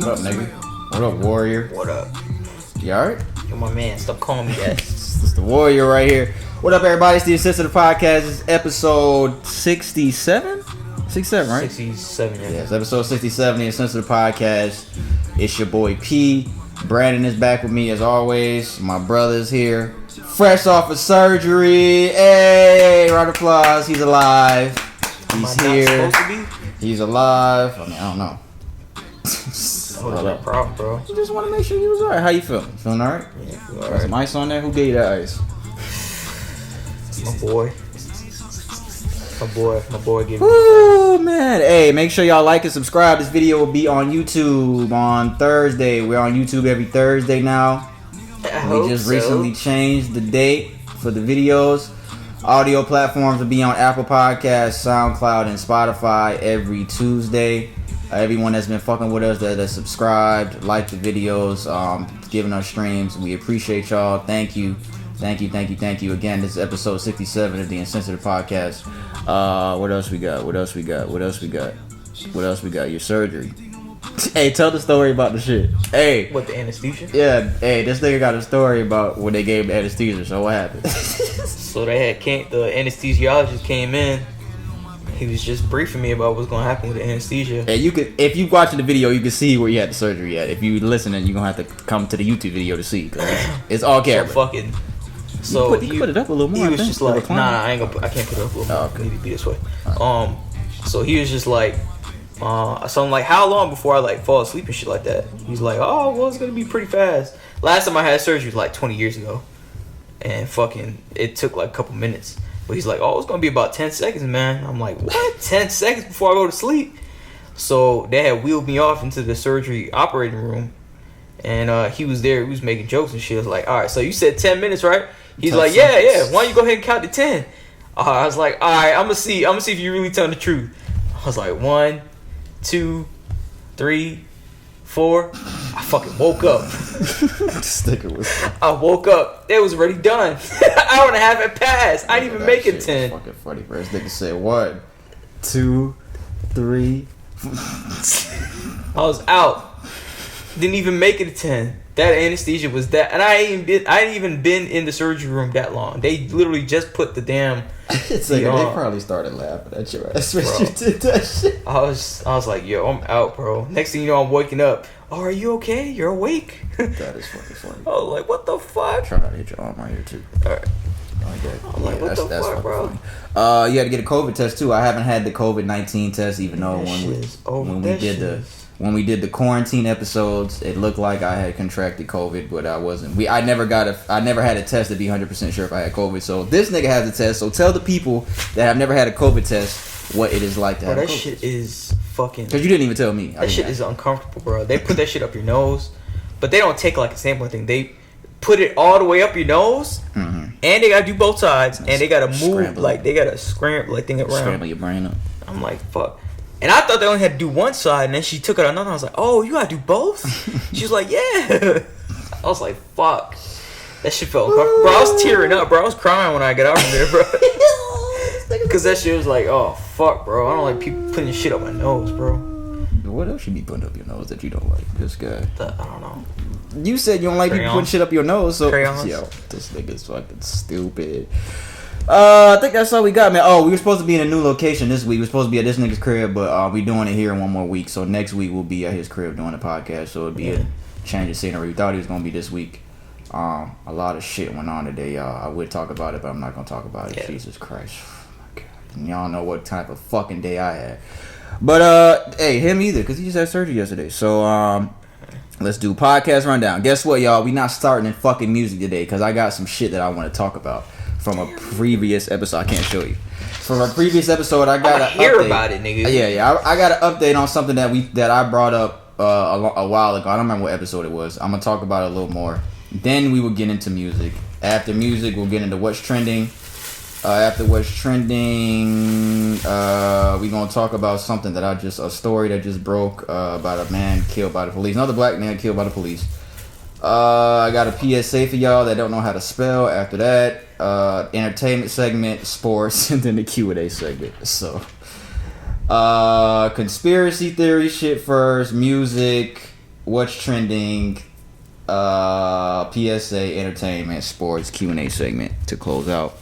What up, nigga? What up, Warrior? What up? You alright? You're my man. Stop calling me that. It's the Warrior right here. What up, everybody? It's the Uncensored Podcast. It's episode 67? 67, right? 67, yeah. Yes, episode 67, the Uncensored Podcast. It's your boy P. Brandon is back with me as always. My brother's here. Fresh off of surgery. Hey, round of applause. He's alive. He's here. He's alive. I mean, I don't know. What's that problem, bro? You just want to make sure you was alright. How you feeling? Feeling alright? Yeah, Got some ice on there? Who gave you that ice? My boy gave me Ooh, man. Hey, make sure y'all like and subscribe. This video will be on YouTube on Thursday. We're on YouTube every Thursday now. We just recently changed the date for the videos. Audio platforms will be on Apple Podcasts, SoundCloud, and Spotify every Tuesday. Everyone that's been fucking with us, that subscribed, liked the videos, giving us streams, we appreciate y'all. Thank you. Again, this is episode 67 of the Uncensored Podcast. What else we got? Your surgery. Hey, tell the story about the shit. Hey. What, the anesthesia? Yeah, hey, this nigga got a story about when they gave him anesthesia, so what happened? So the anesthesiologist came in. He was just briefing me about what's gonna happen with the anesthesia. And you could, if you watching the video, you can see where you had the surgery at. If you listening, you're gonna have to come to the YouTube video to see, cause it's all camera. So you put it up a little more. He was just like, nah, I can't put it up a little more. Okay. I need to be this way. So he was just like, so I'm like, how long before I like fall asleep and shit like that? He's like, oh, well, it's gonna be pretty fast. Last time I had surgery was like 20 years ago, and it took like a couple minutes. But he's like, oh, it's going to be about 10 seconds, man. I'm like, what? 10 seconds before I go to sleep? So they had wheeled me off into the surgery operating room. And he was there. He was making jokes and shit. I was like, all right, so you said 10 minutes, right? He's like, yeah. Why don't you go ahead and count to 10? I was like, all right, I'm going to see if you really telling the truth. I was like, 1, 2, 3, 4. I fucking woke up. I woke up. It was already done. Hour and a half had passed. I didn't even make it 10. Fucking funny, bro. This nigga said 1, 2, 3. I was out. Didn't even make it 10. That anesthesia was that, and I ain't even been in the surgery room that long. They literally just put the damn. They probably started laughing at your ass when you did that shit. I was like, yo, I'm out, bro. Next thing you know, I'm waking up. Oh, are you okay? You're awake? That is fucking funny. I was like, what the fuck? Try not to hit your arm right here too. Alright. I'm like, what the fuck, bro? Funny. You had to get a COVID test too. I haven't had the COVID-19 test, even though when we did the quarantine episodes, it looked like I had contracted COVID, but I wasn't. I never had a test to be 100% sure if I had COVID. So this nigga has a test. So tell the people that have never had a COVID test what it is like to have a COVID. That shit is fucking. Because you didn't even tell me. That shit is uncomfortable, bro. They put that shit up your nose, but they don't take like a sampling thing. They put it all the way up your nose, and they gotta do both sides, and they gotta move they gotta scramble thing around. Scramble your brain up. I'm like, fuck. And I thought they only had to do one side, and then she took it another. I was like, oh, you gotta do both? She was like, yeah. I was like, fuck. That shit felt uncomfortable. Bro, I was tearing up, bro. I was crying when I got out from there, bro. Because that shit was like, oh, fuck, bro. I don't like people putting shit up my nose, bro. What else you be putting up your nose that you don't like? This guy. I don't know. You said you don't like people putting shit up your nose, so... Crayons. Yo, this nigga's fucking stupid. I think that's all we got, man. Oh, we were supposed to be in a new location this week. We were supposed to be at this nigga's crib, but we doing it here in one more week. So next week we'll be at his crib doing the podcast. So it'll be a change of scenery. We thought it was gonna be this week. A lot of shit went on today, y'all. I would talk about it, but I'm not gonna talk about it. Yeah. Jesus Christ, oh my God. And y'all know what type of fucking day I had. But hey, him either, cause he just had surgery yesterday. So let's do podcast rundown. Guess what, y'all? We not starting in fucking music today, cause I got some shit that I want to talk about. From a previous episode, I can't show you. From a previous episode, I got to hear about it, nigga. Yeah. I got an update on something that I brought up a while ago. I don't remember what episode it was. I'm gonna talk about it a little more. Then we will get into music. After music, we'll get into what's trending. After what's trending, we gonna talk about something that a story that just broke about a man killed by the police. Another black man killed by the police. I got a PSA for y'all that don't know how to spell. After that, entertainment segment, sports, and then the Q&A segment. So, conspiracy theory shit first, music, what's trending, PSA, entertainment, sports, Q&A segment to close out.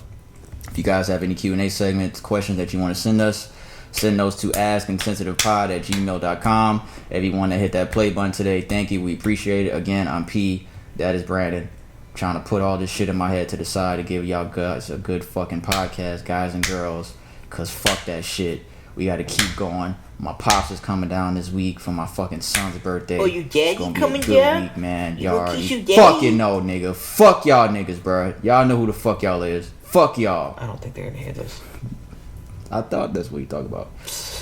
If you guys have any Q&A segments, questions that you want to send us, send those to askinsensitivepod@gmail.com. If you want to hit that play button today, thank you. We appreciate it. Again, I'm P. That is Brandon. Trying to put all this shit in my head to the side to give y'all guys a good fucking podcast, guys and girls. Because fuck that shit. We got to keep going. My pops is coming down this week for my fucking son's birthday. Oh, you daddy coming down? down? Week, man. You Y'all already fucking know, nigga. Fuck y'all niggas, bro. Y'all know who the fuck y'all is. Fuck y'all. I don't think they're gonna hear this. I thought that's what you talk about.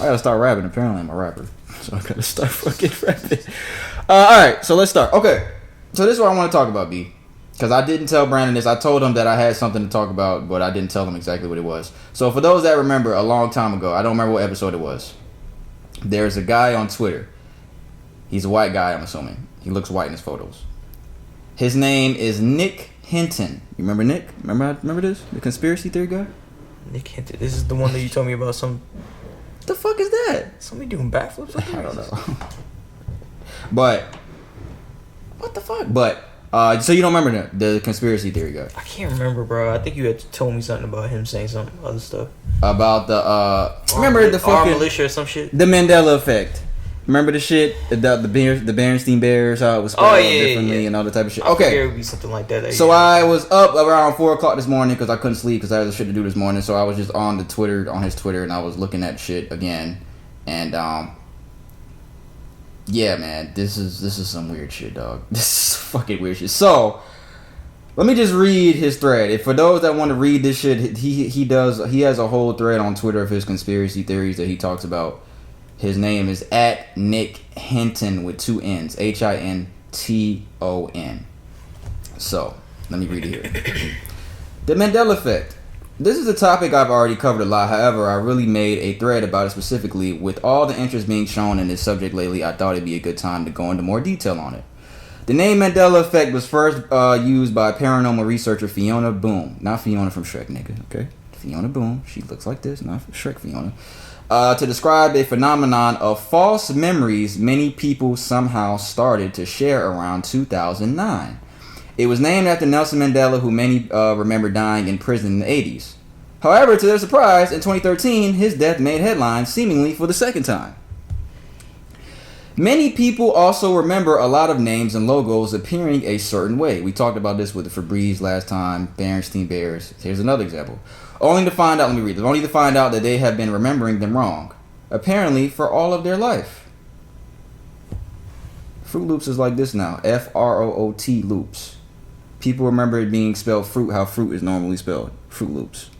I gotta start rapping. Apparently I'm a rapper. So I gotta start fucking rapping. Alright, so let's start. Okay. So this is what I want to talk about, B. Because I didn't tell Brandon this. I told him that I had something to talk about, but I didn't tell him exactly what it was. So for those that remember, a long time ago, I don't remember what episode it was. There's a guy on Twitter. He's a white guy, I'm assuming. He looks white in his photos. His name is Nick Hinton. You remember Nick? Remember this? The conspiracy theory guy? Nick Hinton. This is the one that you told me about. What the fuck is that? Somebody doing backflips? I don't know. But what the fuck? But so you don't remember the conspiracy theory guy? I can't remember, bro. I think you had told me something about him saying some other stuff about the remember the fucking militia or some shit. The Mandela Effect. Remember the shit? The Berenstain Bears, how it was spelled differently and all that type of shit. Okay. It would be something like that. So I was up around 4 o'clock this morning because I couldn't sleep because I had shit to do this morning. So I was just on his Twitter, and I was looking at shit again. And yeah, man, this is some weird shit, dog. This is fucking weird shit. So let me just read his thread. If for those that want to read this shit, he has a whole thread on Twitter of his conspiracy theories that he talks about. His name is at Nick Hinton with 2 N's. Hinton. So, let me read it here. The Mandela Effect. This is a topic I've already covered a lot. However, I really made a thread about it specifically. With all the interest being shown in this subject lately, I thought it'd be a good time to go into more detail on it. The name Mandela Effect was first used by paranormal researcher Fiona Boom. Not Fiona from Shrek, nigga, okay? Fiona Boom. She looks like this, not Shrek Fiona. To describe a phenomenon of false memories many people somehow started to share around 2009. It was named after Nelson Mandela, who many remember dying in prison in the 80s. However, to their surprise, in 2013, his death made headlines seemingly for the second time. Many people also remember a lot of names and logos appearing a certain way. We talked about this with the Febreze last time, Berenstain Bears. Here's another example. Only to find out that they have been remembering them wrong. Apparently, for all of their life. Fruit Loops is like this now. Fruit Loops. People remember it being spelled fruit, how fruit is normally spelled. Fruit Loops.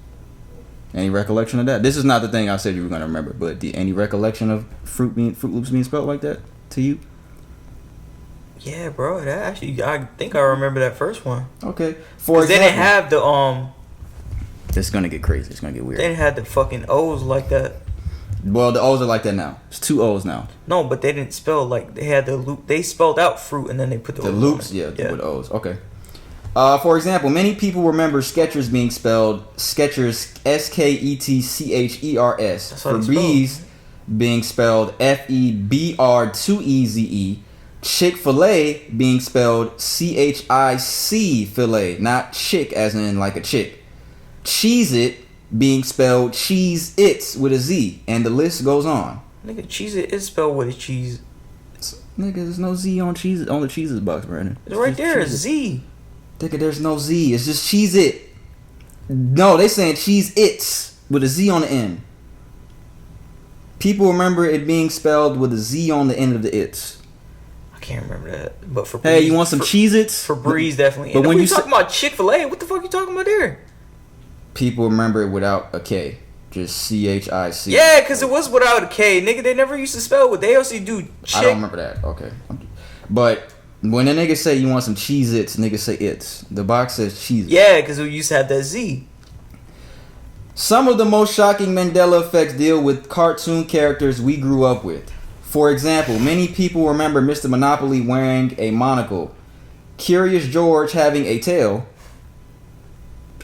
Any recollection of that? This is not the thing I said you were going to remember, but any recollection of Fruit Loops being spelled like that to you? Yeah, bro. I think I remember that first one. Okay. For example, they didn't have the It's gonna get crazy. It's gonna get weird. They didn't have the fucking O's like that. Well, the O's are like that now. It's 2 O's now. No, but they didn't spell like they had the loop. They spelled out fruit and then they put the O's loops. Yeah, with O's. Okay. For example, many people remember Skechers being spelled Skechers, Sketchers. Febreze being spelled Febr2eze. Chick-fil-A being spelled Chic filet, not chick as in like a chick. Cheez-It being spelled Cheez-Its with a Z, and the list goes on. Nigga, Cheez-It is spelled with a cheese. Nigga, there's no Z on Cheez-It, on the Cheez-Its box, Brandon. It's right there, a Z. Nigga, there's no Z. It's just Cheez-It. No, they saying Cheez-Its with a Z on the end. People remember it being spelled with a Z on the end of the its. I can't remember that. But for hey, you want some Cheez-Its? Febreze definitely. But when you talking about Chick-fil-A, what the fuck you talking about there? People remember it without a K. Just CHIC. Yeah, because it was without a K. Nigga, they never used to spell it with. They also do chick. I don't remember that. Okay. But when a nigga say you want some Cheez-Its, nigga say it's. The box says Cheez-Its. Yeah, because we used to have that Z. Some of the most shocking Mandela effects deal with cartoon characters we grew up with. For example, many people remember Mr. Monopoly wearing a monocle, Curious George having a tail.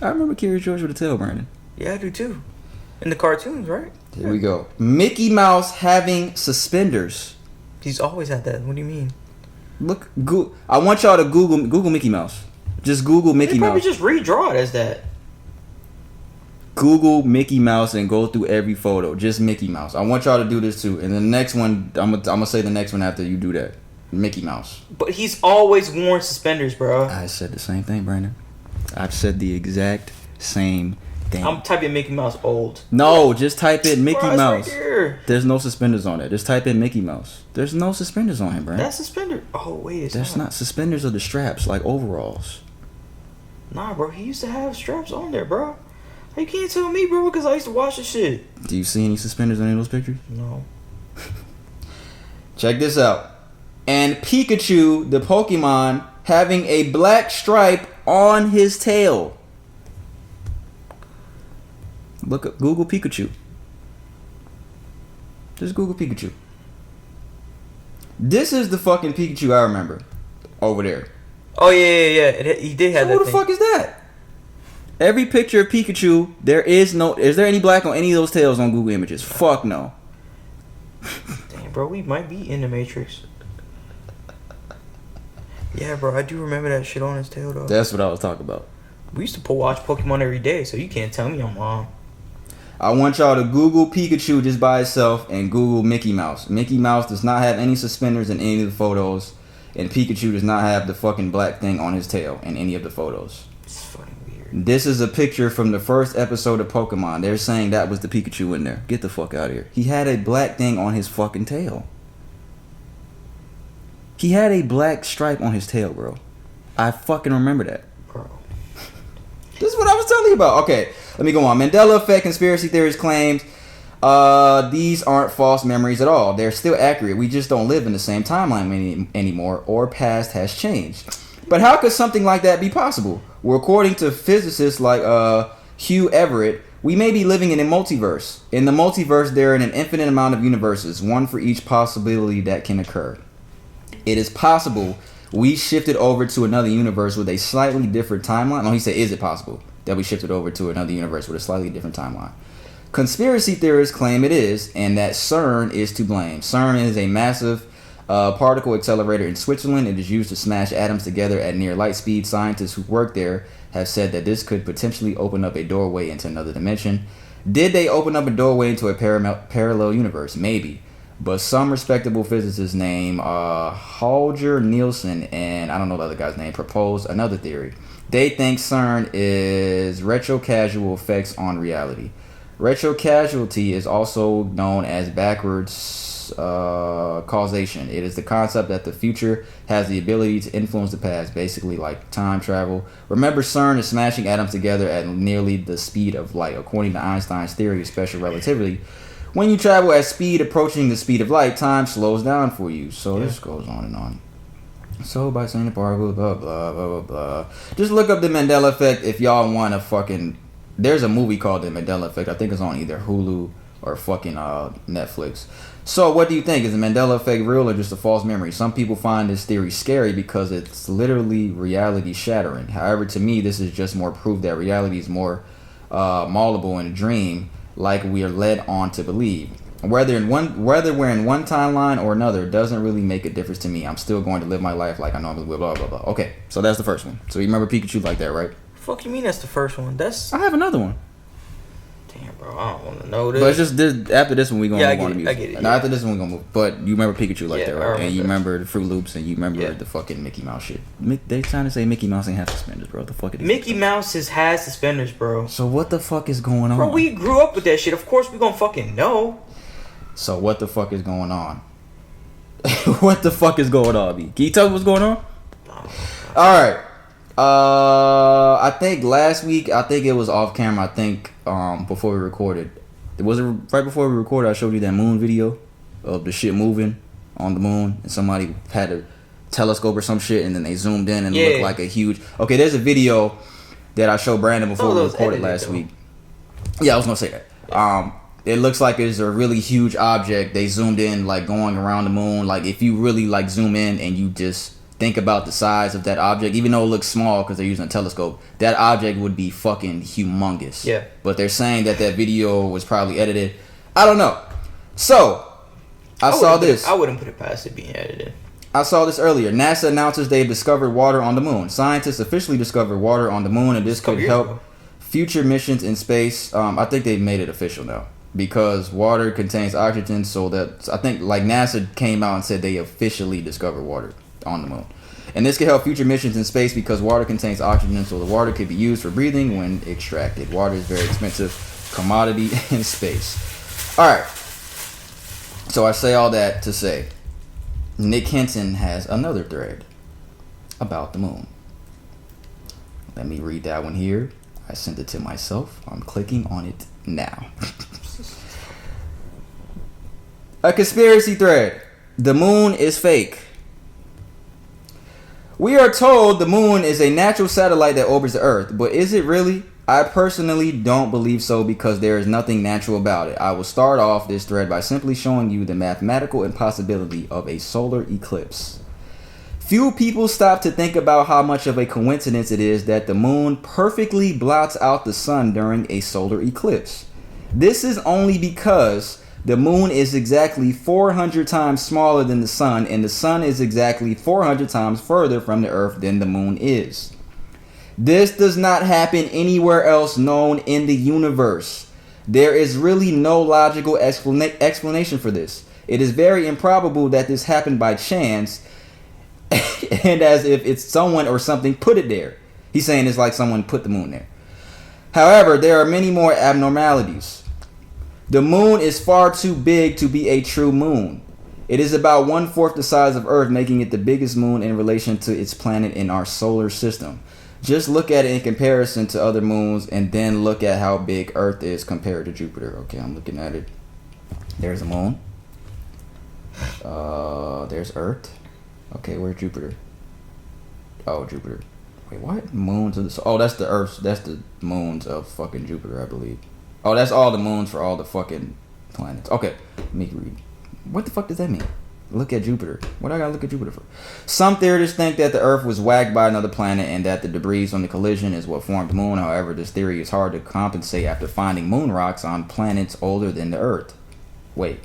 I remember Curious George with a tail, Brandon. Yeah, I do too. In the cartoons, right? Here we go. Mickey Mouse having suspenders. He's always had that. What do you mean? Look, I want y'all to Google Mickey Mouse. Just Google Mickey They probably Mouse. just redraw it as that. Google Mickey Mouse and go through every photo. Just Mickey Mouse. I want y'all to do this too. And the next one, I'm gonna say the next one after you do that. Mickey Mouse. But he's always worn suspenders, bro. I said the same thing, Brandon. I've said the exact same thing. I'm typing Mickey Mouse old. No, just type in Mickey Bro, it's Mouse. right there. There's no suspenders on it. Just type in Mickey Mouse. There's no suspenders on him, Brandon. That's suspender. Oh wait, it's That's not suspenders or the straps like overalls. Nah, bro. He used to have straps on there, bro. You can't tell me, bro, because I used to watch this shit. Do you see any suspenders on any of those pictures? No. Check this out. And Pikachu, the Pokemon, having a black stripe on his tail. Look up Google Pikachu. Just Google Pikachu. This is the fucking Pikachu I remember. Over there. Oh yeah. He did have So that who the fuck is that? Every picture of Pikachu, is there any black on any of those tails on Google Images? Fuck no. Damn, bro, we might be in the Matrix. Yeah, bro, I do remember that shit on his tail, though. That's what I was talking about. We used to watch Pokemon every day, so you can't tell me I'm wrong. I want y'all to Google Pikachu just by itself and Google Mickey Mouse. Mickey Mouse does not have any suspenders in any of the photos, and Pikachu does not have the fucking black thing on his tail in any of the photos. It's fucking weird. This is a picture from the first episode of Pokemon. They're saying that was the Pikachu in there. Get the fuck out of here. He had a black thing on his fucking tail. He had a black stripe on his tail, bro. I fucking remember that. Bro. This is what I was telling you about. Okay, let me go on. Mandela Effect conspiracy theorist claims these aren't false memories at all. They're still accurate. We just don't live in the same timeline anymore, or past has changed. But how could something like that be possible? Well, according to physicists like Hugh Everett, we may be living in a multiverse. In the multiverse, there are an infinite amount of universes, one for each possibility that can occur. It is possible we shifted over to another universe with a slightly different timeline. No, he said, is it possible that we shifted over to another universe with a slightly different timeline? Conspiracy theorists claim it is, and that CERN is to blame. CERN is a massive particle accelerator in Switzerland. It is used to smash atoms together at near light speed. Scientists who work there have said that this could potentially open up a doorway into another dimension. Did they open up a doorway into a parallel universe? Maybe. But some respectable physicists named Holger Nielsen and I don't know the other guy's name propose another theory. They think CERN is retrocausal effects on reality. Retrocausality is also known as backwards causation. It is the concept that the future has the ability to influence the past, basically like time travel. Remember, CERN is smashing atoms together at nearly the speed of light. According to Einstein's theory of special relativity, when you travel at speed approaching the speed of light, time slows down for you. So this goes on and on. So by saying the particle, blah, blah, blah, blah, blah. Just look up the Mandela Effect if y'all want to fucking... There's a movie called The Mandela Effect. I think it's on either Hulu or fucking Netflix. So what do you think? Is the Mandela Effect real or just a false memory? Some people find this theory scary because it's literally reality shattering. However, to me, this is just more proof that reality is more malleable in a dream, like we are led on to believe. Whether we're in one timeline or another doesn't really make a difference to me. I'm still going to live my life like I normally would, blah, blah, blah. Okay, so that's the first one. So you remember Pikachu like that, right? Fuck you mean that's the first one? I have another one. Damn, bro, I don't want to know this. But it's just this, after this one, we're going to move on to music. I get it. And after this one, we're going to move. But you remember Pikachu like that, right? And you that. remember the Fruit Loops, and you remember the fucking Mickey Mouse shit. They trying to say Mickey Mouse ain't have suspenders, bro. What the fuck is Mickey Mouse has suspenders, bro. So what the fuck is going on? Bro, we grew up with that shit. Of course we gonna fucking know. So what the fuck is going on? What the fuck is going on, B? Can you tell me what's going on? Alright. I think last week, it was off camera, I think, before we recorded. Was it right before we recorded, I showed you that moon video of the shit moving on the moon, and somebody had a telescope or some shit, and then they zoomed in and it looked like a huge... Okay, there's a video that I showed Brandon before we recorded last week. Yeah, I was gonna say that. It looks like it's a really huge object. They zoomed in, like, going around the moon. Like, if you really, like, zoom in and you just think about the size of that object, even though it looks small because they're using a telescope, that object would be fucking humongous. Yeah. But they're saying that video was probably edited. I don't know. So, I saw this. I wouldn't put it past it being edited. I saw this earlier. NASA announces they've discovered water on the moon. Scientists officially discovered water on the moon, and this could help future missions in space. I think they made it official now because water contains oxygen. So that I think like NASA came out and said they officially discovered water on the moon. And this could help future missions in space because water contains oxygen, so the water could be used for breathing when extracted. Water is a very expensive commodity in space. Alright. So I say all that to say, Nick Hinton has another thread about the moon. Let me read that one here. I sent it to myself. I'm clicking on it now. A conspiracy thread. The moon is fake. We are told the moon is a natural satellite that orbits the Earth, but is it really? I personally don't believe so because there is nothing natural about it. I will start off this thread by simply showing you the mathematical impossibility of a solar eclipse. Few people stop to think about how much of a coincidence it is that the moon perfectly blots out the sun during a solar eclipse. This is only because the moon is exactly 400 times smaller than the sun, and the sun is exactly 400 times further from the Earth than the moon is. This does not happen anywhere else known in the universe. There is really no logical explanation for this. It is very improbable that this happened by chance and as if it's someone or something put it there. He's saying it's like someone put the moon there. However, there are many more abnormalities. The moon is far too big to be a true moon. It is about 1/4 the size of Earth, making it the biggest moon in relation to its planet in our solar system. Just look at it in comparison to other moons and then look at how big Earth is compared to Jupiter. Okay, I'm looking at it. There's a moon. There's Earth. Okay, where's Jupiter? Oh, Jupiter. Wait, what? Moons of the... Oh, that's the Earth. That's the moons of fucking Jupiter, I believe. Oh, that's all the moons for all the fucking planets. Okay, let me read. What the fuck does that mean? Look at Jupiter. What I gotta look at Jupiter for? Some theorists think that the Earth was whacked by another planet and that the debris from the collision is what formed the moon. However, this theory is hard to compensate after finding moon rocks on planets older than the Earth. Wait.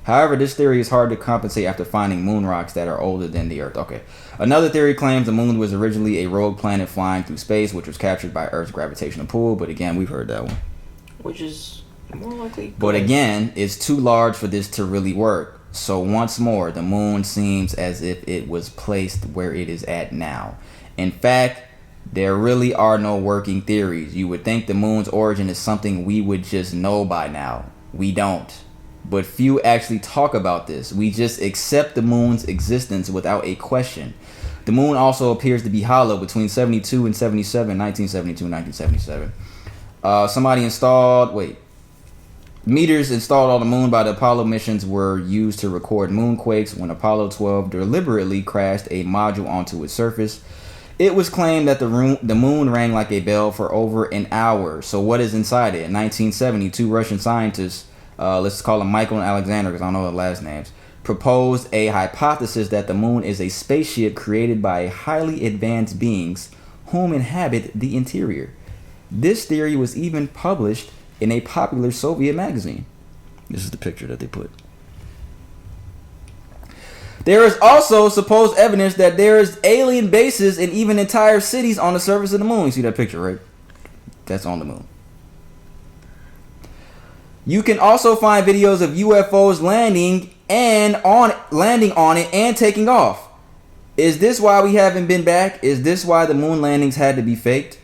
However, this theory is hard to compensate after finding moon rocks that are older than the Earth. Okay. Another theory claims the moon was originally a rogue planet flying through space, which was captured by Earth's gravitational pull. But again, we've heard that one. Which is more likely. But again, it's too large for this to really work. So once more, the moon seems as if it was placed where it is at now. In fact, there really are no working theories. You would think the moon's origin is something we would just know by now. We don't. But few actually talk about this. We just accept the moon's existence without a question. The moon also appears to be hollow between 72 and 77, 1972 and 1977. Meters installed on the moon by the Apollo missions were used to record moonquakes. When Apollo 12 deliberately crashed a module onto its surface, it was claimed that the moon rang like a bell for over an hour. So what is inside it? In 1970, two Russian scientists, let's call them Michael and Alexander because I don't know the last names, proposed a hypothesis that the moon is a spaceship created by highly advanced beings whom inhabit the interior. This theory was even published in a popular Soviet magazine. This is the picture that they put. There is also supposed evidence that there is alien bases and even entire cities on the surface of the moon. You see that picture, right? That's on the moon. You can also find videos of UFOs landing on it and taking off. Is this why we haven't been back? Is this why the moon landings had to be faked?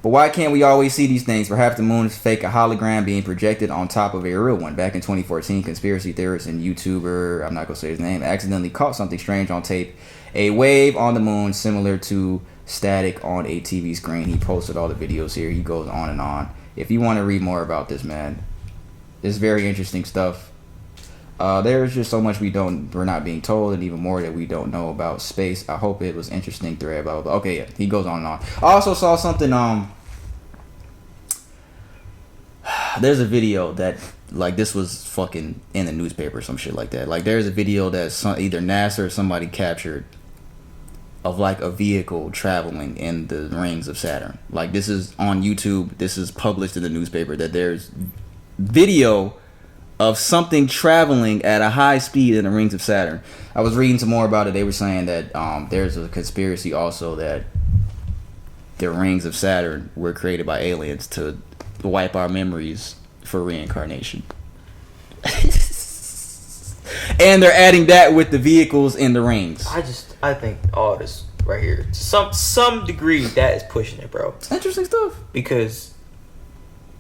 But why can't we always see these things? Perhaps the moon is fake, a hologram being projected on top of a real one. Back in 2014, conspiracy theorist and YouTuber, I'm not going to say his name, accidentally caught something strange on tape. A wave on the moon similar to static on a TV screen. He posted all the videos here. He goes on and on. If you want to read more about this, man, it's very interesting stuff. There's just so much we're not being told, and even more that we don't know about space. I hope it was interesting thread. Blah, blah, blah. Okay, yeah, he goes on and on. I also saw something. There's a video that like this was fucking in the newspaper or some shit like that. Like there's a video that either NASA or somebody captured of like a vehicle traveling in the rings of Saturn. Like this is on YouTube. This is published in the newspaper that there's video of something traveling at a high speed in the rings of Saturn. I was reading some more about it. They were saying that there's a conspiracy also that the rings of Saturn were created by aliens to wipe our memories for reincarnation. And they're adding that with the vehicles in the rings. I think all this right here, to some degree, that is pushing it, bro. It's interesting stuff. Because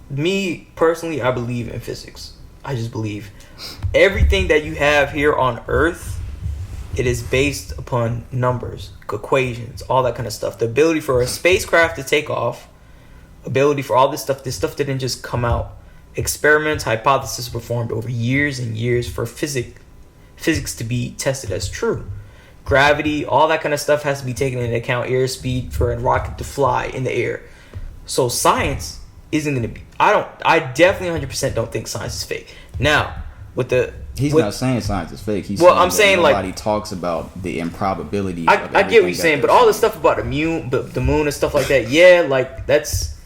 me personally, I believe in physics. I just believe everything that you have here on Earth, it is based upon numbers, equations, all that kind of stuff. The ability for a spacecraft to take off, ability for all this stuff didn't just come out. Experiments, hypotheses were formed over years and years for physics to be tested as true. Gravity, all that kind of stuff has to be taken into account. Airspeed for a rocket to fly in the air. So science isn't going to be... I definitely 100% don't think science is fake. Now, He's not saying science is fake. I'm saying nobody talks about the improbability. I get what you're saying, but all the stuff about the moon and stuff like that, yeah, like that's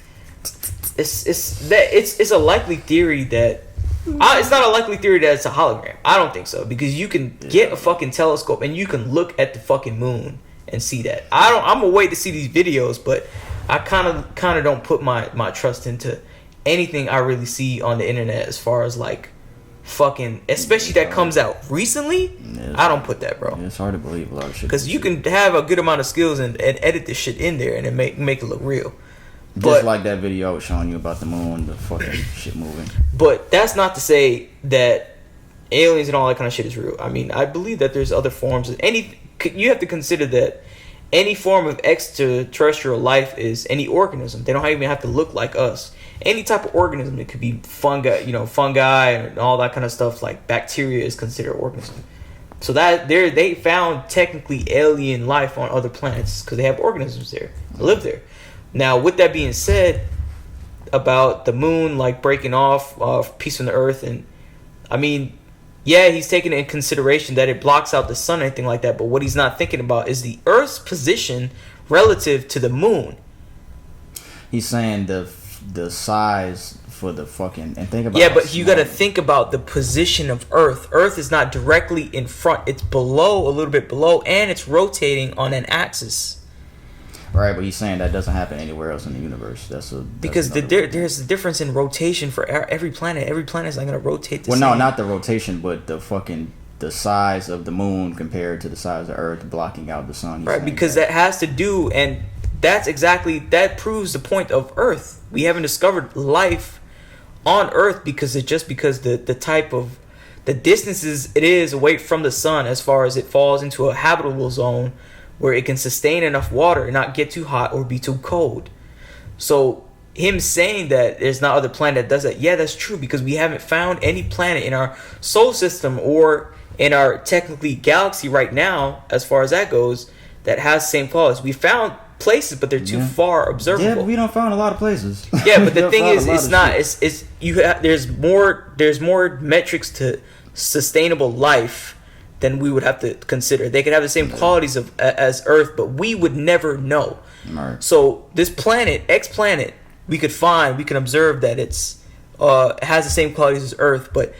it's a likely theory that it's not a likely theory that it's a hologram. I don't think so, because you can get a fucking telescope and you can look at the fucking moon and see that. I'm gonna wait to see these videos, but I kind of don't put my trust into anything I really see on the internet as far as like fucking, especially that comes out recently. I don't put that, bro. It's hard to believe a lot of shit, because you can have a good amount of skills and edit this shit in there and it make it look real. Just like that video I was showing you about the moon, the fucking shit moving. But that's not to say that aliens and all that kind of shit is real. I mean, I believe that there's other forms of you have to consider that any form of extraterrestrial life is any organism. They don't even have to look like us. Any type of organism, it could be fungi and all that kind of stuff. Like bacteria is considered an organism. So that they found technically alien life on other planets because they have organisms there, live there. Now, with that being said, about the moon like breaking off piece from the Earth, and I mean, yeah, he's taking into consideration that it blocks out the sun or anything like that. But what he's not thinking about is the Earth's position relative to the moon. He's saying the size for the fucking, and think about, yeah, but you got to think about the position of Earth. Earth is not directly in front; it's below, a little bit below, and it's rotating on an axis. Right, but he's saying that doesn't happen anywhere else in the universe. Because there's a difference in rotation for every planet. Every planet is not going to rotate the same. Well, no, not the rotation, but the size of the moon compared to the size of Earth blocking out the sun. Right, because that has to do, and that proves the point of Earth. We haven't discovered life on Earth because the type of the distances it is away from the sun, as far as it falls into a habitable zone where it can sustain enough water and not get too hot or be too cold. So him saying that there's not other planet that does that, yeah, that's true, because we haven't found any planet in our solar system or in our technically galaxy right now, as far as that goes, that has the same qualities. We found places, but they're too far observable. Yeah, but we don't find a lot of places. Yeah, but the thing is, there's more metrics to sustainable life than we would have to consider. They could have the same qualities as Earth, but we would never know. Right. So this planet, X planet, we can observe that it's has the same qualities as Earth, but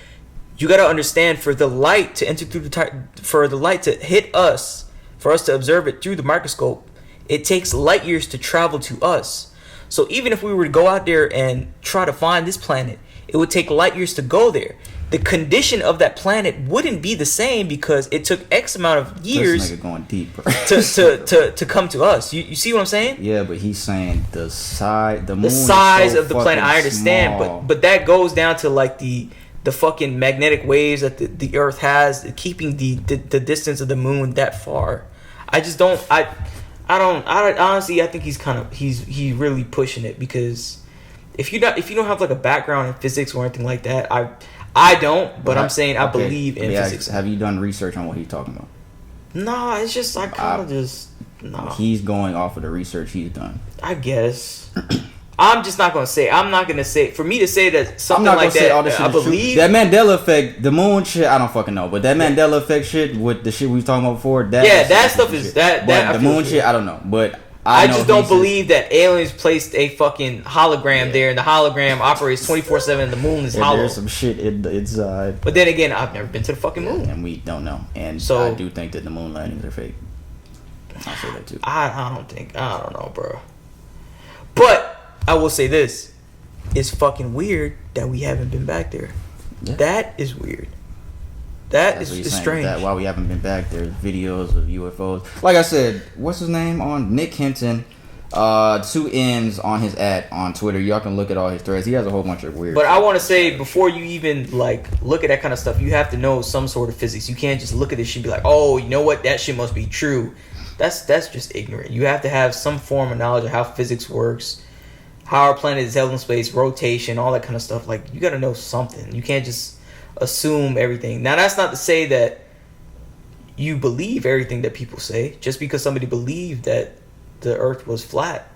you got to understand, for the light to enter through for the light to hit us, for us to observe it through the microscope, it takes light years to travel to us. So even if we were to go out there and try to find this planet, it would take light years to go there. The condition of that planet wouldn't be the same because it took X amount of years this nigga going deep, bro. to come to us. You see what I'm saying? Yeah, but he's saying the size of the planet. I understand, but that goes down to like the fucking magnetic waves that the Earth has, keeping the distance of the moon that far. I just don't. I honestly, I think he's really pushing it, because if you don't have like a background in physics or anything like that, I don't, but I'm saying I believe in physics. Have you done research on what he's talking about? No, it's just I kind of just no. He's going off of the research he's done. I guess. I'm just not gonna say. I'm not gonna say. For me to say that something like that, I believe that Mandela Effect, the moon shit. I don't fucking know, but that Mandela Effect shit with the shit we was talking about before. That stuff is that. But the moon shit, I don't know, but I just don't believe that aliens placed a fucking hologram there, and the hologram operates 24/7, and the moon is hollow. There's some shit inside. But then again, I've never been to the fucking moon, and we don't know. And so I do think that the moon landings are fake. I'll say that too. I don't know, bro. But I will say this: it's fucking weird that we haven't been back there. Yeah. That is weird. That's strange. That why we haven't been back there. Videos of UFOs. Like I said, what's his name on Nick Hinton? 2 N's on his on Twitter. Y'all can look at all his threads. He has a whole bunch of weird. But I want to say, before you even like look at that kind of stuff, you have to know some sort of physics. You can't just look at this shit and be like, oh, you know what? That shit must be true. That's just ignorant. You have to have some form of knowledge of how physics works, how our planet is held in space, rotation, all that kind of stuff. Like, you got to know something. You can't just assume everything. Now, that's not to say that you believe everything that people say. Just because somebody believed that the Earth was flat,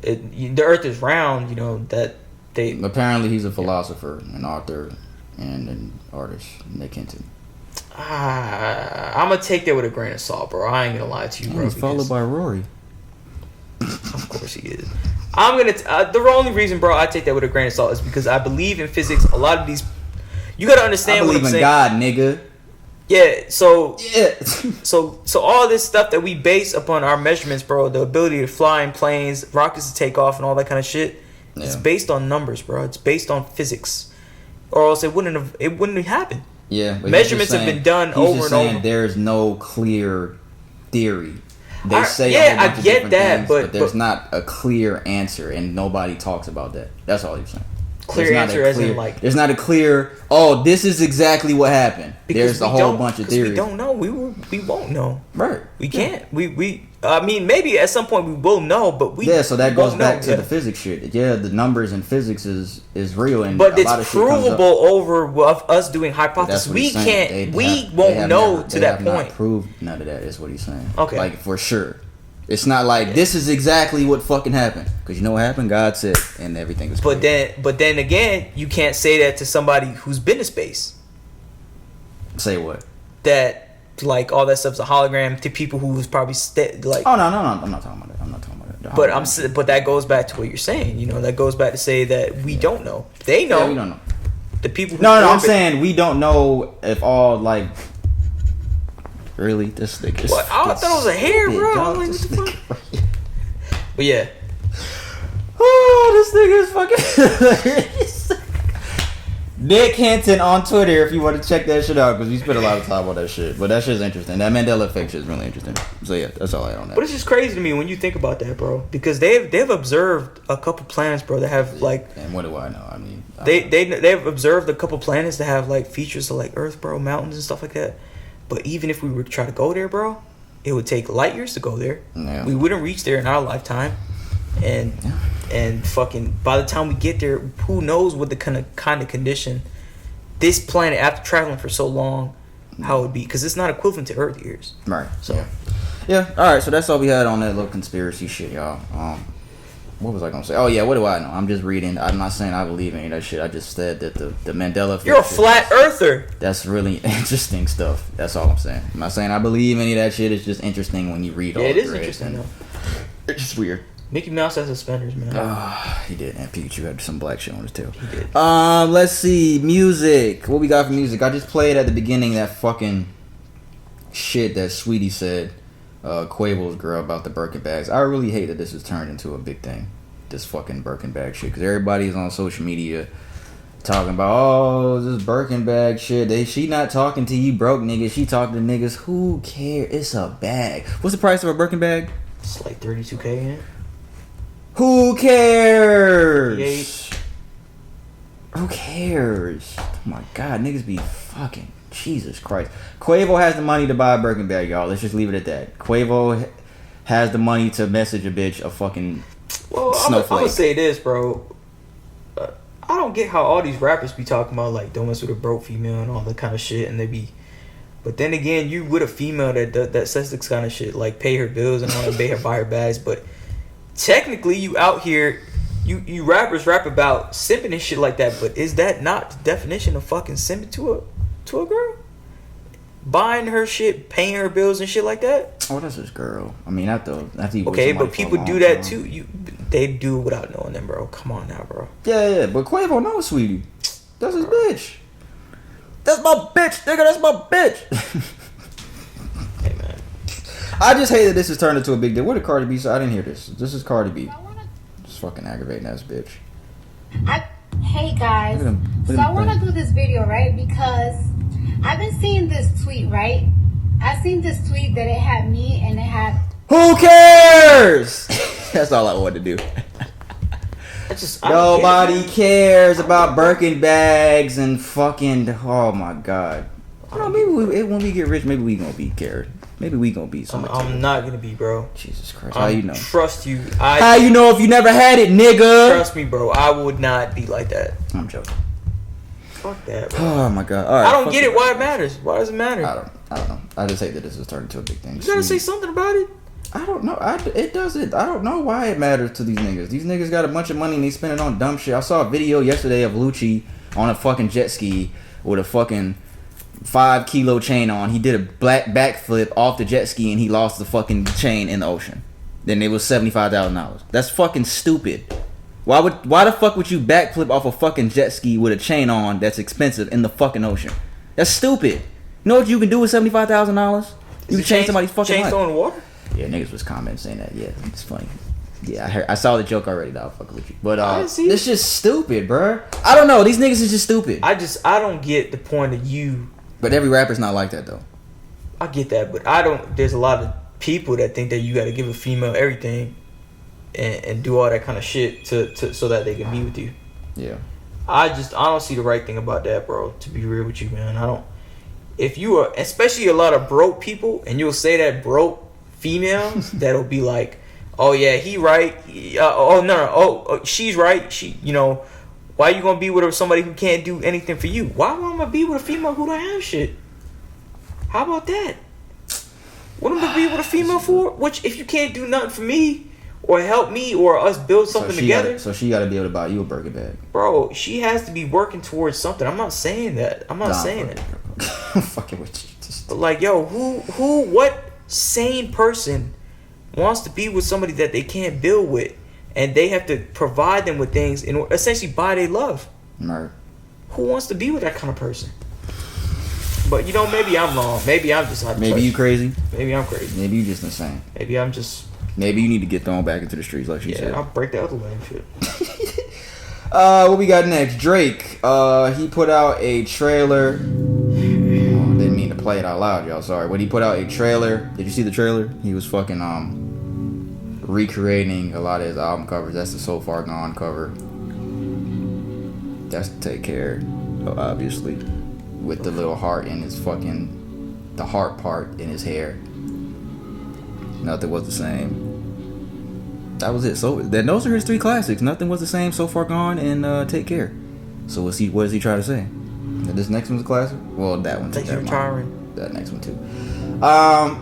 the Earth is round. You know that they. Apparently, he's a philosopher, an author, and an artist, Nick Hinton. I'm gonna take that with a grain of salt, bro. I ain't gonna lie to you, bro. He's followed by Rory. Of course he is. I'm gonna. The only reason, bro, I take that with a grain of salt is because I believe in physics. A lot of these. You gotta understand what I'm saying. I believe in God, nigga. Yeah, so all this stuff that we base upon our measurements, bro, the ability to fly in planes, rockets to take off, and all that kind of shit, it's based on numbers, bro. It's based on physics, or else it wouldn't have happened. Yeah, measurements have been done over and over. There's no clear theory. They say I get that, but there's not a clear answer, and nobody talks about that. That's all you're saying. Clear answer as in like there's not a clear this is exactly what happened. There's a whole bunch of theories. We don't know. We won't know. Right. We can't. I mean, maybe at some point we will know, but we so that goes back to the physics shit. Yeah, the numbers in physics is real, and but it's provable over us doing hypothesis. We can't. We won't know to that point. Not proved none of that is what he's saying. Okay, like for sure. It's not like this is exactly what fucking happened, because you know what happened. God said, and everything was. But then again, you can't say that to somebody who's been to space. Say what? That like all that stuff's a hologram to people who was probably like. Oh no! I'm not talking about that. I'm not talking about that. But that goes back to what you're saying. You know, that goes back to say that we don't know. They know. Yeah, we don't know. The people. Who no. I'm saying we don't know if all like. Really, this nigga. What? I thought it was a hair, bro. I'm like, what the fuck? But yeah. Oh, this nigga is fucking. Nick Hinton on Twitter, if you want to check that shit out, because we spent a lot of time on that shit. But that shit's interesting. That Mandela Effect shit is really interesting. So yeah, that's all I on that. But it's just crazy to me when you think about that, bro. Because they've observed a couple planets, bro, that have like. And what do I know? I mean, they've observed a couple planets that have like features of like Earth, bro, mountains and stuff like that. But even if we were to try to go there, bro, it would take light years to go there. Yeah. We wouldn't reach there in our lifetime. And fucking by the time we get there, who knows what the kind of condition this planet, after traveling for so long, how it would be. Because it's not equivalent to Earth years. Right. So yeah. All right. So that's all we had on that little conspiracy shit, y'all. What was I gonna say? Oh yeah, what do I know? I'm just reading. I'm not saying I believe any of that shit. I just said that the Mandela Effect. You're a flat earther. That's really interesting stuff. That's all I'm saying. I'm not saying I believe any of that shit. It's just interesting when you read all. Yeah, it is interesting though. It's just weird. Mickey Mouse has suspenders, man. He did, and Pikachu had some black shit on his tail. He did. Let's see, music. What we got for music? I just played at the beginning that fucking shit that Sweetie said. Quavo's girl about the Birkin bags. I really hate that this has turned into a big thing. This fucking Birkin bag shit, because everybody's on social media talking about this Birkin bag shit. She not talking to you broke niggas. She talking to niggas. Who cares? It's a bag. What's the price of a Birkin bag? It's like $32K in it. Who cares? 38. Who cares? Oh my god, niggas be fucking Jesus Christ. Quavo has the money to buy a Birkin bag, y'all. Let's just leave it at that. Quavo has the money to message a bitch a fucking snowflake. I'm gonna say this, bro. I don't get how all these rappers be talking about like don't mess with a broke female and all that kind of shit, and they be. But then again, you with a female that says this kind of shit, like pay her bills and all that, pay her buy her bags, but technically you out here, you rappers rap about simping and shit like that, but is that not the definition of fucking simping to a girl? buying her shit, paying her bills and shit like that. Oh, that's his girl. I mean, after he was okay, but people do that time. too. They do it without knowing them, bro. Come on now, bro. Yeah, but Quavo knows, sweetie. That's his bitch. That's my bitch, nigga. That's my bitch. Hey, man. I just hate that this has turned into a big deal. What did Cardi B say? I didn't hear this. This is Cardi B. Just fucking aggravating ass bitch. Hey guys. So I want to do this video, right? Because I've been seeing this tweet, right? I seen this tweet that it had me and it had... Who cares? That's all I wanted to do. Nobody cares about Birkin bags and fucking... Oh my god. Maybe when we get rich, maybe we gonna be cared. Maybe we gonna be something. I'm not gonna be, bro. Jesus Christ. How you know? Trust you. How you know if you never had it, nigga? Trust me, bro. I would not be like that. I'm joking. Fuck that, bro. Oh my god. All right, I don't get it. Why it matters? Why does it matter? I don't know. I just hate that this has turned into a big thing. You gotta say something about it. I don't know. It doesn't. I don't know why it matters to these niggas. These niggas got a bunch of money and they spend it on dumb shit. I saw a video yesterday of Lucci on a fucking jet ski with a fucking 5-kilo chain on. He did a black backflip off the jet ski and he lost the fucking chain in the ocean. Then it was $75,000. That's fucking stupid. Why the fuck would you backflip off a fucking jet ski with a chain on that's expensive in the fucking ocean? That's stupid. You know what you can do with $75,000? You can change somebody's fucking life. Chain throwing water? Yeah, niggas was commenting saying that. Yeah, it's funny. Yeah, I saw the joke already. I'll fuck with you. But it's just stupid, bruh. I don't know. These niggas is just stupid. I don't get the point of you. But every rapper's not like that though. I get that, but I don't. There's a lot of people that think that you got to give a female everything, and do all that kind of shit to so that they can be with you. Yeah. I don't see the right thing about that, bro. To be real with you, man, I don't. If you are, especially a lot of broke people, and you'll say that broke females, that'll be like, oh yeah, he right. She's right. Why you gonna be with somebody who can't do anything for you? Why am I gonna be with a female who don't have shit? How about that? What am I gonna be with a female for? Which, if you can't do nothing for me, or help me, or us build something together. So she gotta be able to buy you a Birkin bag. Bro, she has to be working towards something. I'm not saying that. I'm saying that. I'm fucking with you. But like, yo, what sane person wants to be with somebody that they can't build with? And they have to provide them with things and essentially buy their love. Right. Who wants to be with that kind of person? But maybe I'm wrong. Maybe I'm just like. Maybe you crazy. Maybe I'm crazy. Maybe you just insane. Maybe I'm just. Maybe you need to get thrown back into the streets, like she said. I'll break the other way and shit. What we got next? Drake. He put out a trailer. Didn't mean to play it out loud, y'all. Sorry, but he put out a trailer. Did you see the trailer? He was fucking recreating a lot of his album covers. That's the So Far Gone cover. That's Take Care, obviously, with the little heart in his fucking, the heart part in his hair. Nothing Was the Same. That was it. So those are his 3 classics. Nothing Was the Same, So Far Gone, and Take Care. So what is he trying to say? That this next one's a classic? Well, that one too. He's retiring. That next one too.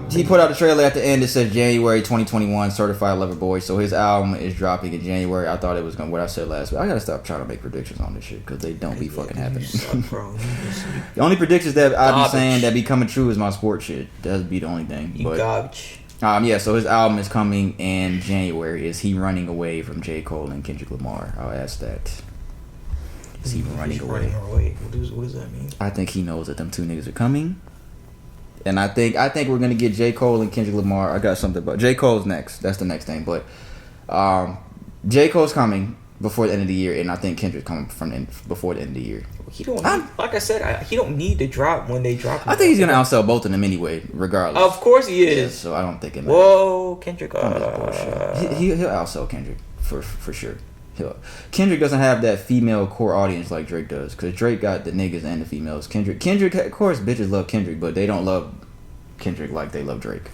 He put out a trailer at the end that says January 2021, Certified Lover Boy. So his album is dropping in January. I thought it was going to, what I said last week. I got to stop trying to make predictions on this shit because they don't be fucking happening. The only predictions that I be saying that be coming true is my sports shit. That'd be the only thing. Garbage. Yeah, so his album is coming in January. Is he running away from J. Cole and Kendrick Lamar? I'll ask that. Is he running away? What does that mean? I think he knows that them 2 niggas are coming. And I think we're gonna get J. Cole and Kendrick Lamar. I got something, but J. Cole's next. That's the next thing. But J. Cole's coming before the end of the year, and I think Kendrick's coming before the end of the year. He don't. Like I said, he don't need to drop when they drop. I think he's gonna outsell both of them anyway, regardless. Of course he is. Yeah, so I don't think it matters. Whoa, Kendrick. He'll outsell Kendrick for sure. Kendrick doesn't have that female core audience like Drake does, because Drake got the niggas and the females. Kendrick, of course, bitches love Kendrick, but they don't love Kendrick like they love Drake.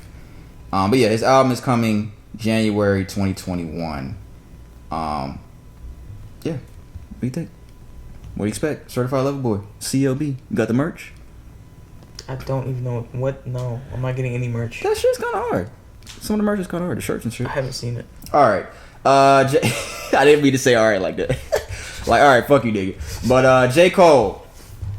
But yeah, his album is coming January 2021. Yeah, what do you think? What do you expect? Certified Lover Boy, CLB. You got the merch? I don't even know what. No, I'm not getting any merch. That shit's kind of hard. Some of the merch is kind of hard. The shirts and shit. I haven't seen it. All right. I didn't mean to say all right like that. Like, all right, fuck you, nigga. But J. Cole.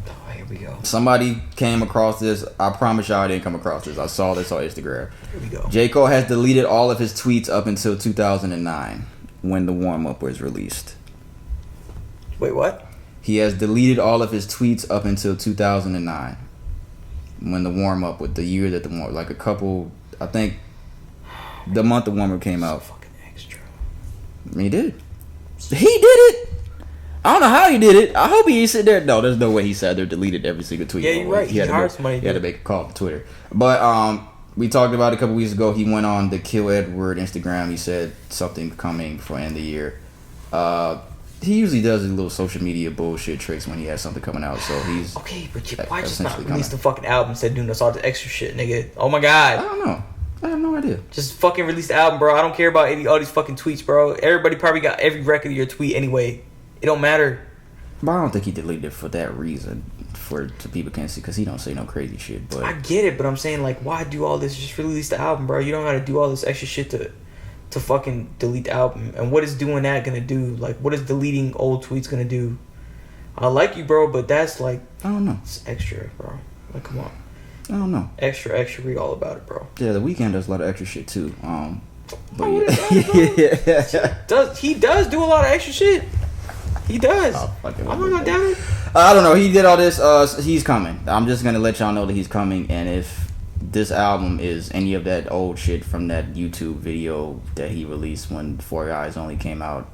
Oh, here we go. Somebody came across this. I promise y'all I didn't come across this. I saw this on Instagram. Here we go. J. Cole has deleted all of his tweets up until 2009 when the warm-up was released. Wait, what? He has deleted all of his tweets up until 2009 when the warm-up, with the year that the warm, like a couple, I think the month the warm-up came out. Fucking extra. He did. He did it. I don't know how he did it. I hope he sit there. No, there's no way he sat there deleted every single tweet. Yeah, you're right. He hired somebody. He had to make a call to Twitter. But we talked about it a couple weeks ago. He went on the Kill Edward Instagram. He said something coming for end of the year. He usually does his little social media bullshit tricks when he has something coming out. So he's okay. But why just not release the fucking album instead of doing all the extra shit, nigga? Oh my god. I don't know. I have no idea. Just fucking release the album, bro. I don't care about all these fucking tweets, bro. Everybody probably got every record of your tweet anyway. It don't matter. But I don't think he deleted it for that reason, so people can't see, because he don't say no crazy shit. But I get it, but I'm saying, like, why do all this? Just release the album, bro. You don't gotta do all this extra shit to fucking delete the album. And what is doing that gonna do? Like, what is deleting old tweets gonna do? I like you, bro, but that's like, I don't know. It's extra, bro. Like, come on. I don't know. Extra, read all about it, bro. Yeah, The Weeknd does a lot of extra shit too. But he does do a lot of extra shit. He does. I'm not gonna doubt it. I don't know. He did all this. He's coming. I'm just gonna let y'all know that he's coming. And if this album is any of that old shit from that YouTube video that he released when Four Eyes Only came out,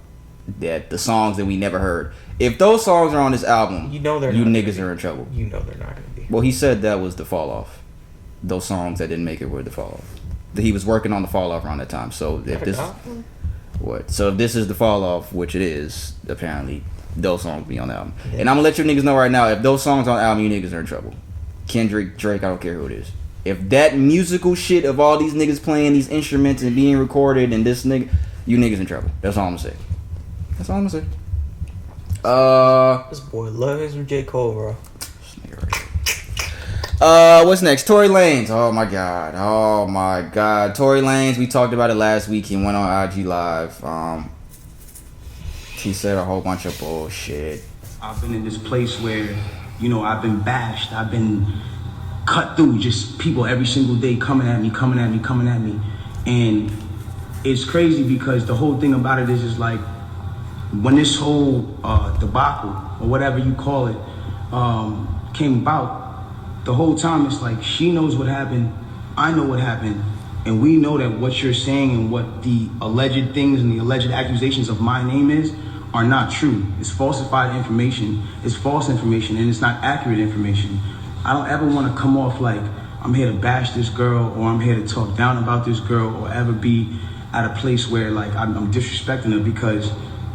that the songs that we never heard, if those songs are on this album, you know you niggas are in trouble. You know they're not gonna be. Well, he said that was the fall off. Those songs that didn't make it were the fall off. That he was working on the fall off around that time. So if this. What? So if this is the fall off, which it is, apparently, those songs be on the album. Yeah. And I'm gonna let you niggas know right now, if those songs on the album, you niggas are in trouble. Kendrick, Drake, I don't care who it is. If that musical shit of all these niggas playing these instruments and being recorded and this nigga, you niggas in trouble. That's all I'm gonna say. That's all I'm gonna say. This boy loves him J. Cole, bro. This nigga right here. What's next? Tory Lanez. Oh my god. Tory Lanez, we talked about it last week. He went on IG Live. He said a whole bunch of bullshit. I've been in this place where, I've been bashed. I've been cut through. Just people every single day coming at me. And it's crazy because the whole thing about it is like, when this whole debacle, or whatever you call it, came about, the whole time it's like she knows what happened, I know what happened, and we know that what you're saying and what the alleged things and the alleged accusations of my name is are not true. It's falsified information, it's false information, and it's not accurate information. I don't ever want to come off like I'm here to bash this girl, or I'm here to talk down about this girl, or ever be at a place where like I'm disrespecting her, because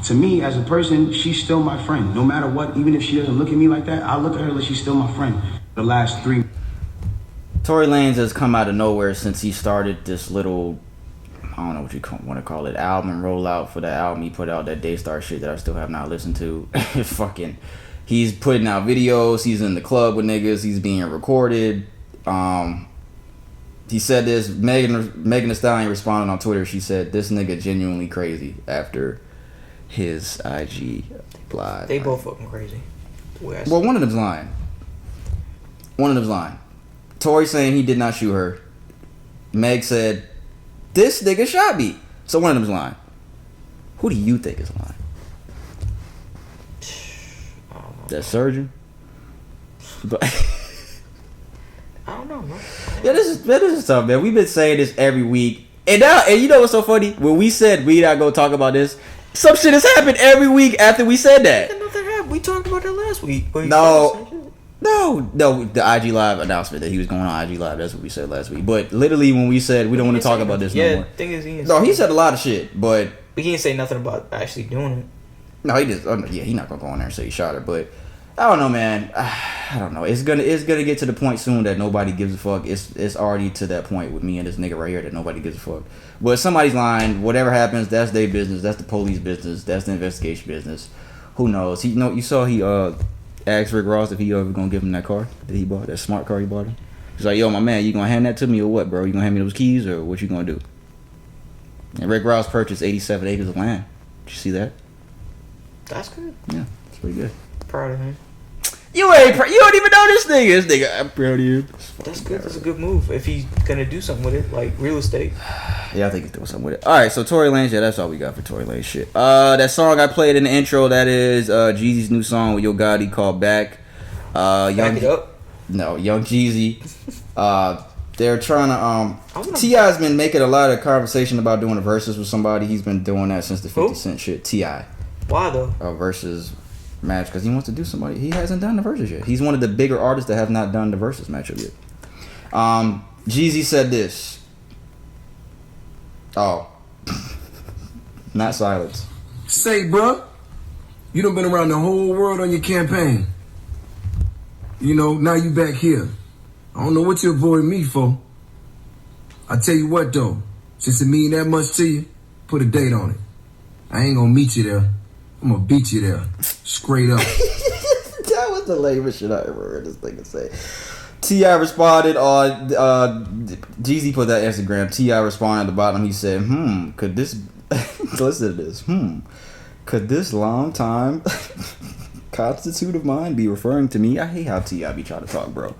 to me as a person, she's still my friend. No matter what, even if she doesn't look at me like that, I look at her like she's still my friend. The last 3. Tory Lanez has come out of nowhere since he started this little, I don't know what you want to call it, album rollout for the album he put out, that Daystar shit that I still have not listened to. Fucking, he's putting out videos, he's in the club with niggas, he's being recorded. He said this, Megan Thee Stallion responded on Twitter, she said, this nigga genuinely crazy after his IG live. They both fucking crazy. Well, one of them's lying. Tory saying he did not shoot her. Meg said, this nigga shot me. So one of them's lying. Who do you think is lying? That surgeon? But I don't know, man. Yeah, this is tough, man. We've been saying this every week. And you know what's so funny? When we said we not gonna talk about this, some shit has happened every week after we said that. Nothing happened. We talked about that last week. No, the IG Live announcement that he was going on IG Live, that's what we said last week. But literally when we said we don't want to talk about this no more. Thing is, he said a lot of shit, but he didn't say nothing about actually doing it. No, he just he's not gonna go on there and say he shot her, but I don't know, man. I don't know. It's gonna get to the point soon that nobody gives a fuck. It's already to that point with me and this nigga right here that nobody gives a fuck. But if somebody's lying, whatever happens, that's their business. That's the police business. That's the investigation business. Who knows? You saw he asked Rick Ross if he ever gonna give him that car that he bought, that smart car he bought him. He's like, yo, my man, you gonna hand that to me or what, bro? You gonna hand me those keys or what you gonna do? And Rick Ross purchased 87 acres of land. Did you see that? That's good. Yeah, it's pretty good. Proud of him. You don't even know this nigga. This nigga, I'm proud of you. That's good. That's a good move. If he's gonna do something with it, like real estate. Yeah, I think he's doing something with it. All right, so Tory Lanez. Yeah, that's all we got for Tory Lanez shit. That song I played in the intro. That is Jeezy's new song with Yo Gotti called Back. Back it up. No, Young Jeezy. They're trying to T.I.'s been making a lot of conversation about doing a versus with somebody. He's been doing that since the 50 Cent shit. T.I. Why though? A versus match because he wants to do somebody. He hasn't done the versus yet. He's one of the bigger artists that have not done the versus matchup yet. Jeezy said this. Oh, not silence. Say, bruh, you done been around the whole world on your campaign. You know, now you back here. I don't know what you avoid me for. I tell you what though, since it mean that much to you, put a date on it. I ain't gonna meet you there. I'm gonna beat you there, straight up. That was the lamest shit I ever heard this nigga say. T.I. responded on Jeezy put that Instagram. T.I. responded at the bottom. He said, could this listen to this? Could this long time constitute of mine be referring to me? I hate how T.I. be trying to talk, bro.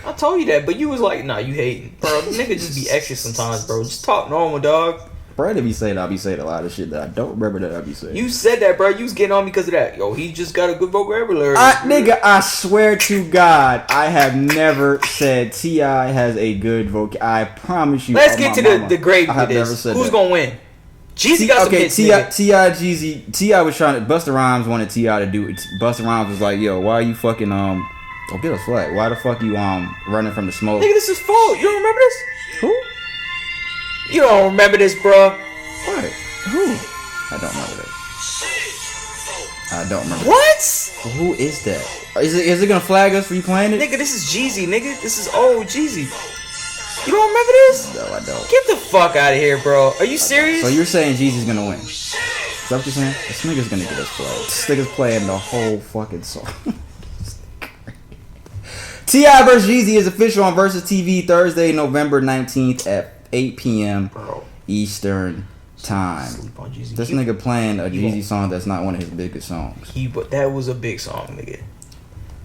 I told you that, but you was like, nah, you hating. Bro, nigga just be extra sometimes, bro. Just talk normal, dog. Brandon be saying I be saying a lot of shit that I don't remember that I be saying. You said that, bro. You was getting on me because of that. Yo, he just got a good vocabulary. Nigga, I swear to God, I have never said T.I. has a good vocabulary. I promise you. Let's get to the grave of this. Who's gonna win? Jeezy got some hits. T.I. Jeezy. T.I. was trying to. Busta Rhymes wanted T.I. to do it. Busta Rhymes was like, yo, why are you fucking don't get us flat. Why the fuck you running from the smoke? Nigga, this is fault. You don't remember this? Who? You don't remember this, bro? What? Who? I don't remember that. I don't remember. What? That. Who is that? Is it gonna flag us for you playing it? Nigga, this is Jeezy, nigga. This is old Jeezy. You don't remember this? No, I don't. Get the fuck out of here, bro. Are you serious? So you're saying Jeezy's gonna win? Is that what you're saying? This nigga's gonna get us flagged. This nigga's playing the whole fucking song. T.I. vs. Jeezy is official on Versus TV Thursday, November 19th at 8 p.m. Eastern Time. This nigga playing a Jeezy song that's not one of his biggest songs. But that was a big song, nigga.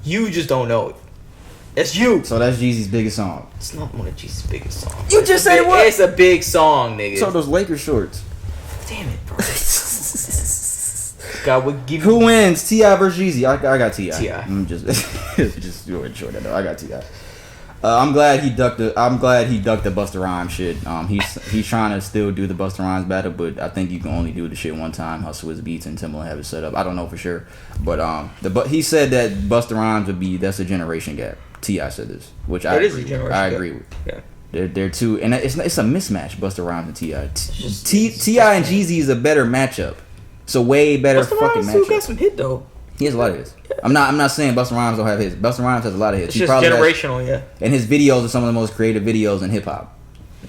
You just don't know it. That's you. So that's Jeezy's biggest song. It's not one of Jeezy's biggest songs. You just said what? It's a big song, nigga. So those Lakers shorts. Damn it, bro. God would give Who wins? T.I. versus Jeezy. I got T.I. T.I. I'm just doing short. I got T.I. I'm glad he ducked the Busta Rhymes shit. He's trying to still do the Busta Rhymes battle, but I think you can only do the shit one time. How Swizz Beats and Timbaland have it set up. I don't know for sure, but he said that Busta Rhymes that's a generation gap. T.I. said this, which I agree with. Yeah. They're two, and it's a mismatch. Busta Rhymes and T.I. T.I. and Jeezy is a better matchup. It's a way better Busta fucking Rhymes matchup. still got some hit though. He has a lot of hits. I'm not saying Busta Rhymes don't have hits. Busta Rhymes has a lot of hits. It's just generational, yeah. And his videos are some of the most creative videos in hip hop.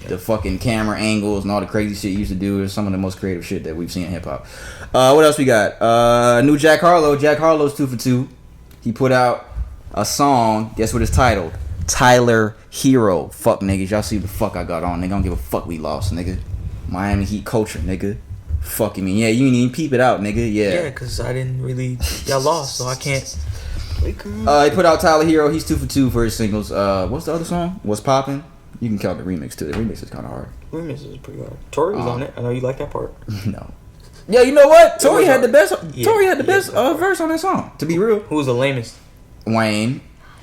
Yeah. The fucking camera angles and all the crazy shit he used to do is some of the most creative shit that we've seen in hip hop. What else we got? New Jack Harlow. Jack Harlow's 2 for 2. He put out a song. Guess what it's titled? Tyler Hero. Fuck niggas. Y'all see what the fuck I got on. Nigga, I don't give a fuck we lost, nigga. Miami Heat culture, nigga. Fucking me. Yeah, you didn't even peep it out, nigga. Yeah, because I didn't really. Y'all lost, so I can't. He put out Tyler Hero. He's 2 for 2 for his singles. What's the other song? What's Poppin'? You can count the remix too. The remix is kind of hard. Remix is pretty hard. Tory was on it. I know you like that part. No. Yeah, you know what? Tory had the best. Tory had the best verse on that song. To be real. Who was the lamest? Wayne.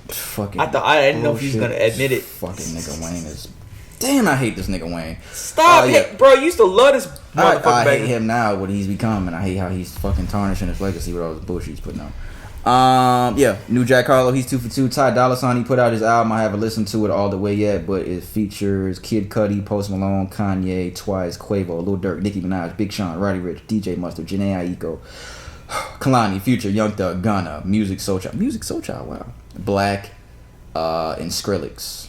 Fucking. I didn't know if he was gonna admit it. Fucking nigga Wayne is. Damn, I hate this nigga Wayne. Stop it, bro. You used to love this motherfucker. I hate him now, what he's become, and I hate how he's fucking tarnishing his legacy with all the bullshit he's putting out. Yeah, new Jack Harlow, he's 2 for 2. Ty Dolla $ign, he put out his album. I haven't listened to it all the way yet, but it features Kid Cudi, Post Malone, Kanye, Twice, Quavo, Lil Durk, Nicki Minaj, Big Sean, Roddy Ricch, DJ Mustard, Jhené Aiko, Kalani, Future, Young Thug, Gunna, Music Soul Child, wow, Black, and Skrillex.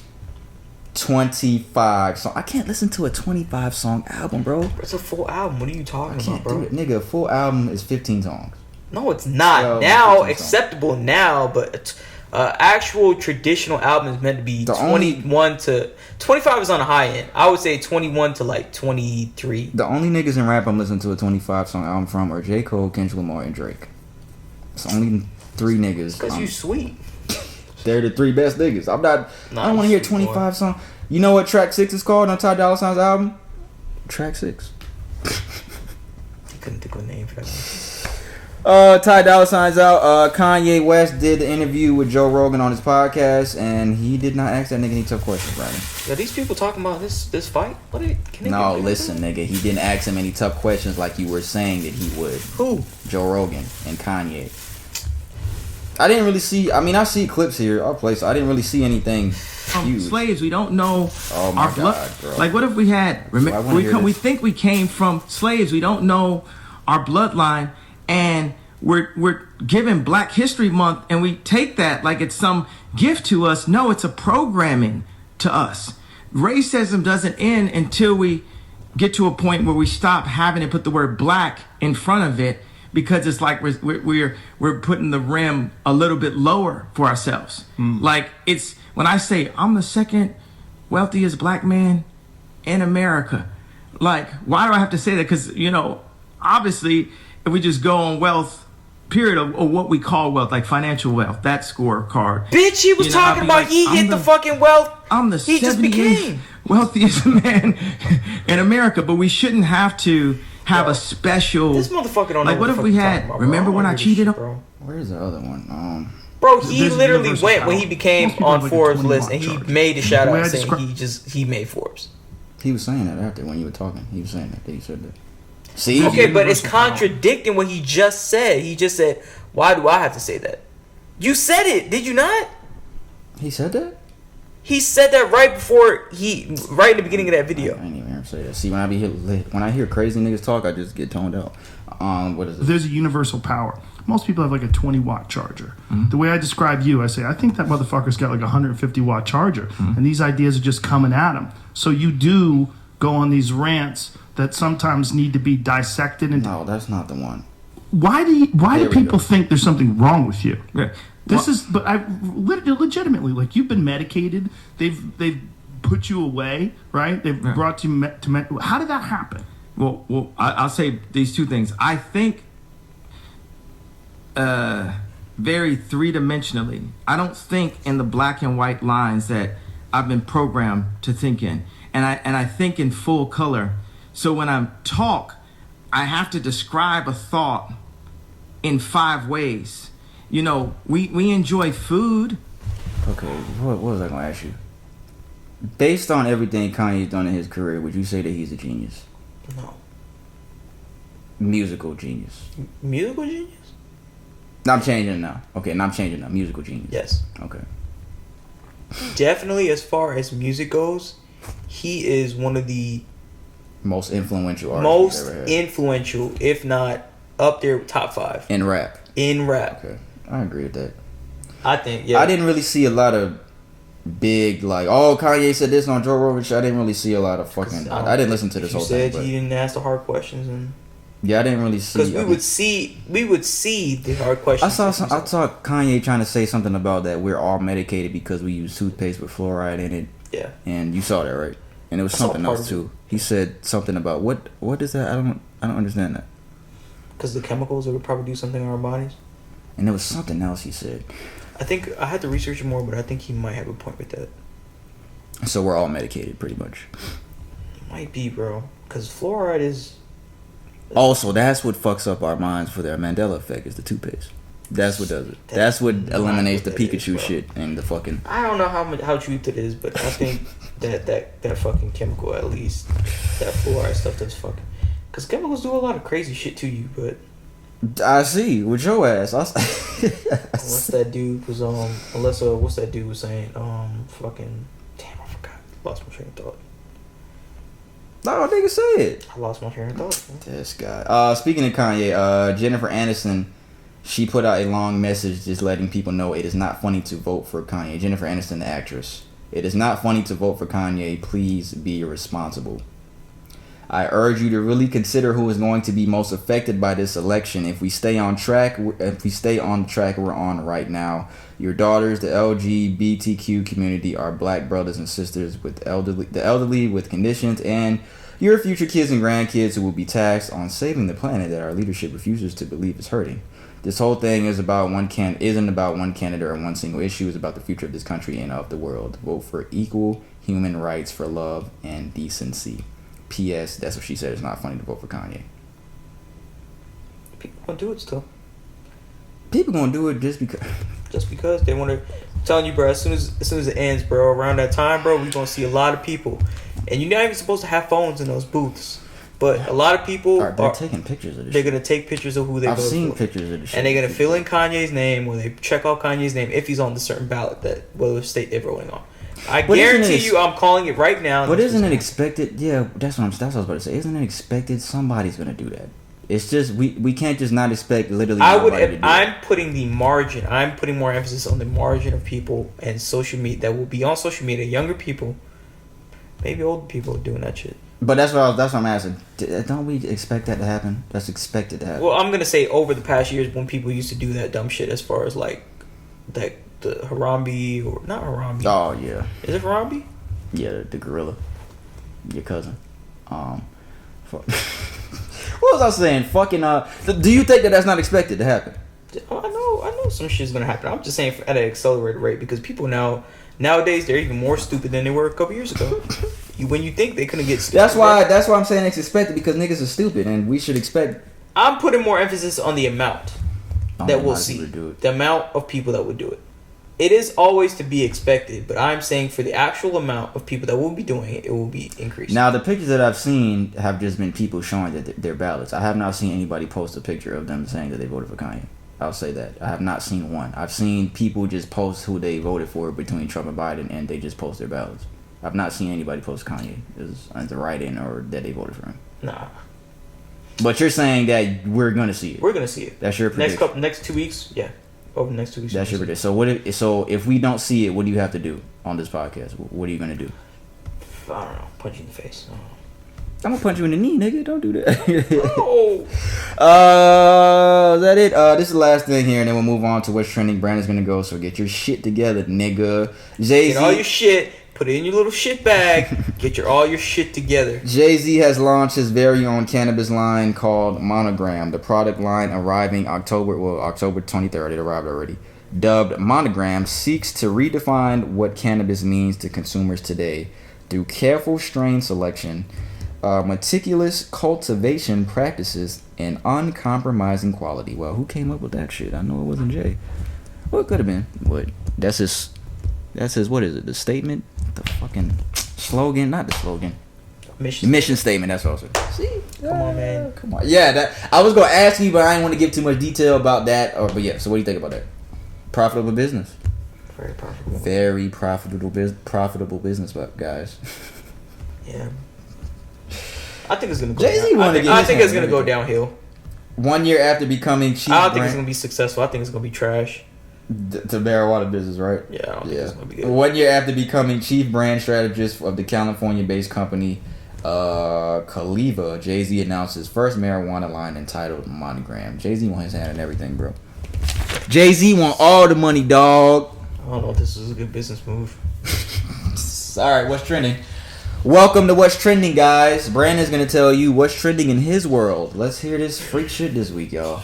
25 songs. I can't listen to a 25 song album, bro. It's a full album. What are you talking about, bro? Do it. Nigga, a full album is 15 songs. No, it's not. Now, acceptable now, but actual traditional album is meant to be 21 to 25 is on the high end. I would say 21 to like 23. The only niggas in rap I'm listening to a 25 song album from are J. Cole, Kendrick Lamar, and Drake. It's only 3 niggas. Because you sweet. They're the 3 best niggas. I don't want to hear 25 songs. You know what track 6 is called on Ty Sign's album? Track 6. Couldn't think of a name for that. Ty Dolla Sign's out. Kanye West did the interview with Joe Rogan on his podcast, and he did not ask that nigga any tough questions, Brandon. Are these people talking about this fight? No, listen, nigga. He didn't ask him any tough questions like you were saying that he would. Who? Joe Rogan and Kanye. I didn't really see. I mean, I see clips here. Our place. I didn't really see anything. Slaves, we don't know our blood. Bro. Like, what if we had? We think we came from slaves. We don't know our bloodline, and we're given Black History Month, and we take that like it's some gift to us. No, it's a programming to us. Racism doesn't end until we get to a point where we stop having to put the word black in front of it, because it's like we're putting the rim a little bit lower for ourselves. Like, it's when I say I'm the second wealthiest black man in America. Like, why do I have to say that? Because, you know, obviously, if we just go on wealth, period, of what we call wealth, like financial wealth, that scorecard. Bitch, he was talking about he hit the fucking wealth. I'm the 78th wealthiest man in America, but we shouldn't have to have a special. This motherfucker don't know. Like, what if we had? Remember when I cheated on? Bro. Where's the other one? Bro, he literally went when he became on Forbes list, and he made a shout out saying he made Forbes. He was saying that after when you were talking. He was saying that. He said that. See? Okay, but it's contradicting what he just said. He just said, "Why do I have to say that?" You said it, did you not? He said that? He said that right in the beginning of that video. I didn't even hear him say that. See, when I hear crazy niggas talk, I just get toned out. What is it? There's a universal power. Most people have like a 20-watt charger. The way I describe you, I say, I think that motherfucker's got like a 150-watt charger, and these ideas are just coming at him. So you do go on these rants that sometimes need to be dissected. And no, that's not the one. Why do people think there's something wrong with you? Yeah. But I legitimately, like, you've been medicated. They've put you away, right? They've brought you to how did that happen? Well, I'll say these two things. I think very three-dimensionally. I don't think in the black and white lines that I've been programmed to think in, and I think in full color. So when I talk, I have to describe a thought in 5 ways. You know, we enjoy food. Okay, what was I going to ask you? Based on everything Kanye's done in his career, would you say that he's a genius? No. Musical genius. Musical genius? No, I'm changing it now. Okay, now I'm changing it now. Musical genius. Yes. Okay. Definitely, as far as music goes, he is one of the most influential artists. Most influential, if not up there, top 5 in rap. Okay, I agree with that. I think, yeah. I didn't really see a lot of big, like, oh, Kanye said this on Joe Rogan. I didn't really see a lot of fucking. I didn't listen to this whole thing. You said you didn't ask the hard questions, and yeah, I didn't really see. Because we would see the hard questions. I saw Kanye trying to say something about that we're all medicated because we use toothpaste with fluoride in it. Yeah, and you saw that, right? And it was something else too. He said something about what is that? I don't understand that. Because the chemicals that would probably do something in our bodies. And there was something else he said. I think I had to research it more, but I think he might have a point with that. So we're all medicated, pretty much. It might be, bro. Because fluoride is. Also, that's what fucks up our minds for their Mandela Effect is the toothpaste. That's what does it. That's what eliminates the Pikachu shit and the fucking. I don't know how truth it is, but I think that fucking chemical, at least that fluoride stuff, that's fucking. Because chemicals do a lot of crazy shit to you, but. I see with your ass. What's that dude was Alyssa? What's that dude was saying? Fucking damn, I forgot. Lost my train of thought. No, nigga, say it. I lost my train of thought. This guy. Speaking of Kanye, Jennifer Aniston, she put out a long message just letting people know it is not funny to vote for Kanye. Jennifer Aniston, the actress. It is not funny to vote for Kanye. Please be responsible. I urge you to really consider who is going to be most affected by this election. If we stay on track, we're on right now. Your daughters, the LGBTQ community, are black brothers and sisters with the elderly with conditions, and your future kids and grandkids who will be taxed on saving the planet that our leadership refuses to believe is hurting. This whole thing isn't about one candidate or one single issue. It's about the future of this country and of the world. Vote for equal human rights, for love and decency. P.S. That's what she said. It's not funny to vote for Kanye. People gonna do it still. People gonna do it just because. Just because they want to. I'm telling you, bro. As soon as it ends, bro. Around that time, bro, we gonna see a lot of people, and you're not even supposed to have phones in those booths. But a lot of people they're taking pictures of this. They're gonna take pictures of who they. I've seen pictures of this, and they're gonna fill in Kanye's name, or they check out Kanye's name if he's on the certain ballot that whatever state they're voting on. I guarantee you, I'm calling it right now. But isn't it expected? Yeah, that's what I was about to say. Isn't it expected? Somebody's gonna do that. It's just we can't just not expect literally. I'm putting the margin. I'm putting more emphasis on the margin of people and social media that will be on social media. Younger people, maybe older people doing that shit. But that's what I'm asking. Don't we expect that to happen? That's expected to happen. Well, I'm gonna say over the past years when people used to do that dumb shit, as far as like that the Harambe or not Harambe. Oh yeah. Is it Harambe? Yeah, the gorilla. Your cousin. What was I saying? Fucking. Do you think that that's not expected to happen? I know some shit's gonna happen. I'm just saying at an accelerated rate because people nowadays they're even more stupid than they were a couple years ago. When you think they couldn't get stupid. That's why I'm saying it's expected because niggas are stupid and we should expect. I'm putting more emphasis on the amount that we'll see. The amount of people that would do it. It is always to be expected, but I'm saying for the actual amount of people that will be doing it, it will be increased. Now, the pictures that I've seen have just been people showing that their ballots. I have not seen anybody post a picture of them saying that they voted for Kanye. I'll say that. I have not seen one. I've seen people just post who they voted for between Trump and Biden, and they just post their ballots. I've not seen anybody post Kanye as the write-in or that they voted for him. Nah. But you're saying that we're going to see it. We're going to see it. That's your prediction. Next 2 weeks, yeah. Over the next 2 weeks. That's your prediction. So if we don't see it, what do you have to do on this podcast? What are you going to do? I don't know. Punch you in the face. I'm gonna punch you in the knee, nigga. Don't do that. Oh. Is that it? This is the last thing here, and then we'll move on to what's trending. Brandon's gonna go, so get your shit together, nigga. Jay-Z. Get all your shit. Put it in your little shit bag. Get all your shit together. Jay-Z has launched his very own cannabis line called Monogram. The product line arriving October 23rd. It arrived already. Dubbed Monogram, seeks to redefine what cannabis means to consumers today through careful strain selection, meticulous cultivation practices, and uncompromising quality. Well, who came up with that shit? I know it wasn't Jay. Well, it could have been. What? That's his. What is it? The statement? The fucking slogan? Not the slogan. Mission statement. That's what I was saying. See? Come on, man. Come on. Yeah, I was gonna ask you, but I didn't want to give too much detail about that. But yeah. So what do you think about that? Profitable business. Very profitable. Very profitable business, guys. Yeah. I think it's gonna go. Jay-Z I think it's gonna go downhill. 1 year after becoming chief. I don't think it's gonna be successful. I think it's gonna be trash. To marijuana business, right? Yeah, I don't think it's gonna be good. 1 year after becoming chief brand strategist of the California-based company Caliva, Jay-Z announced his first marijuana line entitled Monogram. Jay-Z want his hand in everything, bro. Jay-Z want all the money, dog. I don't know if this is a good business move. All right, what's trending? Welcome to What's Trending, guys. Brandon's gonna tell you what's trending in his world. Let's hear this freak shit this week, y'all.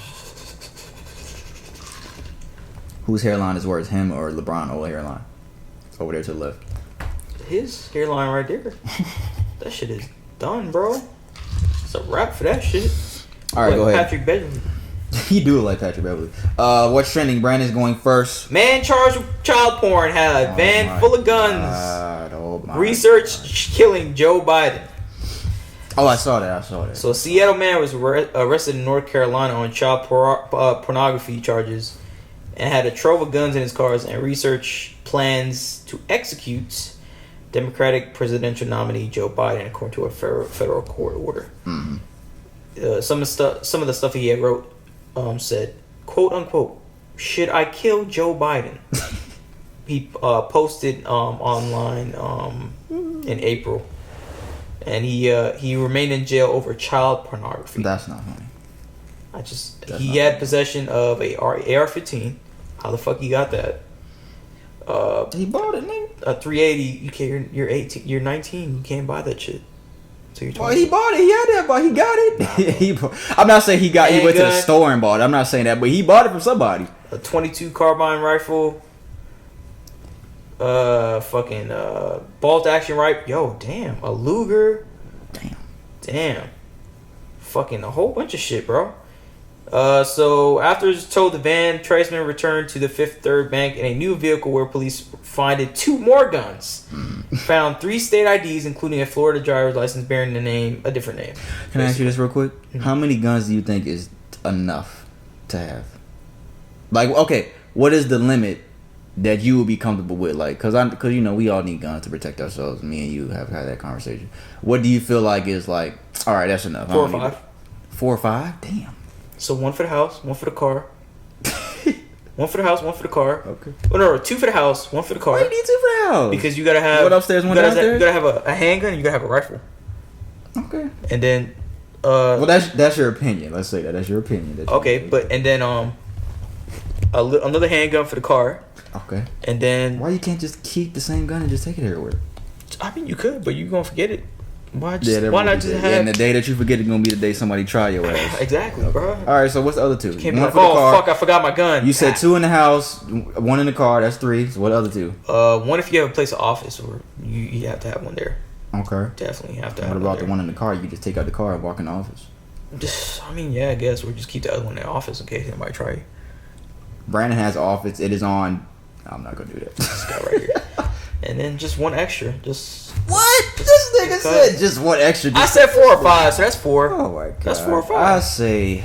Whose hairline is worse, him or LeBron old hairline? Over there to the left. His hairline right there. That shit is done, bro. It's a wrap for that shit. All right, go ahead. Patrick Beverly. You do look like Patrick Beverly. What's trending? Brandon's going first. Man charged with child porn had a van full of guns. Research killing Joe Biden. Oh, I saw that. So a Seattle man was arrested in North Carolina on child pornography charges and had a trove of guns in his cars and research plans to execute Democratic presidential nominee Joe Biden, according to a federal court order. Mm-hmm. Some of the stuff he had wrote said, quote unquote, "Should I kill Joe Biden?" He posted online in April, and he remained in jail over child pornography. That's not funny. He had possession of a AR-15. How the fuck he got that? He bought it, nigga. A 380. You're 18. You're 19. You can't buy that shit. So well, he bought it. He had that, but he got it. I'm not saying he got. He went to the store and bought it. I'm not saying that, but he bought it from somebody. A .22 carbine rifle. Fucking bolt action rifle. Yo, damn. A Luger. Damn. Fucking a whole bunch of shit, bro. So after it's towed the van, Treisman returned to the Fifth Third Bank in a new vehicle where police finded 2 more guns. Found 3 state IDs, including a Florida driver's license bearing a different name. Can I ask you this real quick? How many guns do you think is enough to have? Like, okay, what is the limit that you would be comfortable with? Like, cause you know we all need guns to protect ourselves. Me and you have had that conversation. What do you feel like is like? All right, that's enough. 4 or 5. 4 or 5? Damn. So 1 for the house, 1 for the car. 1 for the house, 1 for the car. Okay. Oh no, 2 for the house, 1 for the car. Why do you need 2 for the house? Because you gotta have one upstairs, one downstairs. You gotta have a handgun, and you gotta have a rifle. Okay. And then, well, that's your opinion. Let's say that that's your opinion. Okay, but and then another handgun for the car. Okay. And then why you can't just keep the same gun and just take it everywhere? I mean, you could, but you gonna forget it. Why not just have? Yeah, and the day that you forget is gonna be the day somebody try your ass. Exactly, okay. bro. All right, so what's the other 2? You can't be like, fuck, I forgot my gun. You said 2 in the house, 1 in the car. That's 3. So what other 2? 1 if you have a place of office, or you have to have one there. Okay. Definitely have to. What have about one there. the one in the car? You can just take out the car and walk in the office. I mean, yeah, I guess, or just keep the other one in the office in case anybody try you. Brandon has office. It is on. I'm not gonna do that. This guy right here. And then just 1 extra. Just what? This nigga said just 1 extra. I said 4 or 5, so that's 4. Oh my god. That's 4 or 5. I say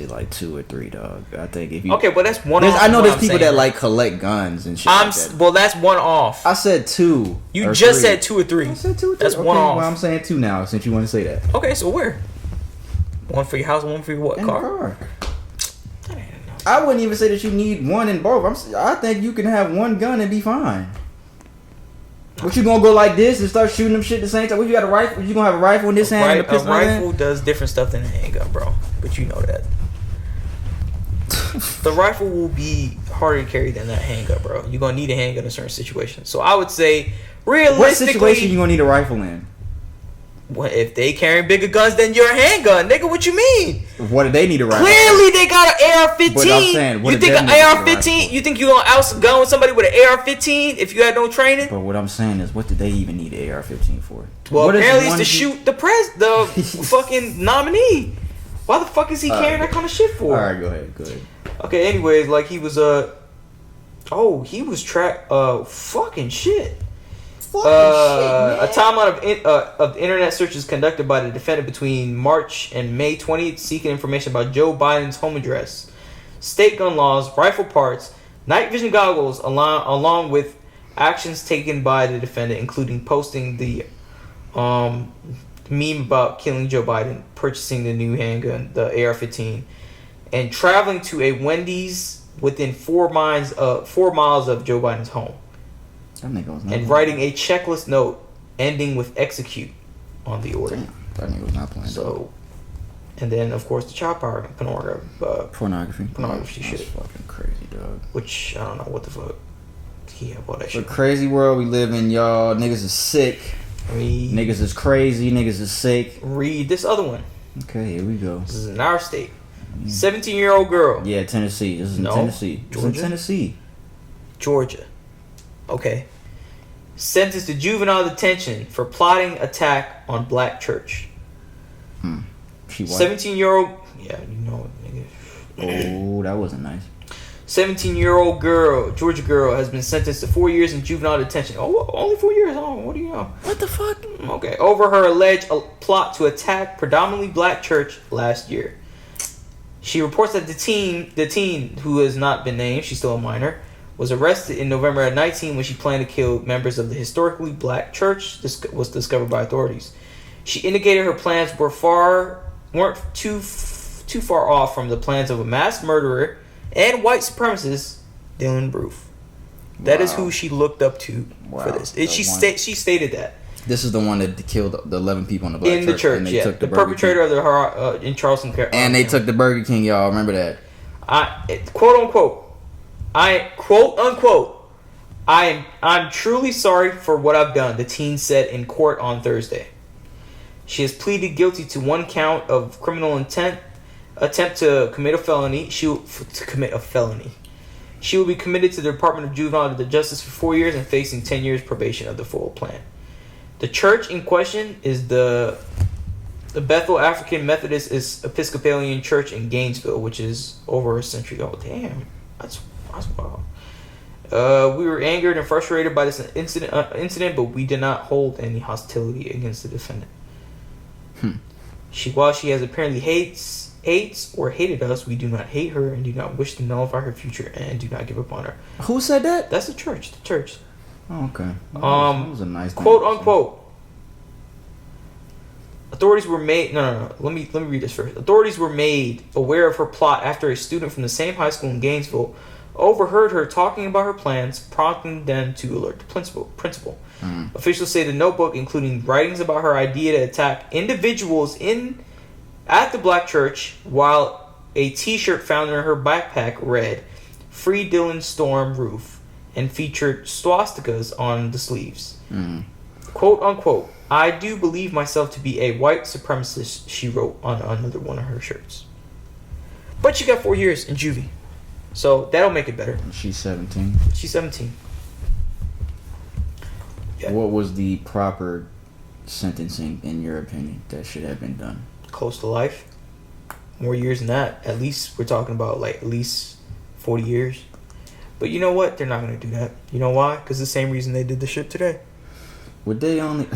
like 2 or 3, dog. I think if you okay, but that's 1 off. I know there's people that like collect guns and shit. Like that. Well, that's 1 off. I said 2. You just said 2 or 3. I said 2 or 3. That's okay, 1 off. Well, I'm saying 2 now since you want to say that. Okay, so where? 1 for your house, 1 for your what? Car. I wouldn't even say that you need 1 in both. I think you can have 1 gun and be fine. What you gonna go like this and start shooting them shit at the same time? What you got a rifle? You gonna have a rifle in this hand and a pistol in rifle does different stuff than a handgun, bro. But you know that. The rifle will be harder to carry than that handgun, bro. You're gonna need a handgun in certain situations. So I would say, realistically, what situation you gonna need a rifle in? What if they carrying bigger guns than your handgun, nigga? What you mean? What do they need a rifle? Clearly, they got an AR-15. But I'm saying, you think an AR-15? You think you gonna outgun with somebody with an AR-15 if you had no training? But what I'm saying is, what did they even need an AR-15 for? Well, what apparently it's to shoot the fucking nominee. Why the fuck is he carrying that kind of shit for? All right, go ahead. Okay, anyways, like he was he was fucking shit. A timeline of internet searches conducted by the defendant between March and May 20th seeking information about Joe Biden's home address, state gun laws, rifle parts, night vision goggles, along with actions taken by the defendant, including posting the meme about killing Joe Biden, purchasing the new handgun, the AR-15, and traveling to a Wendy's within 4 miles of Joe Biden's home. And writing a checklist note ending with execute on the order. Damn, that nigga was not playing. So, and then of course the child pornography shit. That's fucking crazy, dog. Which I don't know what the fuck. He have all that shit. The crazy world we live in, y'all. Niggas is sick. Niggas is crazy. Niggas is sick. Read this other one. Okay, here we go. This is in our state. 17-year-old girl. Yeah, Tennessee. This is in Tennessee. This is in Tennessee. Georgia. Okay. Sentenced to juvenile detention for plotting attack on black church. She white? 17-year-old. Yeah, you know it, nigga. Oh, that wasn't nice. 17-year-old girl, Georgia girl, has been sentenced to 4 years in juvenile detention. Oh, only 4 years? Oh, what do you know? What the fuck? Okay. Over her alleged plot to attack predominantly black church last year. She reports that the teen who has not been named, she's still a minor, was arrested in November at 19 when she planned to kill members of the historically black church. This was discovered by authorities. She indicated her plans weren't too far off from the plans of a mass murderer and white supremacist, Dylan Roof. That is who she looked up to for this. She stated that. This is the one that killed the 11 people in the black church. In the church, yeah. The perpetrator of the in Charleston, Carolina. And they took the Burger King, y'all. Remember that? I'm truly sorry for what I've done, the teen said in court on Thursday. She has pleaded guilty to 1 count of criminal attempt to commit a felony. She will be committed to the Department of Juvenile Justice for 4 years and facing 10 years probation of the full plan. The church in question is the Bethel African Methodist Episcopalian Church in Gainesville, which is over a century old. Damn, that's wild. We were angered and frustrated by this incident, but we did not hold any hostility against the defendant. While she has apparently hates or hated us, we do not hate her and do not wish to nullify her future and do not give up on her. Who said that? That's the church. The church. Oh, okay. That was a nice quote unquote. Authorities were made. No. Let me read this first. Authorities were made aware of her plot after a student from the same high school in Gainesville overheard her talking about her plans, prompting them to alert the principal. Officials say the notebook, including writings about her idea to attack individuals at the black church, while a T-shirt found in her backpack read "Free Dylan Storm Roof" and featured swastikas on the sleeves. Quote unquote. I do believe myself to be a white supremacist, she wrote on another one of her shirts. But she got 4 years in juvie. So that'll make it better. She's 17. She's 17. Yeah. What was the proper sentencing, in your opinion, that should have been done? Close to life. More years than that. At least we're talking about at least 40 years. But you know what? They're not going to do that. You know why? Because the same reason they did the shit today. Would they only...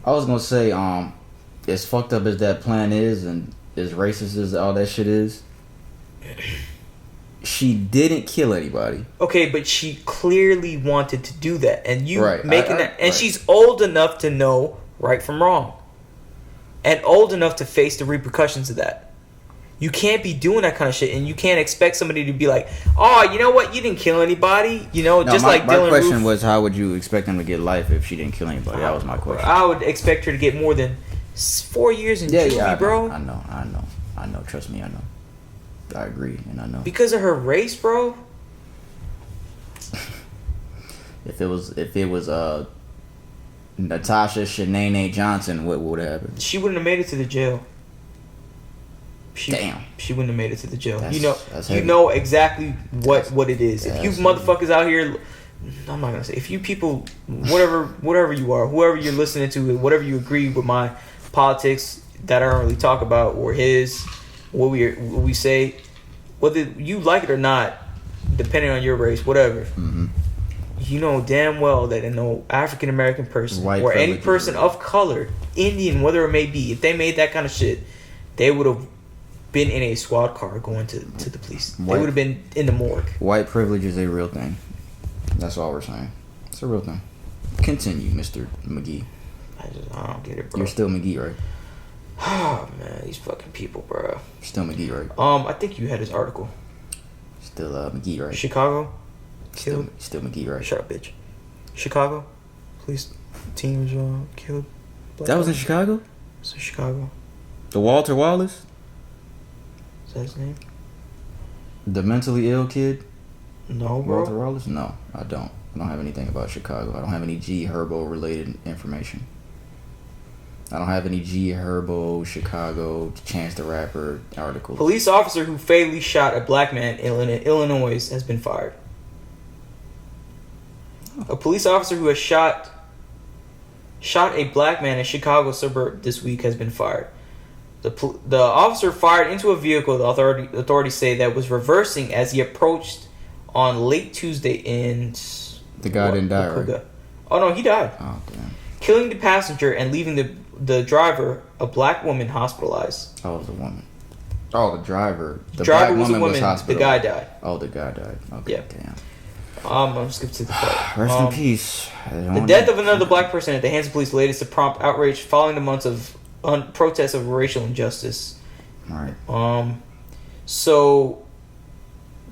I was going to say, as fucked up as that plan is and as racist as all that shit is, she didn't kill anybody. Okay, but she clearly wanted to do that. And you right. making that... And she's old enough to know right from wrong. And old enough to face the repercussions of that. You can't be doing that kind of shit, and you can't expect somebody to be like, "Oh, you know what? You didn't kill anybody." You know, just like Dylan Roof. My question was, how would you expect them to get life if she didn't kill anybody? That was my question. I would expect her to get more than 4 years in juvie, bro. I know. Trust me, I know. I agree, and I know. Because of her race, bro. If it was Natasha Shanae Johnson, what would have happened? She wouldn't have made it to the jail. Damn. She wouldn't have made it to the jail. That's You know exactly what it is. Yeah, if you motherfuckers out here, I'm not gonna say. If you people, whatever you are, whoever you're listening to, whatever you agree with my politics that I don't really talk about, or his, what we say, whether you like it or not, depending on your race, whatever. Mm-hmm. You know damn well that no African American person White or any person of color, Indian, whether it may be, if they made that kind of shit, they would have been in a squad car going to the police. They would have been in the morgue. White privilege is a real thing. That's all we're saying. It's a real thing. Continue, Mr. McGee. I don't get it, bro. You're still McGee, right? Oh man, these fucking people, bro. Still McGee, right? I think you had his article. Still McGee, right? Chicago killed. Still McGee, right? Shut up, bitch. Chicago police team was killed. That was in Chicago? It's in Chicago. The Walter Wallace? Is that his name? The mentally ill kid? No, bro. Walter Wallace? No, I don't. I don't have anything about Chicago. I don't have any G Herbo related information. I don't have any G Herbo, Chicago, Chance the Rapper articles. Police officer who fatally shot a black man in Illinois has been fired. A police officer who has shot a black man in Chicago suburb this week has been fired. The officer fired into a vehicle, the authorities say, that was reversing as he approached on late Tuesday in... The guy didn't die, right? Oh, no, he died. Oh, damn. Killing the passenger and leaving the driver, a black woman, hospitalized. Oh, it was a woman. Oh, the driver. The driver black was a woman. Was the guy died. Oh, the guy died. Okay, yeah. Damn. I'm skipping to the part. Rest in peace. The death of another black person at the hands of police latest to prompt outrage following the months of protests of racial injustice. Right. So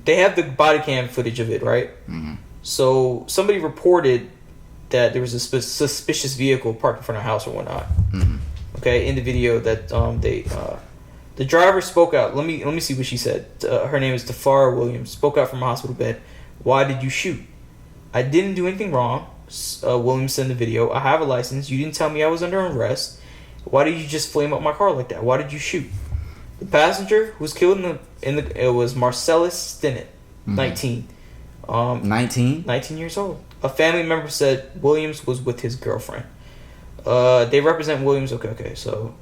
they have the body cam footage of it, right? Mm-hmm. So somebody reported that there was a suspicious vehicle parked in front of a house or whatnot. Mm-hmm. Okay, in the video that the driver spoke out. Let me see what she said. Her name is Tafara Williams. Spoke out from a hospital bed. Why did you shoot? I didn't do anything wrong. Williams said in the video. I have a license. You didn't tell me I was under arrest. Why did you just flame up my car like that? Why did you shoot? The passenger who was killed it was Marcellus Stinnett, 19. 19 years old. A family member said Williams was with his girlfriend. They represent Williams. Okay, so.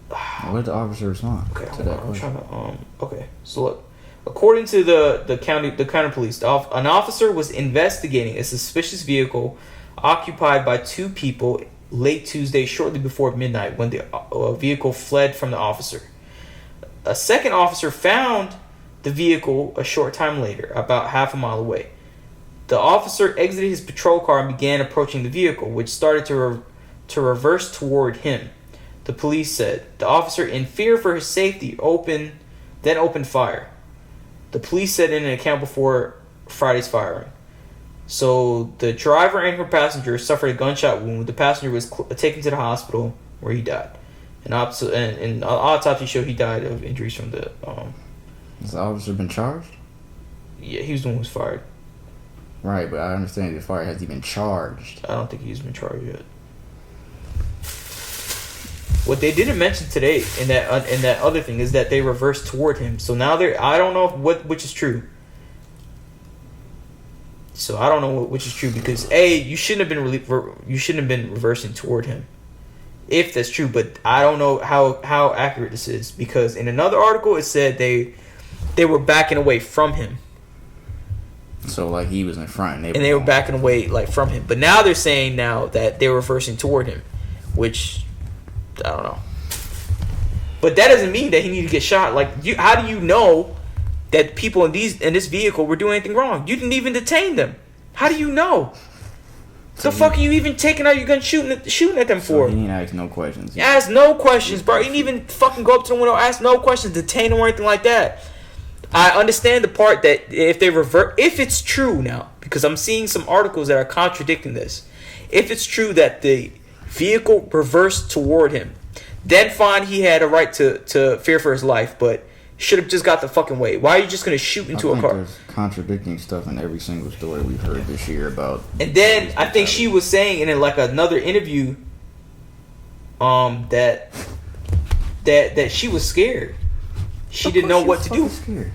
What did the officer respond to that question? Okay, so look. According to the county police, an officer was investigating a suspicious vehicle occupied by two people late Tuesday, shortly before midnight, when the vehicle fled from the officer. A second officer found the vehicle a short time later, about half a mile away. The officer exited his patrol car and began approaching the vehicle, which started to reverse toward him. The police said the officer, in fear for his safety, opened fire. The police said in an account before Friday's firing. So the driver and her passenger suffered a gunshot wound. The passenger was taken to the hospital where he died. An autopsy showed he died of injuries from the. Has the officer been charged? Yeah, he was the one who was fired. Right, but I understand the fire has he been charged. I don't think he's been charged yet. What they didn't mention today in that other thing is that they reversed toward him. So now I don't know which is true. So I don't know which is true because you shouldn't have been reversing toward him, if that's true. But I don't know how accurate this is because in another article it said they were backing away from him. So like he was in front and they were backing away like from him. But now they're saying that they're reversing toward him, which. I don't know, but that doesn't mean that he needed to get shot. Like, how do you know that people in this vehicle were doing anything wrong? You didn't even detain them. How do you know? The fuck are you even taking out your gun shooting at them for? He didn't ask no questions. You ask no questions, bro. You didn't even fucking go up to the window, ask no questions, detain them or anything like that. I understand the part that if it's true now, because I'm seeing some articles that are contradicting this. If it's true that the vehicle reversed toward him, then fine, he had a right to fear for his life, but should have just got the fucking way. Why are you just gonna shoot into a car? There's contradicting stuff in every single story we've heard this year about. And then I think she was saying in like another interview, that she was scared. She didn't know what to do.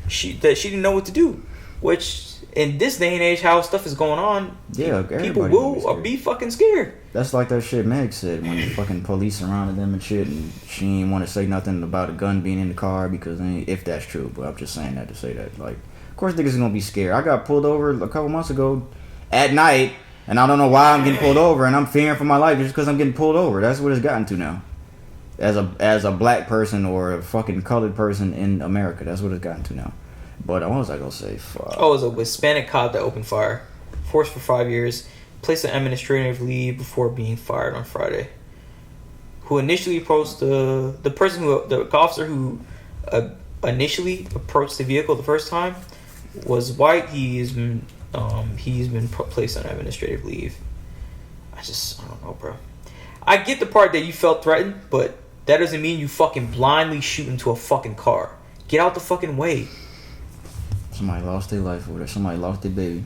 She didn't know what to do, which in this day and age, how stuff is going on, people will be fucking scared. That's like that shit Meg said when the fucking police surrounded them and shit, and she didn't want to say nothing about a gun being in the car because if that's true, but I'm just saying that to say that. Like, of course niggas is gonna be scared. I got pulled over a couple months ago at night, and I don't know why I'm getting pulled over, and I'm fearing for my life just because I'm getting pulled over. That's what it's gotten to now. As a black person or a fucking colored person in America, that's what it's gotten to now. But what was I gonna say? Fuck. Oh, it was a Hispanic cop that opened fire. Forced for 5 years. Placed on administrative leave before being fired on Friday. Who initially approached the officer who initially approached the vehicle the first time was white. He's been placed on administrative leave. I don't know, bro. I get the part that you felt threatened, but that doesn't mean you fucking blindly shoot into a fucking car. Get out the fucking way. Somebody lost their life over that. Somebody lost their baby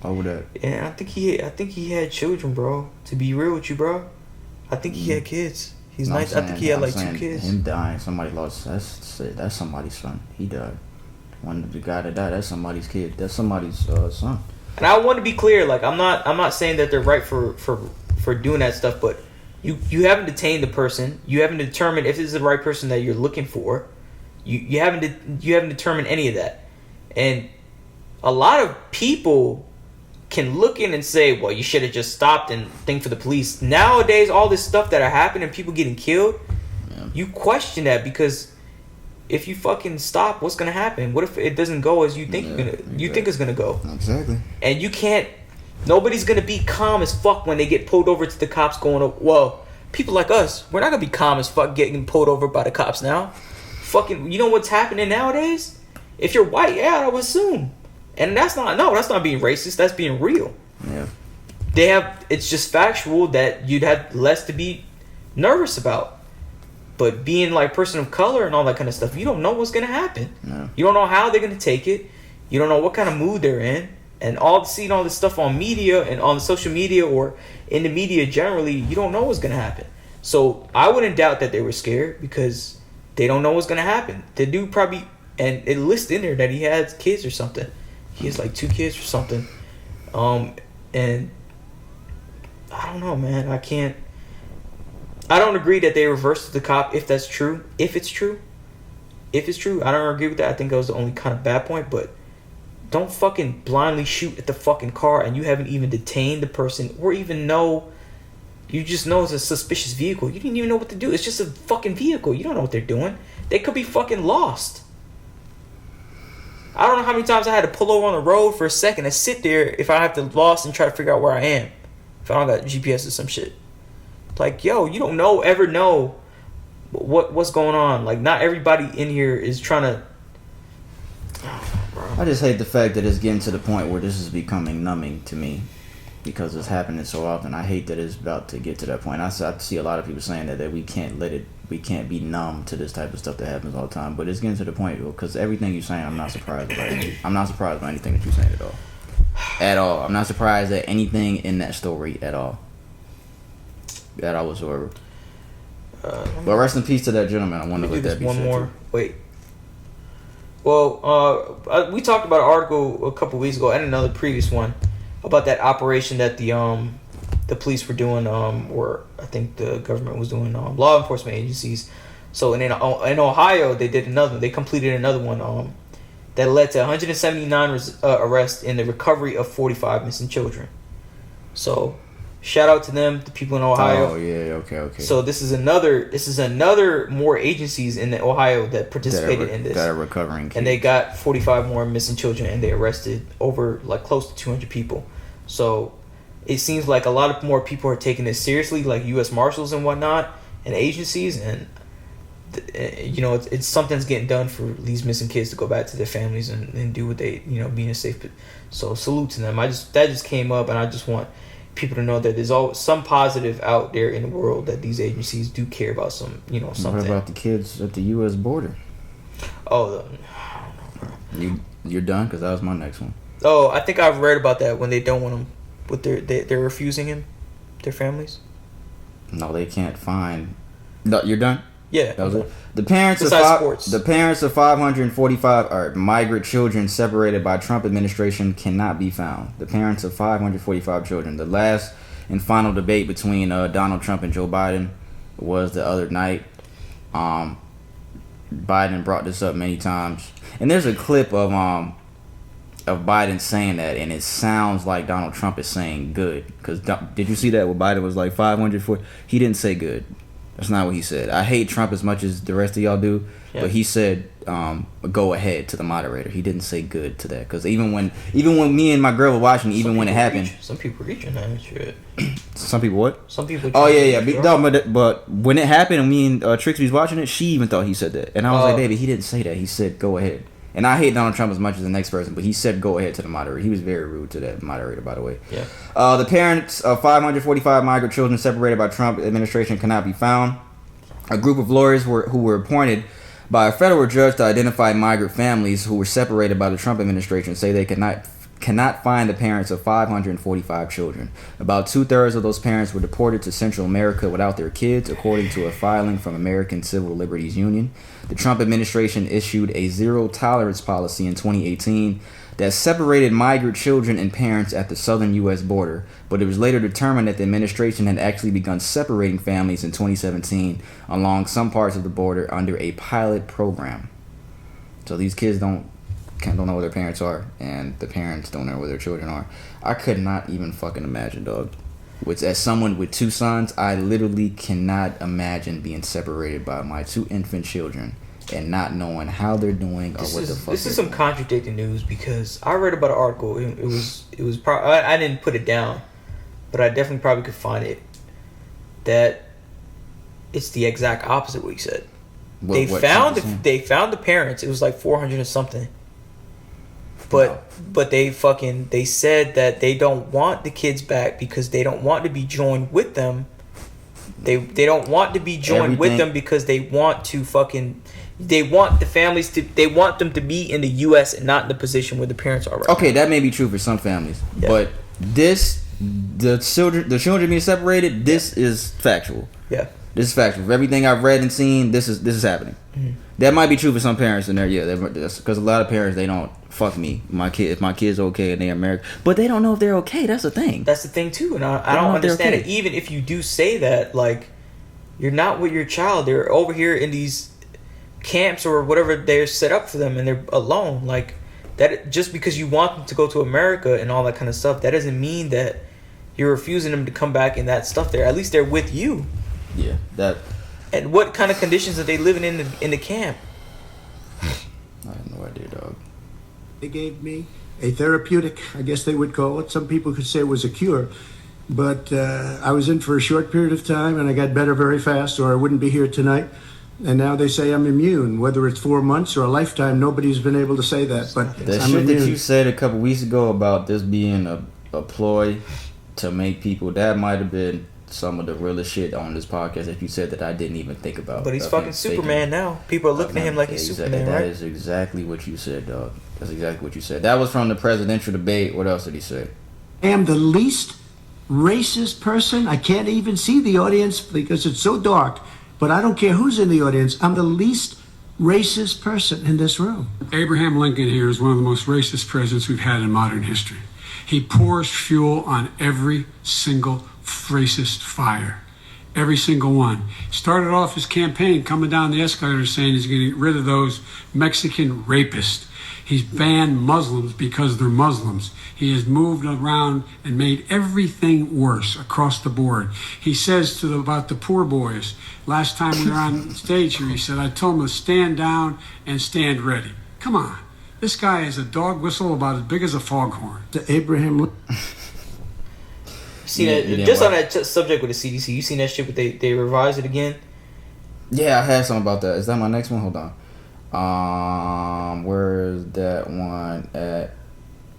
over that. Yeah, I think he had children, bro. To be real with you, bro, I think he had kids. He's nice. I think he had like 2 kids. Him dying, somebody lost. That's somebody's son. He died. One of the guy that died, that's somebody's kid. That's somebody's son. And I want to be clear. Like, I'm not saying that they're right for doing that stuff, but you haven't detained the person. You haven't determined if this is the right person that you're looking for. You haven't determined any of that. And a lot of people can look in and say, well, you should have just stopped and think for the police. Nowadays, all this stuff that are happening, people getting killed, you question that because if you fucking stop, what's gonna happen? What if it doesn't go as you think you think it's gonna go? Exactly. And you can't. Nobody's gonna be calm as fuck when they get pulled over to the cops. Well, people like us, we're not gonna be calm as fuck getting pulled over by the cops now. Fucking, you know what's happening nowadays? If you're white, I would assume. And that's not being racist, that's being real. Yeah. It's just factual that you'd have less to be nervous about. But being like person of color and all that kind of stuff, you don't know what's gonna happen. No. You don't know how they're gonna take it. You don't know what kind of mood they're in. And seeing all this stuff on media and on social media or in the media generally, you don't know what's gonna happen. So I wouldn't doubt that they were scared because they don't know what's gonna happen. The dude probably, and it lists in there that he has kids or something. He has like 2 kids or something. And I don't know, man. I don't agree that they reversed the cop if that's true. If it's true, I don't agree with that. I think that was the only kind of bad point. But don't fucking blindly shoot at the fucking car and you haven't even detained the person or even know. You just know it's a suspicious vehicle. You didn't even know what to do. It's just a fucking vehicle. You don't know what they're doing. They could be fucking lost. I don't know how many times I had to pull over on the road for a second and sit there if I have to lost and try to figure out where I am. If I don't got GPS or some shit. Like, yo, you don't ever know what's going on. Like, not everybody in here is trying to... I just hate the fact that it's getting to the point where this is becoming numbing to me because it's happening so often. I hate that it's about to get to that point. I see a lot of people saying that we can't be numb to this type of stuff that happens all the time. But it's getting to the point because everything you're saying, I'm not surprised about it. I'm not surprised by anything that you're saying at all. At all. I'm not surprised at anything in that story at all. At all whatsoever. But rest in peace to that gentleman. I want to let that be one said more. Too. Wait. Well, we talked about an article a couple weeks ago and another previous one about that operation that the police were doing, or I think the government was doing, law enforcement agencies. So in Ohio, they did another. They completed another one that led to 179 arrests and the recovery of 45 missing children. So shout out to them, the people in Ohio. Oh yeah, okay. So this is another more agencies in Ohio that participated in this. That are recovering kids. And they got 45 more missing children, and they arrested over like close to 200 people. So it seems like a lot of more people are taking this seriously, like U.S. Marshals and whatnot, and agencies, and it's something's getting done for these missing kids to go back to their families and do what they, be in a safe. So salute to them. That just came up, and I just want people to know that there's always some positive out there in the world that these agencies do care about something. What about the kids at the U.S. border? Oh, You're done? Because that was my next one. Oh, I think I've read about that when they don't want them, they're refusing him, their families. No, they can't find. No, you're done. Yeah, that was it. The parents of 545 migrant children separated by Trump administration cannot be found. The parents of 545 children. The last and final debate between Donald Trump and Joe Biden was the other night. Biden brought this up many times, and there's a clip of Biden saying that, and it sounds like Donald Trump is saying good. Because did you see that where Biden was like 540? He didn't say good. That's not what he said. I hate Trump as much as the rest of y'all do, but he said go ahead to the moderator. He didn't say good to that, because even when me and my girl were watching, even when it happened, some people reaching that shit. Some people what? Some people. Oh yeah. But when it happened and me and Trixie was watching it, she even thought he said that, and I was like, baby, he didn't say that. He said go ahead. And I hate Donald Trump as much as the next person, but he said go ahead to the moderator. He was very rude to that moderator, by the way. Yeah. The parents of 545 migrant children separated by Trump administration cannot be found. A group of lawyers who were appointed by a federal judge to identify migrant families who were separated by the Trump administration say they cannot find the parents of 545 children. About 2/3 of those parents were deported to Central America without their kids, according to a filing from American Civil Liberties Union. The Trump administration issued a zero-tolerance policy in 2018 that separated migrant children and parents at the southern U.S. border, but it was later determined that the administration had actually begun separating families in 2017 along some parts of the border under a pilot program. So these kids don't know where their parents are, and the parents don't know where their children are. I could not even fucking imagine, dog. As someone with 2 sons, I literally cannot imagine being separated by my 2 infant children and not knowing how they're doing or what the fuck. This is some contradicting news, because I read about an article. It was I didn't put it down, but I definitely probably could find it. That it's the exact opposite of what he said. They found the parents. It was like 400 or something. But they said that they don't want the kids back because they don't want to be joined with them. They don't want to be joined with them because they want the families they want them to be in the U.S. and not in the position where the parents are right now. That may be true for some families, but the children being separated, this is factual. Yeah. This is factual. For everything I've read and seen, this is happening. Mm-hmm. That might be true for some parents in there. Yeah, that's because a lot of parents, they don't fuck me. If my kid's okay and they're American, but they don't know if they're okay. That's the thing. That's the thing too, and I don't understand it. Even if you do say that, like, you're not with your child. They're over here in these camps or whatever they're set up for them, and they're alone. Like that, just because you want them to go to America and all that kind of stuff, that doesn't mean that you're refusing them to come back and that stuff there. At least they're with you. Yeah, that. And what kind of conditions are they living in the camp? I have no idea, dog. They gave me a therapeutic, I guess they would call it. Some people could say it was a cure. But I was in for a short period of time, and I got better very fast, or I wouldn't be here tonight. And now they say I'm immune. Whether it's 4 months or a lifetime, nobody's been able to say that. But the I'm shit immune. that you said a couple weeks ago about this being a ploy to make people, that might have been some of the realest shit on this podcast that you said that I didn't even think about. But he's fucking Superman now. People are looking at him like he's Superman, right? That is exactly what you said, dog. That's exactly what you said. That was from the presidential debate. What else did he say? I am the least racist person. I can't even see the audience because it's so dark. But I don't care who's in the audience. I'm the least racist person in this room. Abraham Lincoln here is one of the most racist presidents we've had in modern history. He pours fuel on every single racist fire. Every single one. Started off his campaign coming down the escalator saying he's going to get rid of those Mexican rapists. He's banned Muslims because they're Muslims. He has moved around and made everything worse across the board. He says about the poor boys. Last time we were on stage here, he said, I told them to stand down and stand ready. Come on. This guy is a dog whistle about as big as a foghorn. The Abraham... Seen it, just on that subject with the CDC, you seen that shit, but they revised it again? Yeah, I had something about that. Is that my next one? Hold on. Where's that one at?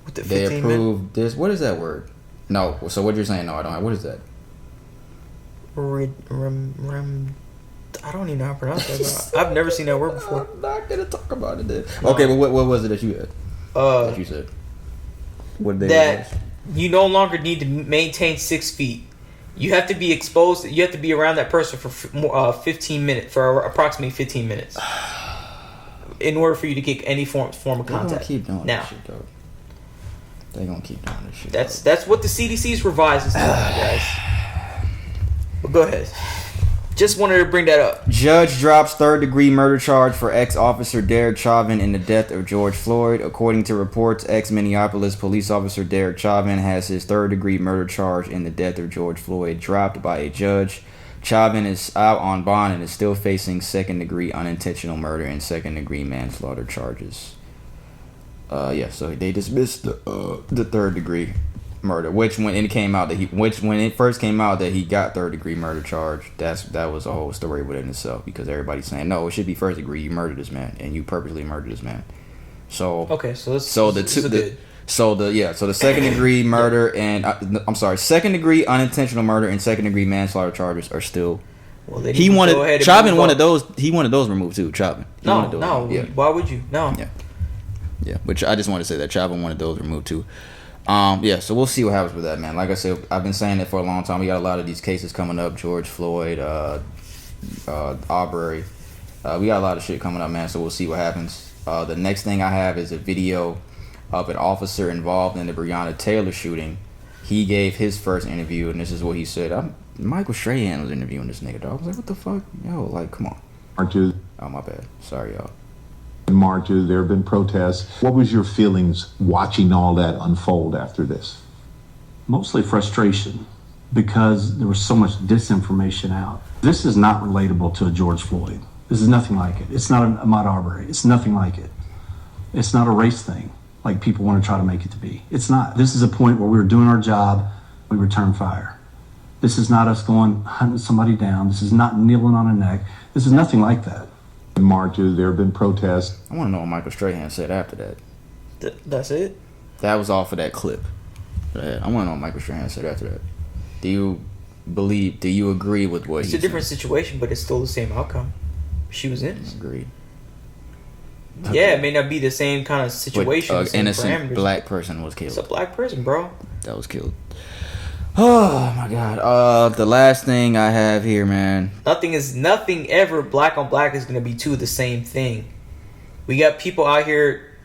With the they approved this. What is that word? No. So what you're saying? No, I don't. What is that? I don't even know how to pronounce that. I've never seen that word before. I'm not gonna talk about it then. Okay, but what was it that you had? That you said. What did they that you no longer need to maintain 6 feet. You have to be exposed. You have to be around that person for 15 minutes, for approximately 15 minutes, in order for you to get any form of contact. They're gonna keep doing now. This shit, though. They're gonna keep doing this shit. That's what the CDC's revises, guys. But go ahead. Just wanted to bring that up. Judge drops third-degree murder charge for ex-officer Derek Chauvin in the death of George Floyd. According to reports, ex-Minneapolis police officer Derek Chauvin has his third-degree murder charge in the death of George Floyd dropped by a judge. Chauvin is out on bond and is still facing second-degree unintentional murder and second-degree manslaughter charges. So they dismissed the third-degree murder, when it first came out that he got third-degree murder charge, that was a whole story within itself, because everybody's saying no, it should be first degree. You murdered this man and you purposely murdered this man. So okay, so the second degree murder and second degree unintentional murder and second degree manslaughter charges are still. Well, Chauvin wanted those. He wanted those removed too. Chauvin. Yeah. Why would you? No. Yeah. Which I just want to say that Chauvin wanted those removed too. So we'll see what happens with that, man. Like I said, I've been saying it for a long time. We got a lot of these cases coming up. George Floyd, Arbery. We got a lot of shit coming up, man. So we'll see what happens. The next thing I have is a video of an officer involved in the Breonna Taylor shooting. He gave his first interview, and this is what he said. Michael Strahan was interviewing this nigga, dog. I was like, what the fuck? Yo, like, come on. Marches. Oh, my bad. Sorry, y'all. Marches, there have been protests. What was your feelings watching all that unfold after this? Mostly frustration, because there was so much disinformation out. This is not relatable to a George Floyd. This is nothing like it. It's not an Ahmaud Arbery. It's nothing like it. It's not a race thing like people want to try to make it to be. It's not. This is a point where we were doing our job, we return fire. This is not us going hunting somebody down. This is not kneeling on a neck. This is nothing like that. Marches, there have been protests. I want to know what Michael Strahan said after that. That's it? That was off of that clip. I want to know what Michael Strahan said after that. Do you agree with what he said? It's a different situation, but it's still the same outcome. She was innocent. Agreed. Yeah, it may not be the same kind of situation. But an innocent black person was killed. It's a black person, bro. That was killed. Oh my god. The last thing I have here, man. Nothing ever black on black is gonna be two of the same thing. We got people out here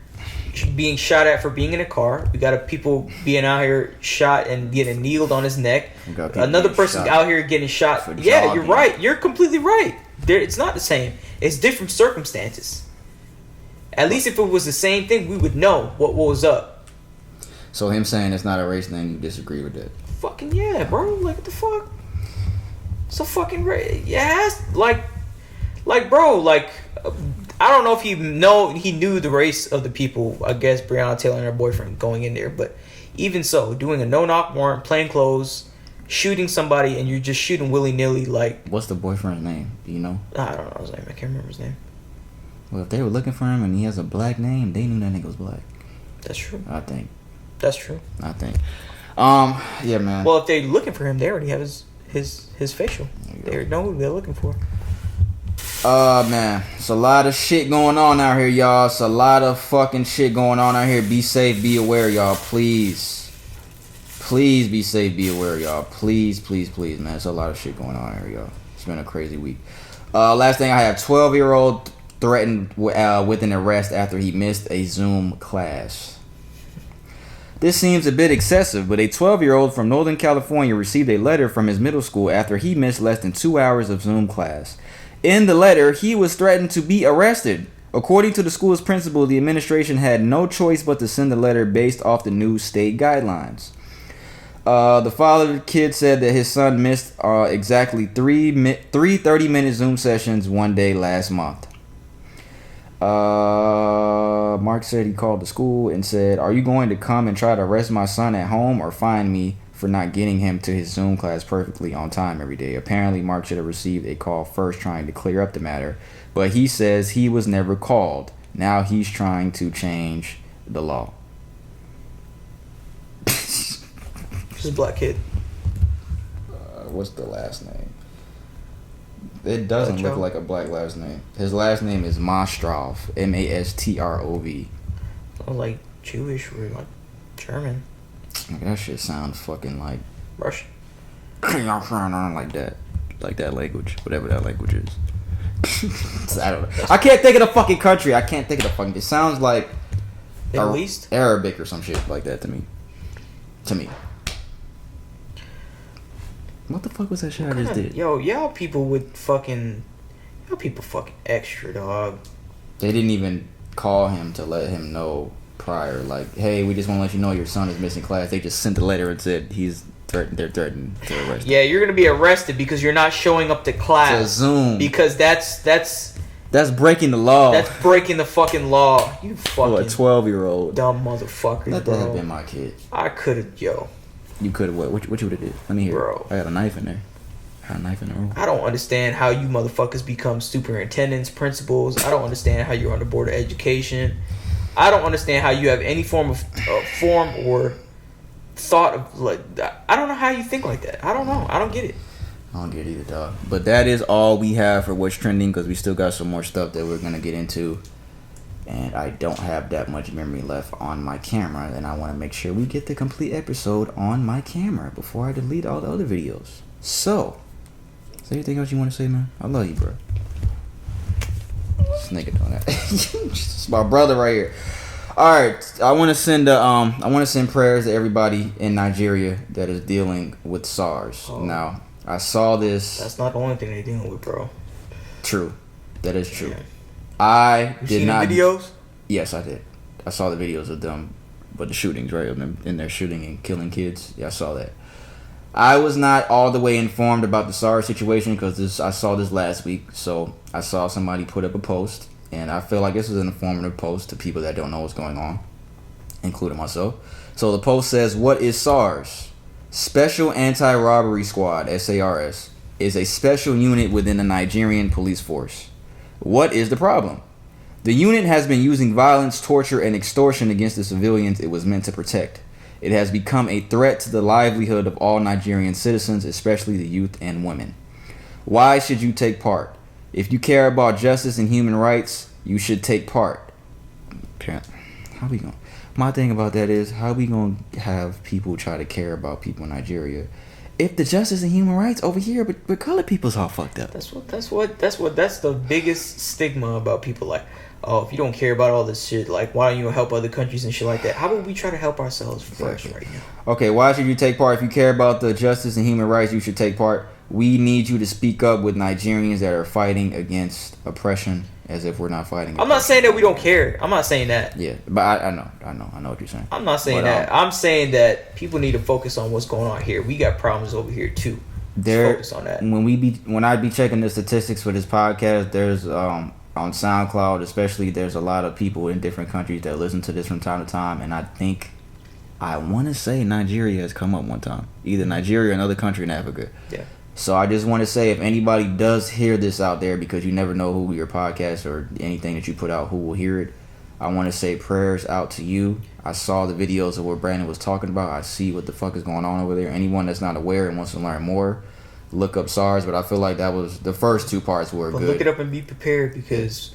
being shot at for being in a car. We got people being out here shot and getting kneeled on his neck. Another person out here getting shot. Yeah, you're right. You're completely right. It's not the same. It's different circumstances. At least if it was the same thing, we would know what was up. So him saying it's not a race thing, you disagree with that? Fucking yeah, bro. Like, what the fuck? It's a fucking race. Yeah, like, bro, like, I don't know if he knew the race of the people. I guess Breonna Taylor and her boyfriend going in there, but even so, doing a no-knock warrant, plain clothes, shooting somebody, and you're just shooting willy-nilly, like... What's the boyfriend's name? Do you know? I don't know his name. I can't remember his name. Well, if they were looking for him and he has a black name, they knew that nigga was black. That's true. I think. That's true. I think. Yeah, man. Well, if they're looking for him, they already have his facial. They know who they're looking for. Man, it's a lot of shit going on out here, y'all. It's a lot of fucking shit going on out here. Be safe, be aware, y'all. Please be safe, be aware, y'all. Please, man. It's a lot of shit going on out here, y'all. It's been a crazy week. Last thing I have, 12-year-old threatened with an arrest after he missed a Zoom class. This seems a bit excessive, but a 12-year-old from Northern California received a letter from his middle school after he missed less than 2 hours of Zoom class. In the letter, he was threatened to be arrested. According to the school's principal, the administration had no choice but to send the letter based off the new state guidelines. The father of the kid said that his son missed exactly three 30-minute Zoom sessions one day last month. Mark said he called the school and said, "Are you going to come and try to arrest my son at home or fine me for not getting him to his Zoom class perfectly on time every day?" Apparently, Mark should have received a call first trying to clear up the matter, but he says he was never called. Now he's trying to change the law. This is a black kid. What's the last name? It doesn't look like a black last name. His last name is Mastrov. Mastrov. Oh, like Jewish or like German. That shit sounds fucking like Russian. like that language, whatever that language is. I don't know. I can't think of the fucking country. I can't think of the fucking. It sounds like Middle East, Arabic or some shit like that to me. What the fuck was that shit I just did? Yo, y'all people fucking extra, dog. They didn't even call him to let him know prior, like, hey, we just want to let you know your son is missing class. They just sent a letter and said they're threatened to arrest him. Yeah, you're gonna be arrested because you're not showing up to class. To Zoom. Because that's breaking the law. That's breaking the fucking law. You fucking a 12-year-old dumb motherfucker. Let that have been my kid. I could have, You could have what? What you would have did? Let me hear. Bro. I got a knife in there. I got a knife in the room. I don't understand how you motherfuckers become superintendents, principals. I don't understand how you're on the board of education. I don't understand how you have any form of form or thought of like. I don't know how you think like that. I don't know. I don't get it. I don't get it either, dog. But that is all we have for what's trending because we still got some more stuff that we're gonna get into. And I don't have that much memory left on my camera. And I want to make sure we get the complete episode on my camera before I delete all the other videos. So, is there anything else you want to say, man? I love you, bro. This nigga doing that. It's my brother right here. Alright, I want to send prayers to everybody in Nigeria that is dealing with SARS. Oh. Now, I saw this. That's not the only thing they're dealing with, bro. True. That is true. Yeah. I you did seen not. The videos? Yes, I did. I saw the videos of them, but the shootings, right? Of them in there shooting and killing kids. Yeah, I saw that. I was not all the way informed about the SARS situation because I saw this last week. So I saw somebody put up a post, and I feel like this is an informative post to people that don't know what's going on, including myself. So the post says, "What is SARS? Special Anti-Robbery Squad (SARS) is a special unit within the Nigerian police force. What is the problem? The unit has been using violence, torture, and extortion against the civilians it was meant to protect. It has become a threat to the livelihood of all Nigerian citizens, especially the youth and women. Why should you take part? If you care about justice and human rights, you should take part." How we going? My thing about that is, how we gonna have people try to care about people in Nigeria if the justice and human rights over here but colored people's all fucked up? That's the biggest stigma about people. Like, oh, if you don't care about all this shit, like, why don't you help other countries and shit like that? How about we try to help ourselves first right now? Okay, why should you take part? If you care about the justice and human rights, you should take part. We need you to speak up with Nigerians that are fighting against oppression, as if we're not fighting. I'm not saying that we don't care. I'm not saying that. Yeah, but I know what you're saying. I'm not saying that. I'm saying that people need to focus on what's going on here. We got problems over here too. Focus on that. When I be checking the statistics for this podcast, there's on SoundCloud especially, there's a lot of people in different countries that listen to this from time to time, and I want to say Nigeria has come up one time, either Nigeria or another country in Africa. Yeah. So I just want to say, if anybody does hear this out there, because you never know who your podcast or anything that you put out, who will hear it, I want to say prayers out to you. I saw the videos of what Brandon was talking about. I see what the fuck is going on over there. Anyone that's not aware and wants to learn more, look up SARS. But I feel like that was the first two parts were good. Look it up and be prepared, because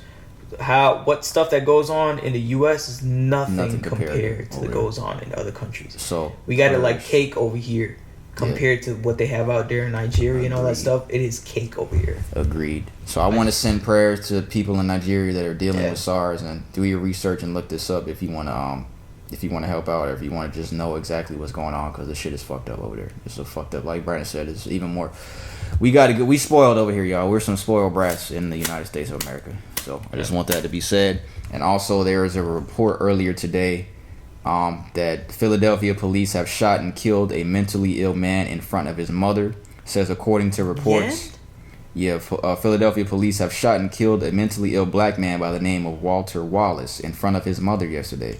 what stuff that goes on in the U.S. is nothing compared to what goes on in other countries. So we got it like cake over here. Compared to what they have out there in Nigeria and all that stuff, it is cake over here. Agreed. So I want to send prayers to people in Nigeria that are dealing with SARS, and do your research and look this up if you want to help out, or if you want to just know exactly what's going on, because the shit is fucked up over there. It's so fucked up. Like Brandon said, it's even more. We spoiled over here, y'all. We're some spoiled brats in the United States of America. So I just want that to be said. And also, there is a report earlier today that Philadelphia police have shot and killed a mentally ill man in front of his mother. Says according to reports, Philadelphia police have shot and killed a mentally ill black man by the name of Walter Wallace in front of his mother yesterday.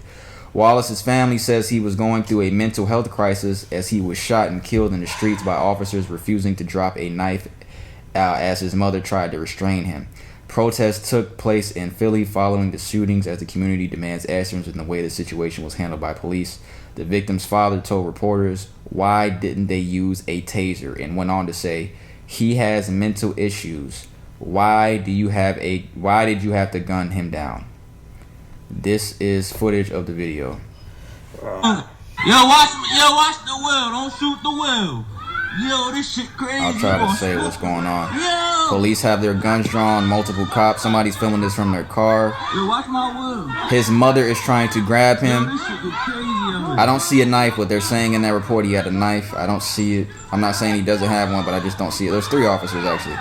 Wallace's family says he was going through a mental health crisis as he was shot and killed in the streets by officers refusing to drop a knife as his mother tried to restrain him. Protests took place in Philly following the shootings as the community demands answers in the way the situation was handled by police. The victim's father told reporters, "Why didn't they use a taser?" and went on to say, "He has mental issues. Why did you have to gun him down?" This is footage of the video. Watch the wheel. Don't shoot the wheel. Yo, this shit crazy. I'll try to say what's going on. Police have their guns drawn, multiple cops. Somebody's filming this from their car. Yo, watch my wheel. His mother is trying to grab him. This shit is crazy. I don't see a knife, but they're saying in that report he had a knife. I don't see it. I'm not saying he doesn't have one, but I just don't see it. There's 3 officers, actually.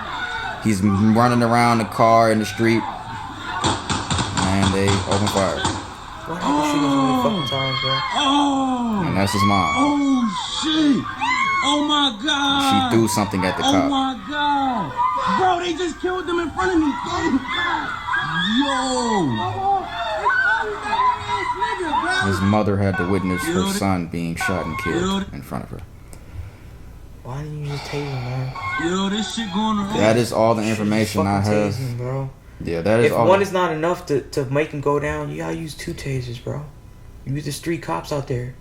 He's running around the car in the street, and they open fire. What happened? She goes so many fucking times, bro. And that's his mom. Oh, shit. Oh my god! She threw something at the cop. Oh my god! Bro, they just killed them in front of me. Yo! His mother had to witness her son being shot and killed in front of her. Why didn't you just tase him, man? Yo, this shit going on. That is all the information I have. Tasing, bro. Yeah, that is all. If one is not enough to make him go down, you gotta use 2 tasers, bro. There's 3 cops out there.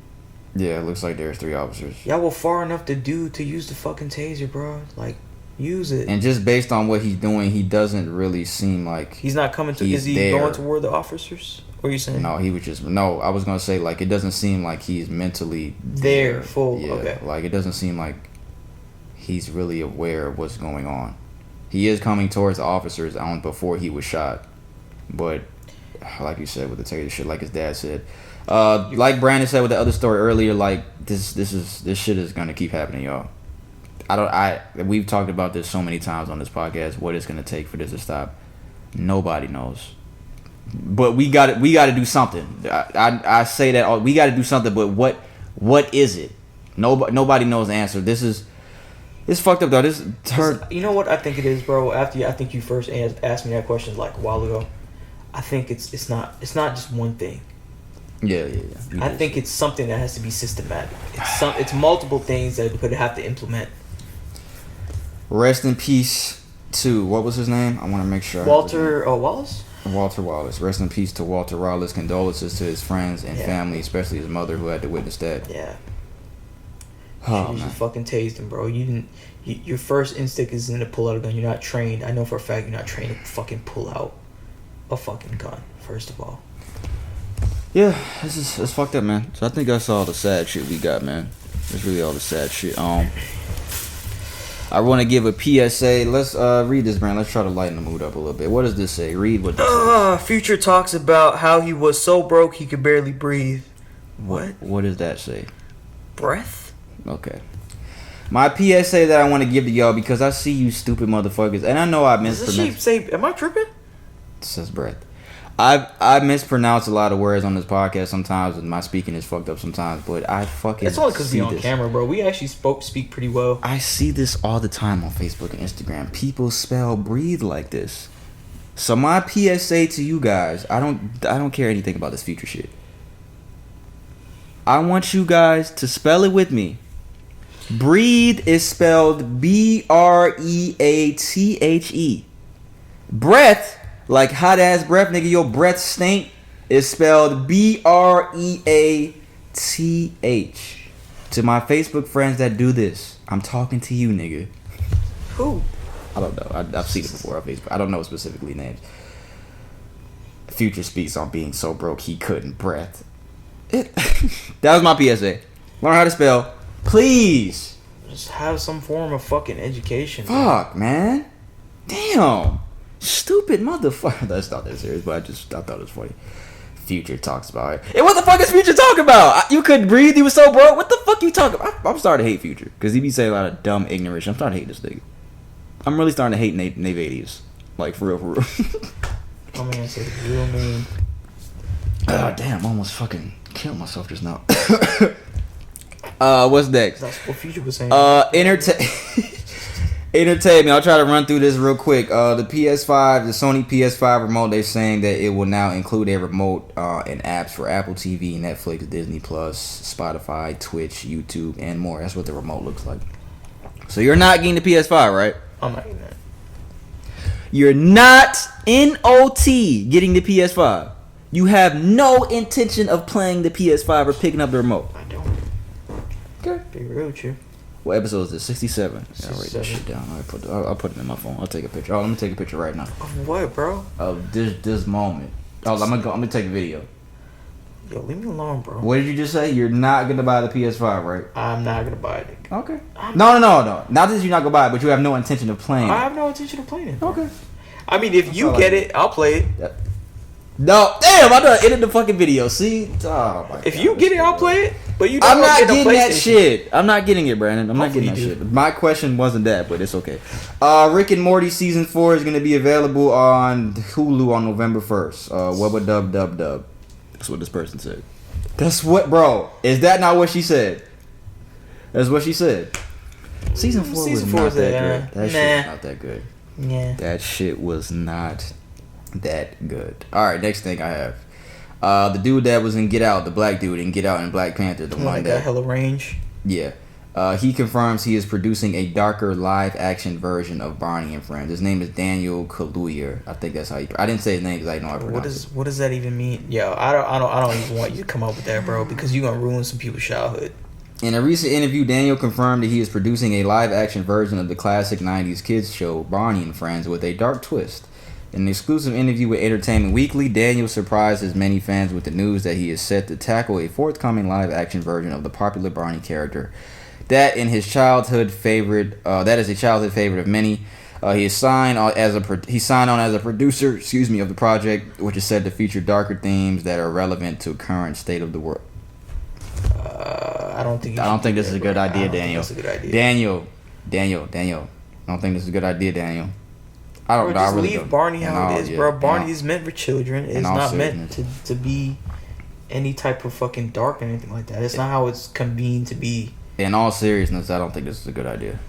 Yeah, it looks like there's 3 officers. Y'all were far enough to use the fucking taser, bro. Like, use it. And just based on what he's doing, he doesn't really seem like he's not coming to. Is he going toward the officers? What are you saying? No, he was just I was gonna say, like, it doesn't seem like he's mentally there. Full. Yeah, okay. Like, it doesn't seem like he's really aware of what's going on. He is coming towards the officers before he was shot, but like you said with the taser shit, like his dad said. Like Brandon said with the other story earlier, like this shit is gonna keep happening, y'all. We've talked about this so many times on this podcast. What it's gonna take for this to stop, nobody knows. But we got to do something. I say that we got to do something. But what is it? Nobody knows the answer. It's fucked up though. This hurt. You know what I think it is, bro. I think you first asked me that question like a while ago. I think it's not just one thing. Yeah. I think it's something that has to be systematic. It's multiple things that we could have to implement. Rest in peace to what was his name? I want to make sure. Walter Wallace. Walter Wallace. Rest in peace to Walter Wallace. Condolences to his friends and family, especially his mother who had to witness that. Yeah. Oh, you man. fucking tased him, bro. Your first instinct isn't to pull out a gun. You're not trained. I know for a fact you're not trained to fucking pull out a fucking gun. First of all. Yeah, it's fucked up, man. So I think that's all the sad shit we got, man. That's really all the sad shit. I want to give a PSA. Let's read this, man. Let's try to lighten the mood up a little bit. What does this say? Read what this says. Future talks about how he was so broke he could barely breathe. What does that say? Breath? Okay. My PSA that I want to give to y'all, because I see you stupid motherfuckers, and I know I mispronounced. Does she say, am I tripping? It says breath. I mispronounce a lot of words on this podcast sometimes, and my speaking is fucked up sometimes, but I fucking It's only because we on this. camera, bro. We actually speak pretty well. I see this all the time on Facebook and Instagram. People spell breathe like this. So my PSA to you guys, I don't care anything about this future shit. I want you guys to spell it with me. Breathe is spelled B-R-E-A-T-H-E. Breath, like hot ass breath, nigga, your breath stink, is spelled B-R-E-A-T-H. To my Facebook friends that do this, I'm talking to you, nigga. Who? I don't know. I've seen it before on Facebook. I don't know specifically names. Future speaks on being so broke he couldn't breath. That was my PSA. Learn how to spell. Please. Just have some form of fucking education. Fuck, man. Damn. Stupid motherfucker. That's not that serious, but I thought it was funny. Future talks about it. Hey, what the fuck is Future talking about? You couldn't breathe. You was so broke. What the fuck you talking about? I'm starting to hate Future because he be saying a lot of dumb, ignorant shit. I'm starting to hate this nigga. I'm really starting to hate Nave 80s. Like, for real, for real. I mean, it's real mean. Damn, I almost fucking killed myself just now. What's next? That's what Future was saying. Entertainment. I'll try to run through this real quick. The Sony PS5 remote, they're saying that it will now include a remote and apps for Apple TV, Netflix, Disney Plus, Spotify, Twitch, YouTube, and more. That's what the remote looks like. So you're not getting the PS5, right? I'm not getting that. You're not NOT getting the PS5. You have no intention of playing the PS5 or picking up the remote. I don't. Okay. Be real with you. What episode is this? 67. 67. I'll write this shit down. I'll put it in my phone. I'll take a picture. Oh, let me take a picture right now. Of what, bro? Of this moment. Oh, I'm gonna take a video. Yo, leave me alone, bro. What did you just say? You're not gonna buy the PS5, right? I'm not gonna buy it. Okay. No. Not that you're not gonna buy it, but you have no intention of playing it. I have no intention of playing it. Bro. Okay. I mean, if you get it, I'll play it. Yep. No, damn! I done ended the fucking video. See, oh my if God, you get it, I'll play it. But you, I'm not getting that shit. I'm not getting it, Brandon. I'm Hopefully not getting that shit. My question wasn't that, but it's okay. Rick and Morty season 4 is gonna be available on Hulu on November 1st. Wubba dub. That's what this person said. That's what, bro. Is that not what she said? That's what she said. Season 4 was not that good. That shit was not that good. Yeah. That shit was not that good. Alright, next thing I have. The dude that was in Get Out, the black dude in Get Out and Black Panther, the one that got hella range. Yeah. He confirms he is producing a darker live action version of Barney and Friends. His name is Daniel Kaluuya. I think that's how you. I didn't say his name because I know I pronounced it. What does that even mean? Yo, I don't even want you to come up with that, bro, because you're gonna ruin some people's childhood. In a recent interview, Daniel confirmed that he is producing a live-action version of the classic 90s kids show Barney and Friends with a dark twist. In an exclusive interview with Entertainment Weekly, Daniel surprised his many fans with the news that he is set to tackle a forthcoming live-action version of the popular Barney character. That is a childhood favorite of many. He signed on as a producer, of the project, which is said to feature darker themes that are relevant to current state of the world. I don't think this is a good idea, Daniel. Daniel. I don't think this is a good idea, Daniel. I don't know. Just leave Barney how it is, bro. Barney is meant for children. It's not meant to be any type of fucking dark or anything like that. It's not how it's convened to be. In all seriousness, I don't think this is a good idea.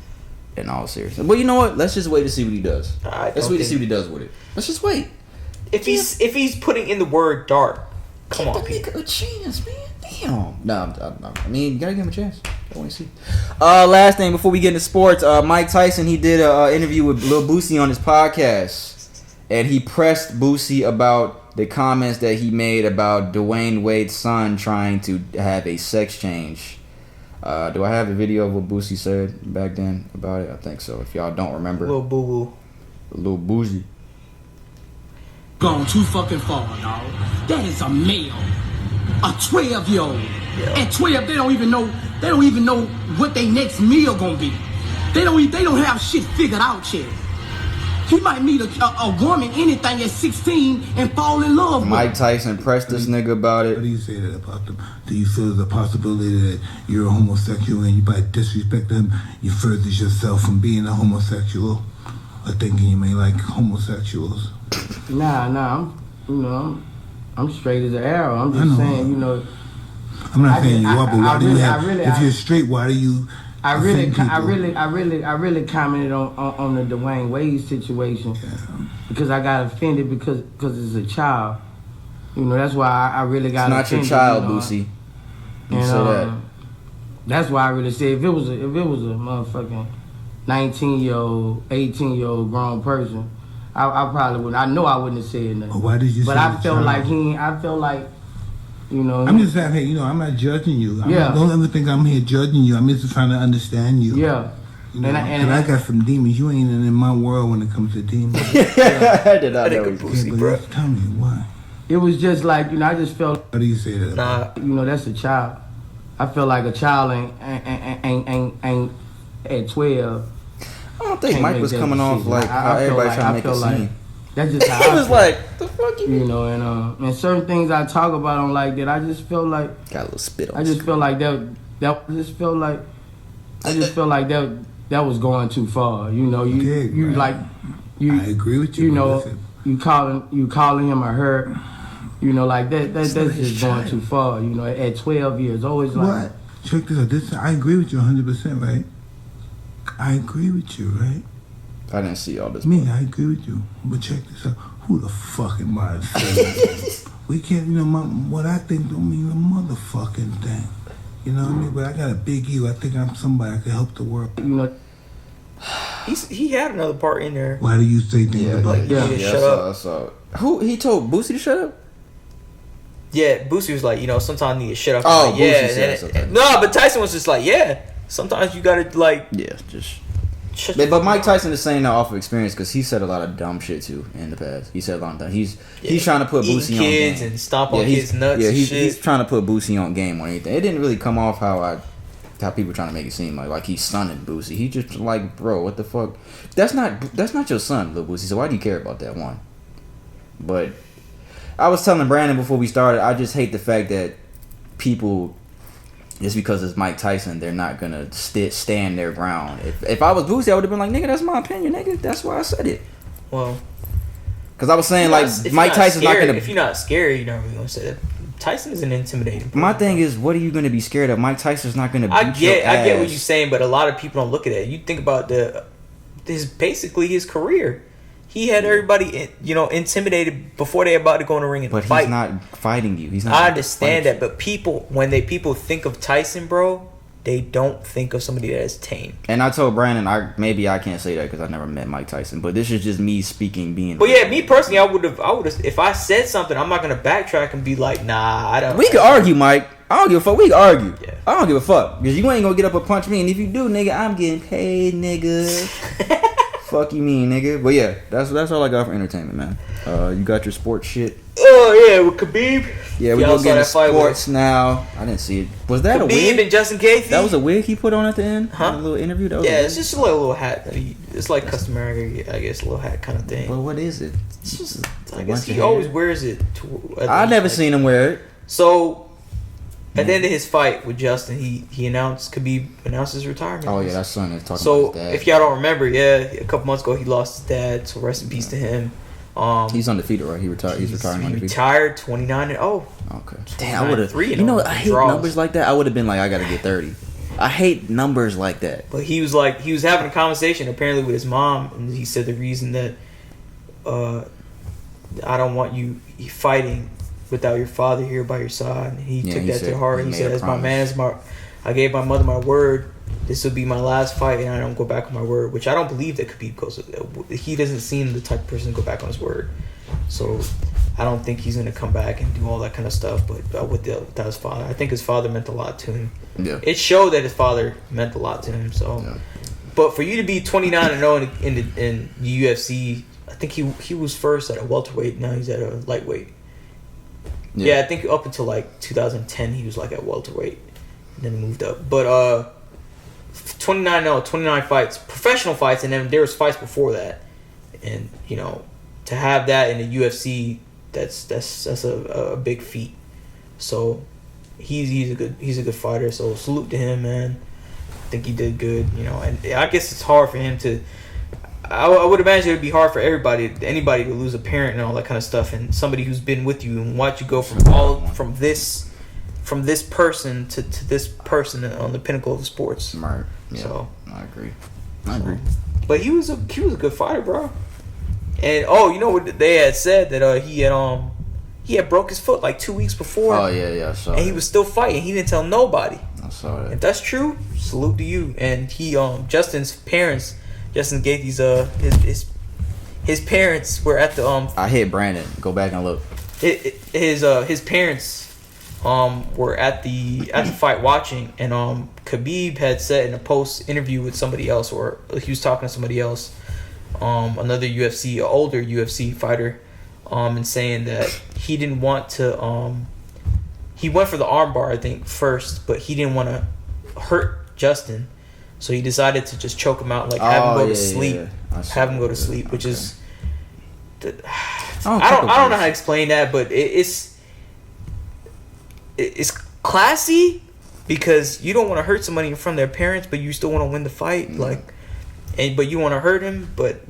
In all seriousness. But you know what? Let's just wait to see what he does. Let's wait to see what he does with it. Let's just wait. If he's putting in the word dark, come on, Give a chance, man. Damn. No. I mean, you gotta give him a chance. I want to see. Last thing before we get into sports, Mike Tyson, he did an interview with Lil Boosie on his podcast, and he pressed Boosie about the comments that he made about Dwayne Wade's son trying to have a sex change. Do I have a video of what Boosie said back then about it? I think so. If y'all don't remember, Lil Boo Boosie. Gone too fucking far, dog. That is a male. a 12-year-old. At 12, they don't even know what their next meal gonna be. They don't have shit figured out yet. He might meet a woman, anything at 16, and fall in love with Mike Tyson pressed this nigga about it. What do you say that about them? Do you feel the possibility that you're a homosexual and you by disrespect them, you further yourself from being a homosexual? Or thinking you may like homosexuals? Nah, I'm straight as an arrow. I'm just saying, I'm not saying you are, but why do you have? If you're straight, why do you? I really commented on the Dwayne Wade situation because I got offended because it's a child. That's why I really got offended. It's not your child, Boosie. You say that. That's why I really said if it was a motherfucking 19-year-old, 18-year-old grown person, I probably wouldn't. I know I wouldn't have said nothing. But why did you? But I felt like I'm just saying, hey, I'm not judging you. Don't ever think I'm here judging you. I'm just trying to understand you. Yeah. And I got some demons. You ain't in my world when it comes to demons. I did not know Boosie, bro. Tell me why. It was just like, I just felt. How do you say that? Nah. That's a child. I feel like a child ain't at 12. I don't think Mike was coming off like how everybody trying to make it seem. That's just how he was like, the fuck you and certain things I talk about on like that, I just feel like got a little spit on. I just feel like that was going too far. I agree with you. You calling him or her, like that's just going too far. At 12 years old, it's like. What? Check this out. I agree with you 100%, right? I agree with you, right? I didn't see all this. I agree with you. But check this out. Who the fuck am I to say? We can't, what I think don't mean a motherfucking thing. You know what I mean? But I got a big ego. I think I'm somebody that can help the world. He had another part in there. Why do you say things about that? Shut up. I saw it. Who he told Boosie to shut up? Yeah, Boosie was like, sometimes you need to shut up. Oh, like, Boosie said something. No, but Tyson was just like, sometimes you gotta just. But Mike Tyson is saying that off of experience because he said a lot of dumb shit too in the past. He said a lot of dumb. He's trying to put Boosie on kids game. And stomp on kids' nuts. Yeah, and shit. He's trying to put Boosie on game or anything. It didn't really come off how people trying to make it seem like he's sonning Boosie. He just like, bro, what the fuck? That's not your son, Lil Boosie. So why do you care about that one? But I was telling Brandon before we started, I just hate the fact that people. Just because it's Mike Tyson, they're not gonna stand their ground. If I was Boosie, I would have been like, nigga, that's my opinion, nigga. That's why I said it. Well, because I was saying Mike Tyson's not gonna. If you're not scared, you're not really gonna say that. Tyson is an intimidating person. My thing is, what are you gonna be scared of? Mike Tyson's not gonna. I get what you're saying, but a lot of people don't look at it. You think about basically his career. He had everybody, intimidated before they about to go in the ring and fight. But he's not fighting you. He's not. I understand that, but when people think of Tyson, bro, they don't think of somebody that is tame. And I told Brandon, I can't say that because I never met Mike Tyson, but this is just me speaking, being. But yeah, me personally, I would have. If I said something, I'm not gonna backtrack and be like, nah, I don't. We can argue, Mike. I don't give a fuck. We can argue. Yeah. I don't give a fuck because you ain't gonna get up and punch me, and if you do, nigga, I'm getting paid, nigga. Fuck you mean, nigga. But yeah, that's all I got for entertainment, man. You got your sports shit. Oh yeah, with Khabib. Yeah, we gonna get into sports now. I didn't see it. Was that Khabib a wig? And Justin Gaethje? That was a wig he put on at the end. Huh? A little interview. That was it's just a little hat. It's like customary, I guess, a little hat kind of thing. Well, what is it? It's just, I guess he always wears it. I never seen him wear it. So. At the end of his fight with Justin, Khabib announced his retirement. Oh yeah, that's something talking so about his dad. If y'all don't remember, a couple months ago he lost his dad. So rest in peace to him. He's undefeated, right? He retired. He's retiring undefeated. Retired 29-0. Okay. Damn, I would have. I hate numbers like that. I would have been like, I gotta get 30. I hate numbers like that. But he was having a conversation apparently with his mom, and he said the reason that I don't want you fighting without your father here by your side. And he took that to heart. He said, as my man, I gave my mother my word. This will be my last fight, and I don't go back on my word. Which I don't believe that Khabib goes. He doesn't seem the type of person to go back on his word. So I don't think he's going to come back and do all that kind of stuff. But without his father, I think his father meant a lot to him. Yeah. It showed that his father meant a lot to him. So, but for you to be 29-0 in the UFC, I think he was first at a welterweight. Now he's at a lightweight. Yeah, I think up until like 2010 he was like at welterweight, and then moved up. But 29 fights, professional fights, and then there was fights before that. And you know, to have that in the UFC, that's a big feat. So he's a good fighter. So salute to him, man. I think he did good. You know, and I guess it's hard for him to. I would imagine it would be hard for anybody to lose a parent and all that kind of stuff, and somebody who's been with you and watch you go from this person to this person on the pinnacle of the sports. Right. Yeah. So I agree. But he was a good fighter, bro. And you know what they had said that he had broke his foot like 2 weeks before. Oh yeah, I saw and that. he was still fighting. He didn't tell nobody. I saw that. If that's true, salute to you. And he Justin's parents. Justin gave these his parents were at the I hit Brandon. Go back and look. His parents were at the fight watching, and Khabib had said in a post interview with somebody else, or he was talking to somebody else, another older UFC fighter, and saying that he didn't want to he went for the armbar I think first, but he didn't want to hurt Justin. So he decided to just choke him out, like have him go to sleep. Yeah. Have him go to sleep, which is I don't know how to explain that, but it's classy because you don't want to hurt somebody in front of their parents, but you still want to win the fight, but you want to hurt him, but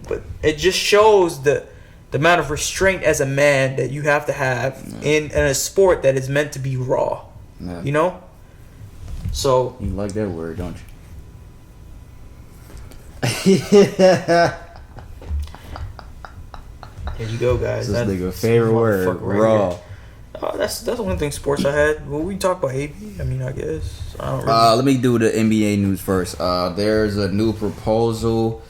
it just shows the amount of restraint as a man that you have to have in a sport that is meant to be raw. Yeah. You know? So you like that word, don't you? Yeah. Here you go, guys. This nigga favorite word, raw. That's one thing sports I had. Well, we talk about AP. I mean, I guess I don't really. Let me do the NBA news first. There's a new proposal.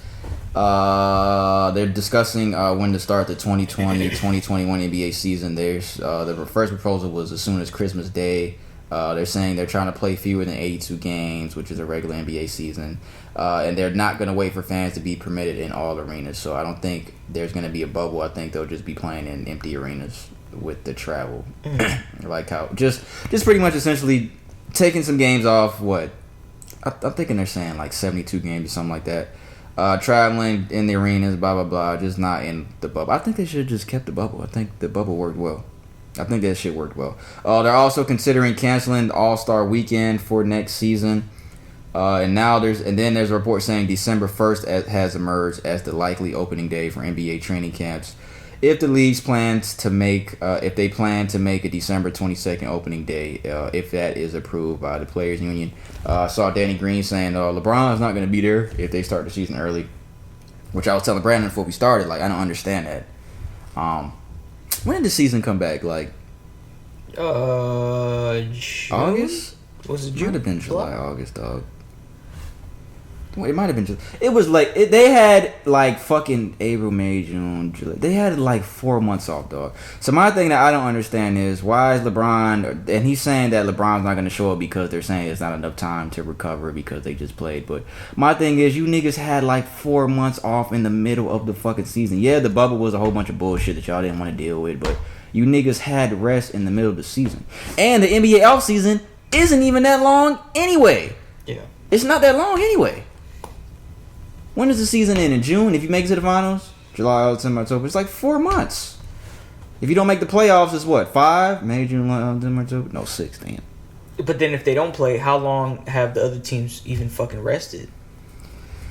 They're discussing when to start the 2020-2021 NBA season. There's the first proposal was as soon as Christmas Day. They're saying they're trying to play fewer than 82 games, which is a regular NBA season. And they're not going to wait for fans to be permitted in all arenas. So I don't think there's going to be a bubble. I think they'll just be playing in empty arenas with the travel. Like how just pretty much essentially taking some games off. What I'm thinking they're saying like 72 games or something like that. Traveling in the arenas, blah blah blah, just not in the bubble. I think they should have just kept the bubble. I think the bubble worked well. I think that shit worked well. They're also considering canceling the All-Star Weekend for next season. And then there's a report saying December 1st has emerged as the likely opening day for NBA training camps. If the leagues plan to make a December 22nd opening day, if that is approved by the Players Union. I saw Danny Green saying LeBron's not going to be there if they start the season early, which I was telling Brandon before we started. Like, I don't understand that. When did the season come back? Like, June? August? Was it June? Might have been July, August, dog. It might have been. It was like they had like fucking April, May, June, July. They had like 4 months off, dog. So my thing that I don't understand is why is LeBron, and he's saying that LeBron's not going to show up because they're saying it's not enough time to recover because they just played. But my thing is, you niggas had like 4 months off in the middle of the fucking season. Yeah, the bubble was a whole bunch of bullshit that y'all didn't want to deal with, but you niggas had rest in the middle of the season, and the NBA offseason isn't even that long anyway. Yeah, it's not that long anyway. When does the season end? In June? If you make it to the finals? July, September, October. It's like 4 months. If you don't make the playoffs, it's what? 5? May, June, September, October? No, 6, damn. But then if they don't play, how long have the other teams even fucking rested?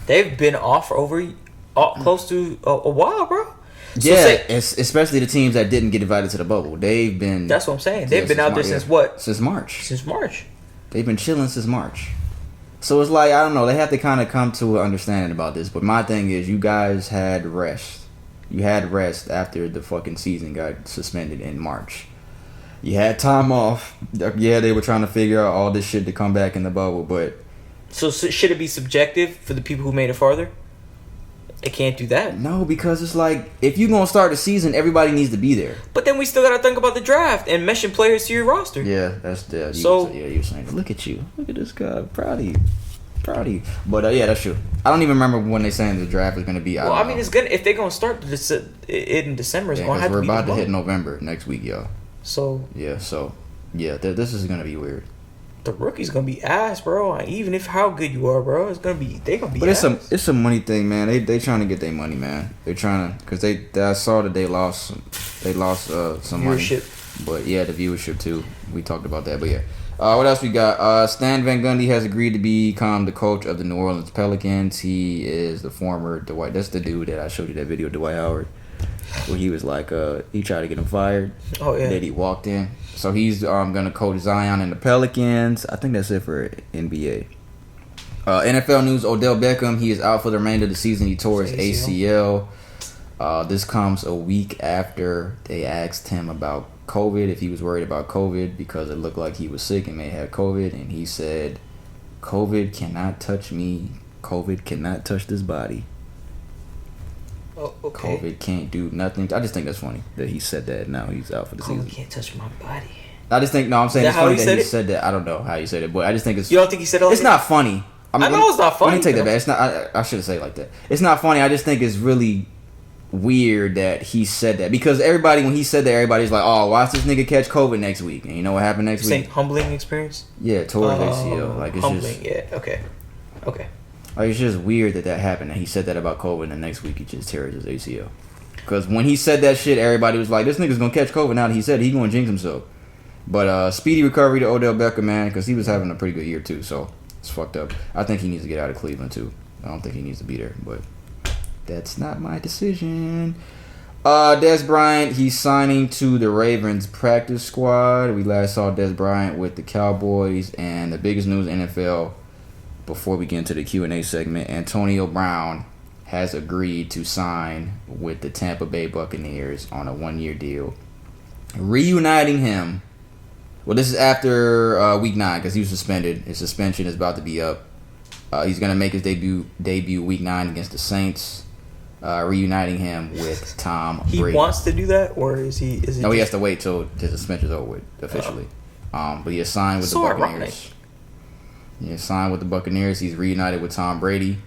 They've been off for over close to a while, bro. So yeah, especially the teams that didn't get invited to the bubble. They've been... That's what I'm saying. They've been out there since what? Since March. Since March. They've been chilling since March. So it's like, I don't know, they have to kind of come to an understanding about this. But my thing is, you guys had rest. You had rest after the fucking season got suspended in March. You had time off. Yeah, they were trying to figure out all this shit to come back in the bubble, but... So should it be subjective for the people who made it farther? It can't do that. No, because it's like, if you're going to start the season, everybody needs to be there. But then we still got to think about the draft and meshing players to your roster. Yeah, that's the... you're saying, look at you. Look at this guy. Proud of you. But yeah, that's true. I don't even remember when they saying the draft is going to be. I mean, it's gonna, if they're going to start it in December, it's going to have to be... we're about to hit November next week, y'all. So this is gonna be weird. The rookie's gonna be ass, bro. Even if how good you are, bro, they gonna be. But ass. it's a money thing, man. They trying to get their money, man. They're trying to, cause I saw that they lost some viewership. Money. But yeah, the viewership too. We talked about that, but yeah. What else we got? Stan Van Gundy has agreed to become the coach of the New Orleans Pelicans. He is the former Dwight. That's the dude that I showed you that video, Dwight Howard, where he was like, he tried to get him fired. Oh yeah. Then he walked in. So he's gonna coach Zion and the Pelicans. I think that's it for NBA. NFL news: Odell Beckham, he is out for the remainder of the season. He tore his ACL. This comes a week after they asked him about COVID, if he was worried about COVID, because it looked like he was sick and may have COVID, and he said, "COVID cannot touch me. COVID cannot touch this body. Oh, okay. COVID can't do nothing." I just think that's funny that he said that. Now he's out for the season. COVID can't touch my body. I just think I'm saying it's funny that he said that. I don't know how he said it, but I just think it's. You don't think he said it like it's that? not funny. I know it's not funny. Let me take that back. It's not. I should have said it like that. It's not funny. I just think it's really weird that he said that, because everybody, when he said that, everybody's like, "Oh, watch this nigga catch COVID next week." And you know what happened next week? Humbling experience. Yeah, tore his ACL. Like, it's humbling. Just, yeah. Okay. Like, it's just weird that happened. And he said that about COVID, and the next week he just tears his ACL. Because when he said that shit, everybody was like, "This nigga's gonna catch COVID." Now that he said it, he gonna jinx himself. But speedy recovery to Odell Beckham, man, because he was having a pretty good year too. So it's fucked up. I think he needs to get out of Cleveland too. I don't think he needs to be there, but that's not my decision. Dez Bryant, he's signing to the Ravens practice squad. We last saw Dez Bryant with the Cowboys, and the biggest news in NFL before we get into the Q&A segment, Antonio Brown has agreed to sign with the Tampa Bay Buccaneers on a 1-year deal, reuniting him. Well, this is after week 9 because he was suspended. His suspension is about to be up. He's going to make his debut week 9 against the Saints, reuniting him with Tom Brady. He wants to do that, or is he? No, he has to wait till his suspension is over with officially. But he has signed with the Buccaneers. He has signed with the Buccaneers. He's reunited with Tom Brady.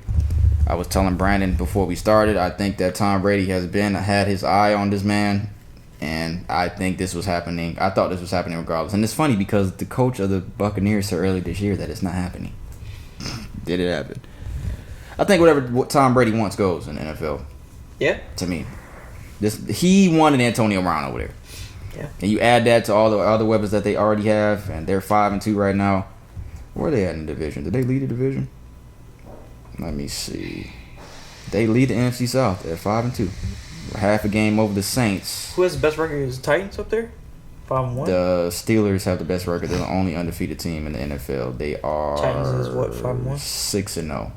I was telling Brandon before we started, I think that Tom Brady has had his eye on this man, and I think this was happening. I thought this was happening regardless. And it's funny because the coach of the Buccaneers said early this year that it's not happening. Did it happen? I think what Tom Brady wants goes in the NFL. Yeah. To me. He wanted Antonio Brown over there. Yeah. And you add that to all the other weapons that they already have, and they're 5-2 right now. Where are they at in the division? Did they lead the division? Let me see. They lead the NFC South at 5-2. Half a game over the Saints. Who has the best record? Is the Titans up there? 5-1? The Steelers have the best record. They're the only undefeated team in the NFL. They are Titans is what, 5-1? 6-0.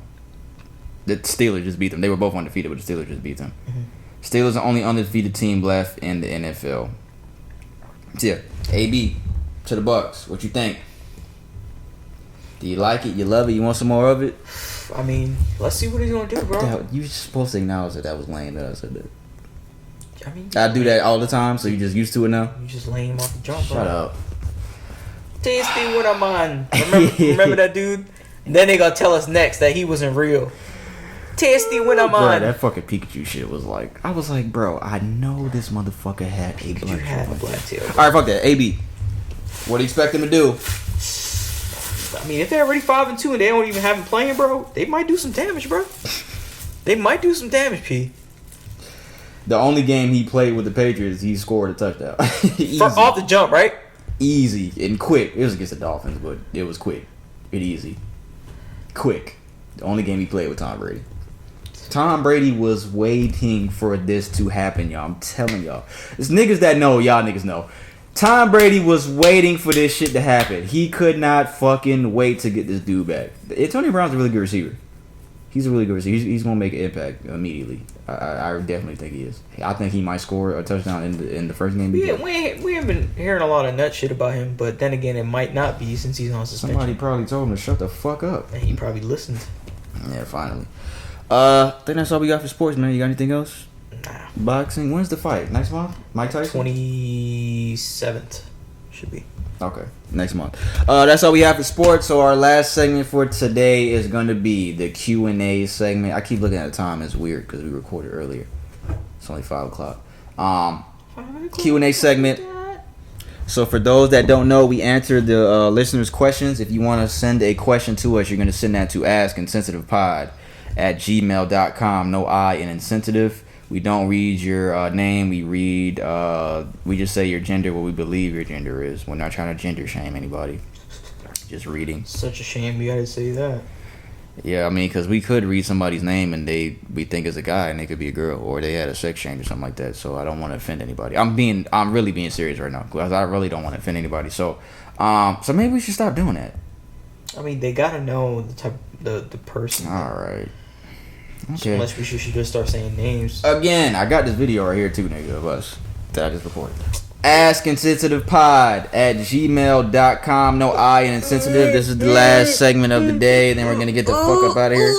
The Steelers just beat them. They were both undefeated, but the Steelers just beat them. Mm-hmm. Steelers are the only undefeated team left in the NFL. So yeah, AB to the Bucs. What you think? Do you like it? You love it? You want some more of it? I mean, let's see what he's gonna do, bro. You supposed to acknowledge that was lame that I said that. I mean, I do that all the time, so you just used to it now? You just lame off the jump, Shut up. Tasty when I'm on. Remember that dude? And then they gonna tell us next that he wasn't real. Tasty when I'm on. That fucking Pikachu shit was like, I was like, bro, I know this motherfucker had a black tail. Alright, fuck that. AB, what do you expect him to do? I mean, if they're already 5-2 and they don't even have him playing, bro, they might do some damage, bro. They might do some damage, P. The only game he played with the Patriots, he scored a touchdown. Off the jump, right? Easy and quick. It was against the Dolphins, but it was quick and easy. Quick. The only game he played with Tom Brady. Tom Brady was waiting for this to happen, y'all. I'm telling y'all. It's niggas that know, y'all niggas know. Tom Brady was waiting for this shit to happen. He could not fucking wait to get this dude back. Antonio Brown's a really good receiver. He's a really good receiver. He's going to make an impact immediately. I definitely think he is. I think he might score a touchdown in the first game. Yeah, we haven't been hearing a lot of nut shit about him, but then again, it might not be since he's on suspension. Somebody probably told him to shut the fuck up. And he probably listened. Yeah, finally. I think that's all we got for sports, man. You got anything else? Nah. Boxing. When's the fight? Next month? Mike Tyson? 27th. Should be. Okay. Next month. That's all we have for sports. So our last segment for today is going to be the Q&A segment. I keep looking at the time. It's weird because we recorded earlier. It's only 5 o'clock. Q&A segment. So for those that don't know, we answered the listeners' questions. If you want to send a question to us, you're going to send that to askinsensitivepod@gmail.com. No I in insensitive. We don't read your name. We just say your gender, what we believe your gender is. We're not trying to gender shame anybody. Just reading. Such a shame you gotta say that. Yeah, I mean, because we could read somebody's name and we think it's a guy and they could be a girl, or they had a sex change or something like that. So I don't want to offend anybody. I'm really being serious right now because I really don't want to offend anybody. So maybe we should stop doing that. I mean, they gotta know the type, the person. All right. Okay. Unless we should just start saying names. Again, I got this video right here too, nigga, of us that I just recorded. askinsensitivepod@gmail.com. No I in insensitive. This is the last segment of the day. Then we're gonna get the fuck up out of here.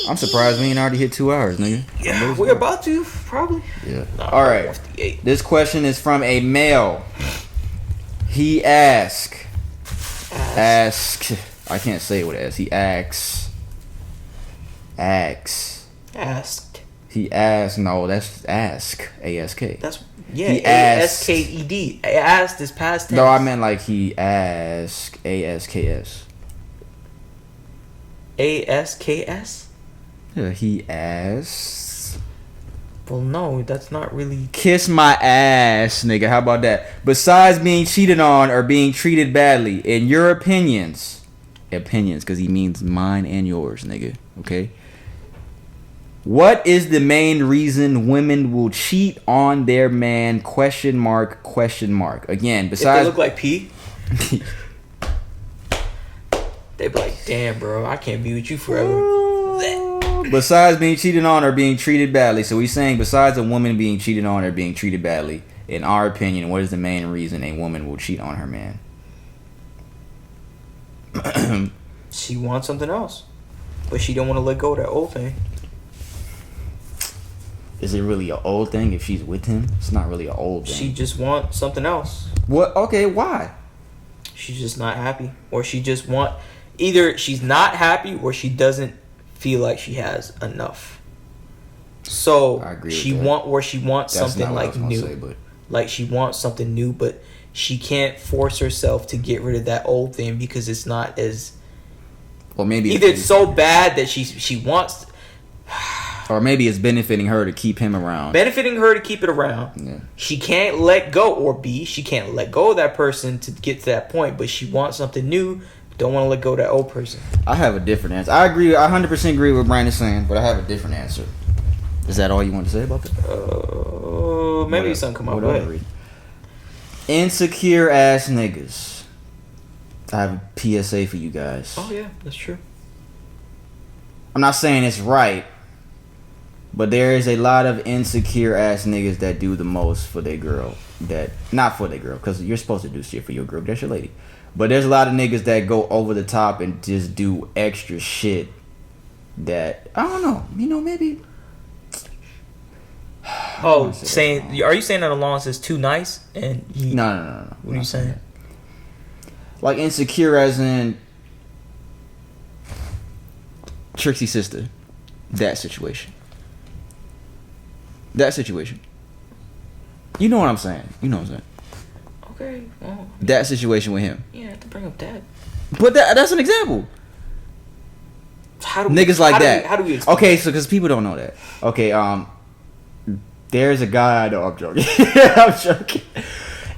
I'm surprised we ain't already hit 2 hours, nigga. Yeah, we're about to probably. Yeah. All right. This question is from a male. He ask. I can't say it with an S. He asks. Asked. He asked. No, that's ask. A-S-K. That's A-S-K-E-D. Asked is past tense. No, I meant like he asked. A-S-K-S. A-S-K-S? Yeah, he asked. Well, no, that's not really. Kiss my ass, nigga. How about that? Besides being cheated on or being treated badly, in your opinions, because he means mine and yours, nigga. Okay? What is the main reason women will cheat on their man? ? Again, besides... If they look like P, they be like, damn, bro, I can't be with you forever. Besides being cheated on or being treated badly. So he's saying besides a woman being cheated on or being treated badly, in our opinion, what is the main reason a woman will cheat on her man? She wants something else. But she don't want to let go of that old thing. Is it really an old thing if she's with him? It's not really an old thing. She just wants something else. What? Okay, why? She's just not happy. Or she just either she's not happy or she doesn't feel like she has enough. So she wants something like new. Like she wants something new, but she can't force herself to get rid of that old thing because it's not as... Or maybe either it's so bad that she wants... Or maybe it's benefiting her to keep him around. Benefiting her to keep it around. Yeah. She can't let go, or B, she can't let go of that person to get to that point, but she wants something new, don't want to let go of that old person. I have a different answer. I 100% agree with what Brian is saying, but I have a different answer. Is that all you want to say about that? Maybe something come up with. Insecure ass niggas. I have a PSA for you guys. Oh yeah, that's true. I'm not saying it's right, but there is a lot of insecure ass niggas that do the most for their girl. Not for their girl, because you're supposed to do shit for your girl. That's your lady. But there's a lot of niggas that go over the top and just do extra shit that, I don't know. You know, maybe... Oh, are you saying that Alon's is too nice? And No. What are you saying? Like insecure as in Trixie's sister. That situation. You know what I'm saying. Okay. Well, that situation with him. Yeah, I have to bring up that. But that's an example. Niggas like that. How do we explain? Okay, so because people don't know that. Okay, there's a guy. No, I'm joking. I'm joking.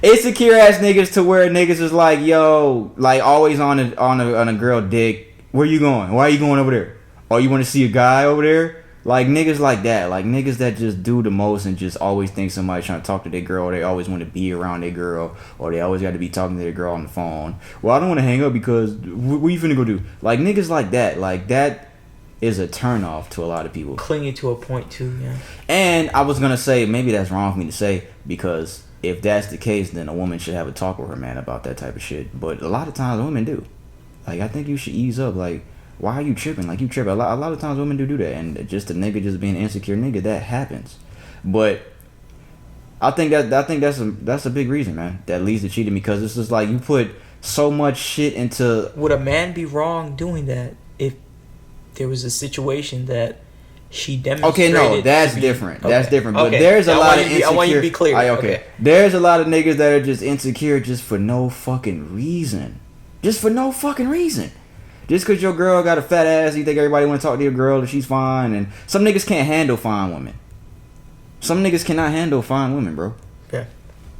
Insecure ass niggas to where niggas is like, yo, like always on a girl dick. Where you going? Why are you going over there? Oh, you want to see a guy over there? Like niggas like that. Like niggas that just do the most and just always think somebody's trying to talk to their girl. Or they always want to be around their girl. Or they always got to be talking to their girl on the phone. Well, I don't want to hang up because what you finna go do? Like niggas like that. Like that is a turn off to a lot of people. Clingy to a point too, yeah. And I was gonna say maybe that's wrong for me to say because if that's the case, then a woman should have a talk with her man about that type of shit. But a lot of times women do. Like I think you should ease up. Like why are you tripping? Like you tripping. A lot of times women do that, and just a nigga just being an insecure nigga that happens. But I think that's a big reason, man, that leads to cheating because it's just like you put so much shit into. Would a man be wrong doing that if there was a situation that She demonstrated. Okay, no, that's different. Okay. That's different. But there's a lot of insecure. I want you to be clear. Okay. There's a lot of niggas that are just insecure just for no fucking reason. Just for no fucking reason. Just because your girl got a fat ass, you think everybody want to talk to your girl and she's fine. And some niggas can't handle fine women. Some niggas cannot handle fine women, bro. Yeah.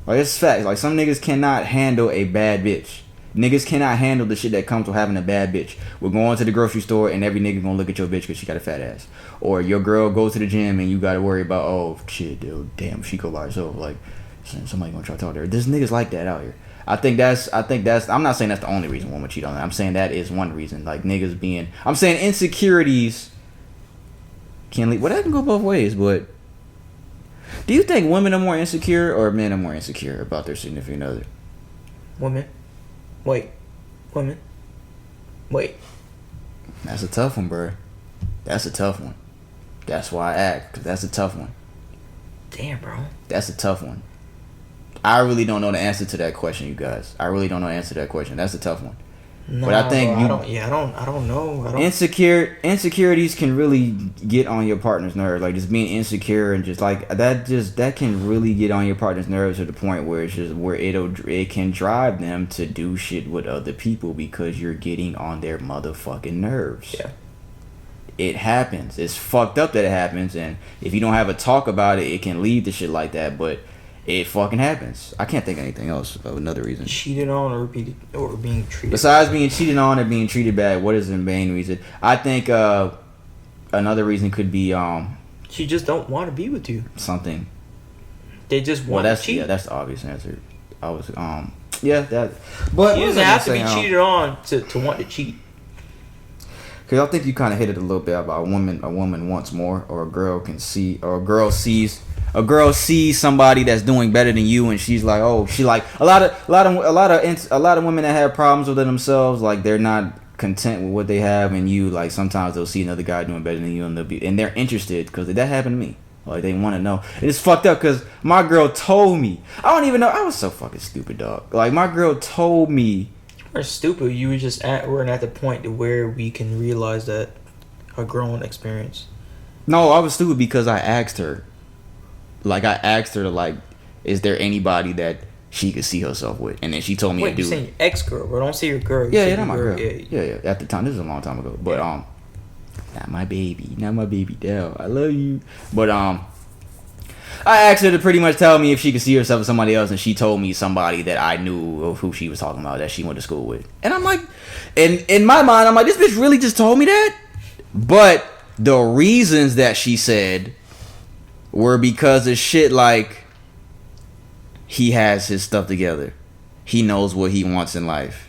Like, it's facts. Like, some niggas cannot handle a bad bitch. Niggas cannot handle the shit that comes with having a bad bitch. We're going to the grocery store and every nigga gonna look at your bitch because she got a fat ass. Or your girl goes to the gym and you gotta worry about, oh shit, dude, damn, she go by herself. Like, somebody gonna try to talk to her. There's niggas like that out here. I think that's. I'm not saying that's the only reason women cheat on them. I'm saying that is one reason. Like, niggas being. I'm saying insecurities can lead. Well, that can go both ways, but. Do you think women are more insecure or men are more insecure about their significant other? Women. Wait. Women. Wait. That's a tough one, bro. That's a tough one. That's why I asked, because that's a tough one. Damn, bro. That's a tough one. I really don't know the answer to that question, you guys. I really don't know the answer to that question. That's a tough one. No, but I think bro, I don't know. Insecurities can really get on your partner's nerves. Like, just being insecure and just like that can really get on your partner's nerves to the point where it's just where it can drive them to do shit with other people because you're getting on their motherfucking nerves. Yeah. It happens. It's fucked up that it happens, and if you don't have a talk about it, it can lead to shit like that. But it fucking happens. I can't think of anything else of another reason. Cheated on or being treated. Besides being cheated on or being treated bad, what is the main reason? I think another reason could be she just don't want to be with you. Something. They just want to cheat. Yeah, that's the obvious answer. I was that. But you doesn't have to be cheated on to want to cheat. Because I think you kind of hit it a little bit about a woman wants more, or a girl can see, or a girl sees somebody that's doing better than you, and she's like, oh, she like a lot of women that have problems with it themselves, like they're not content with what they have, and you like sometimes they'll see another guy doing better than you, and they're interested because that happened to me. Like, they want to know. And it's fucked up because my girl told me. I don't even know. I was so fucking stupid, dog. Like, my girl told me. We're stupid. You were just we're at the point to where we can realize that a growing experience. No, I was stupid because I asked her. Like, I asked her to, like, is there anybody that she could see herself with? And then she told me to do it. You're saying your ex-girl, bro. Don't say your girl. Yeah, not my girl. Yeah. At the time, this was a long time ago. But, not my baby. Not my baby, Dell. I love you. But, I asked her to pretty much tell me if she could see herself with somebody else, and she told me somebody that I knew of who she was talking about that she went to school with. And I'm like, in my mind, I'm like, this bitch really just told me that? But the reasons that she said were because of shit like he has his stuff together. He knows what he wants in life.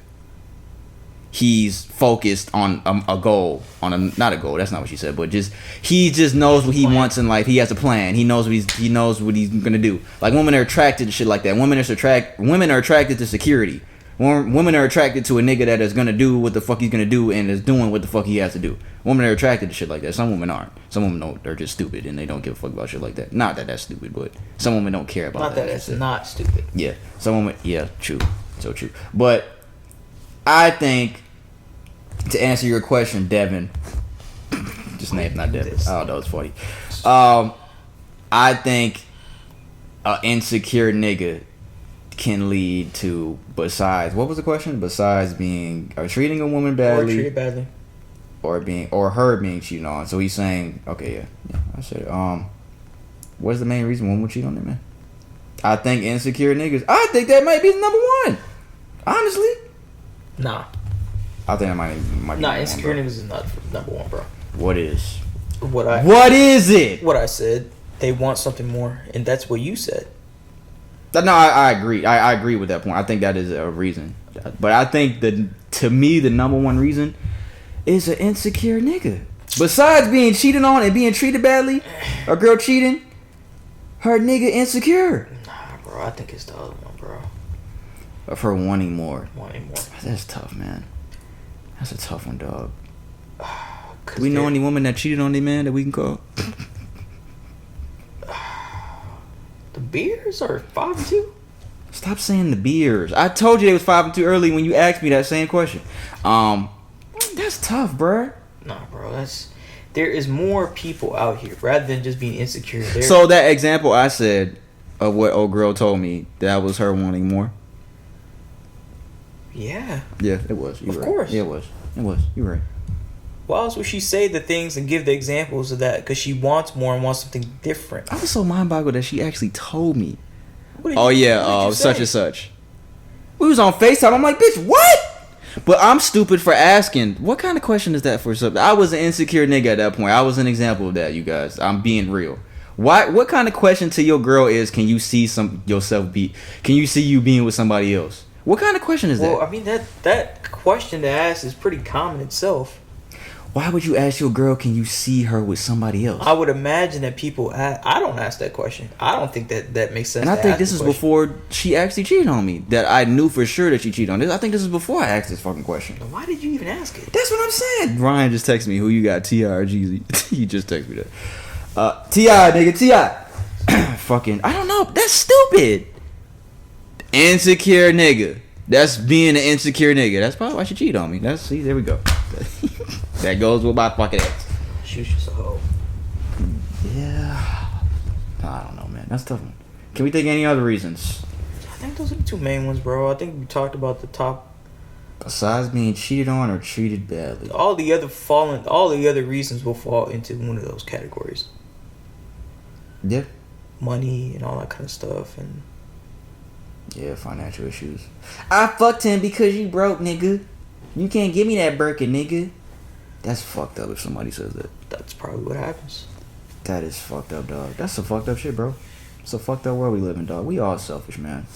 He's focused on a goal, not a goal. That's not what she said, but he just knows what he wants in life. He has a plan. He knows what he's gonna do. Like, women are attracted to shit like that. Women are attracted to security. Women are attracted to a nigga that is gonna do what the fuck he's gonna do and is doing what the fuck he has to do. Women are attracted to shit like that. Some women aren't. Some women don't. They're just stupid and they don't give a fuck about shit like that. Not that that's stupid, but some women don't care about that. Not that it's not stupid. Yeah, some women. Yeah, true. So true. But I think, to answer your question, Devin, just name not Devin. Oh, that was funny. I think an insecure nigga can lead to, besides, what was the question? Besides being treating a woman badly, or treated badly, or her being cheated on. So he's saying, okay, yeah, I said, what's the main reason women would cheat on them, man? I think insecure niggas. I think that might be number one. Honestly, nah. I think that might be. Nah, insecure niggas is not number one, bro. What is? What is it? What I said. They want something more, and that's what you said. No, I agree. I agree with that point. I think that is a reason. But I think to me, the number one reason is an insecure nigga. Besides being cheated on and being treated badly, a girl cheating, her nigga insecure. Nah, bro. I think it's the other one, bro. Of her wanting more. Wanting more. That's tough, man. That's a tough one, dog. Do we know any woman that cheated on their man that we can call? The beers are 5-2. Stop saying the beers. I told you they was 5-2 early when you asked me that same question. That's tough, bruh. Nah, bro, that's there is more people out here rather than just being insecure. So that example I said of what old girl told me, that was her wanting more. Yeah. Yeah, it was. Of course. Yeah, it was. It was. You're right. Why else would she say the things and give the examples of that? Because she wants more and wants something different. I was so mind-boggled that she actually told me. What Such and such. We was on FaceTime. I'm like, bitch, what? But I'm stupid for asking. What kind of question is that for something? I was an insecure nigga at that point. I was an example of that, you guys. I'm being real. What kind of question to your girl is, can you see can you see you being with somebody else? What kind of question is that? Well, I mean, that question to ask is pretty common itself. Why would you ask your girl, can you see her with somebody else? I would imagine that people I don't ask that question. I don't think that makes sense. And I think this is before she actually cheated on me. That I knew for sure that she cheated on this. I think this is before I asked this fucking question. Why did you even ask it? That's what I'm saying. Ryan just texted me, who you got, T.I. or Jeezy? He just texted me that. T.I., nigga, T.I. Fucking, I don't know. That's stupid. Insecure nigga. That's being an insecure nigga. That's probably why she cheated on me. See, there we go. That goes with my fucking ex. She was just a hoe. Yeah. I don't know, man. That's tough. Can we think any other reasons? I think those are the two main ones, bro. I think we talked about the top. Besides being cheated on or treated badly. All the other reasons will fall into one of those categories. Yeah. Money and all that kind of stuff, and yeah, financial issues. I fucked him because you broke, nigga. You can't give me that Birkin, nigga. That's fucked up if somebody says that. That's probably what happens. That is fucked up, dog. That's some fucked up shit, bro. It's a fucked up world we live in, dog. We all selfish, man.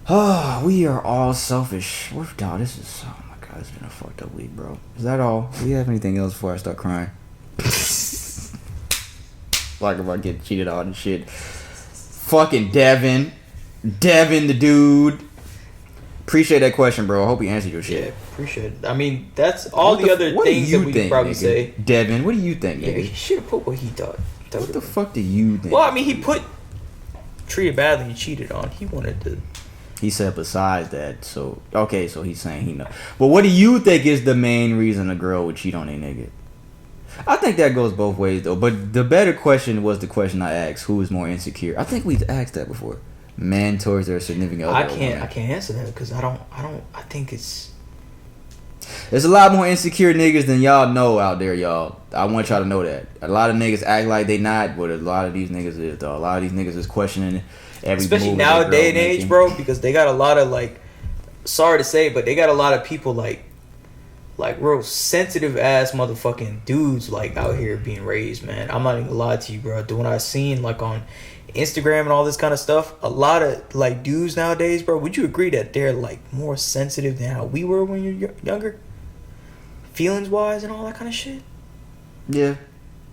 Oh, we are all selfish. Dog, this is... Oh my god, it's been a fucked up week, bro. Is that all? Do we have anything else before I start crying? Like if I get cheated on and shit. Fucking Devin the dude. Appreciate that question, bro. I hope he answered your shit. Yeah, appreciate it. I mean, that's all the other things that we could probably say. Devin, what do you think, Yeah, nigga? he should have put what he thought. What the fuck do you think? Well, I mean, he put treated badly and cheated on. He wanted to. He said besides that, so okay, so he's saying he know. But what do you think is the main reason a girl would cheat on a nigga? I think that goes both ways though. But the better question was the question I asked: who is more insecure? I think we've asked that before. Man towards their significant other. I can't answer that because I think it's. There's a lot more insecure niggas than y'all know out there, y'all. I want y'all to know that. A lot of niggas act like they not, but a lot of these niggas is though. A lot of these niggas is questioning every especially move nowadays and age, bro, because they got a lot of like, sorry to say, but they got a lot of people like real sensitive ass motherfucking dudes like out here being raised, man. I'm not even gonna lie to you, bro. When I seen like on Instagram and all this kind of stuff, a lot of like dudes nowadays, bro, would you agree that they're like more sensitive than how we were when you're younger, feelings wise and all that kind of shit? Yeah,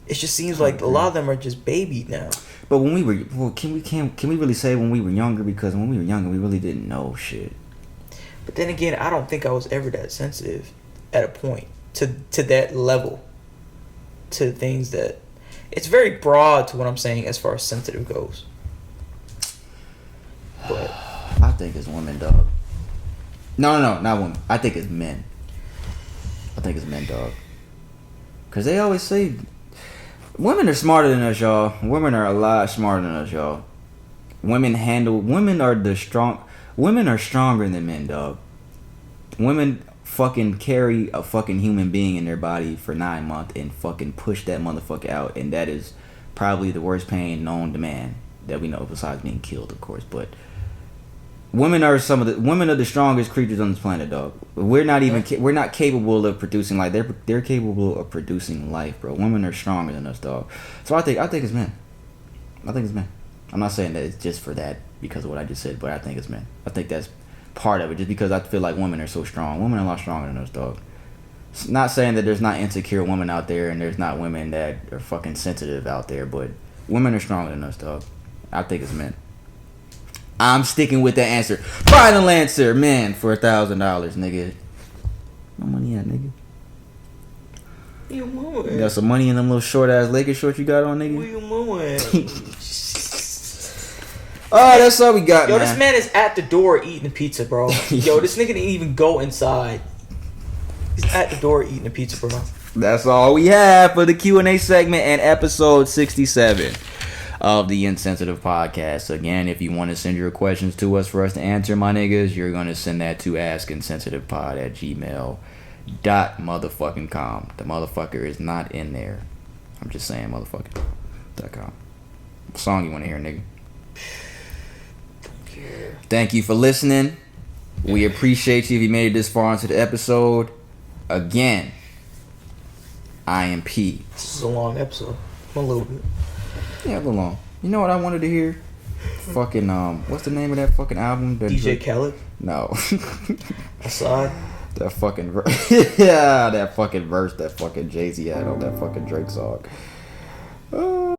it just seems like a lot of them are just babied now. But when we were, can we really say when we were younger? Because when we were younger, we really didn't know shit. But then again, I don't think I was ever that sensitive at a point to that level, to things that. It's very broad to what I'm saying as far as sensitive goes. But I think it's women, dog. No, not women. I think it's men. Dog. Because they always say women are smarter than us, y'all. Women are a lot smarter than us, y'all. Women are stronger than men, dog. Women fucking carry a fucking human being in their body for 9 months and fucking push that motherfucker out, and that is probably the worst pain known to man that we know, besides being killed, of course. But women are the strongest creatures on this planet, dog. We're not capable of producing life. They're capable of producing life, bro. Women are stronger than us, dog. So I think it's men. I'm not saying that it's just for that because of what I just said, but I think it's men. I think that's part of it, just because I feel like women are so strong. Women are a lot stronger than us, dog. It's not saying that there's not insecure women out there and there's not women that are fucking sensitive out there, but women are stronger than us, dog. I think it's men. I'm sticking with that answer. Final answer, man, for $1,000, nigga. No money at, nigga. You got some money in them little short ass Lakers shorts you got on, nigga. Where your mama at? Oh, that's all we got, man. Yo, this man is at the door eating the pizza, bro. Yo, this nigga didn't even go inside. He's at the door eating the pizza, bro. That's all we have for the Q&A segment and episode 67 of the Insensitive Podcast. Again, if you want to send your questions to us for us to answer, my niggas, you're going to send that to askinsensitivepod@gmail.com. The motherfucker is not in there. I'm just saying motherfucker.com. What song you want to hear, nigga? Thank you for listening. We appreciate you if you made it this far into the episode. Again, I am P. This is a long episode. A little bit. Yeah, a little long. You know what I wanted to hear? Fucking, what's the name of that fucking album? DJ Khaled? No. Assad? That fucking verse. Yeah, that fucking verse that fucking Jay-Z had on that fucking Drake song.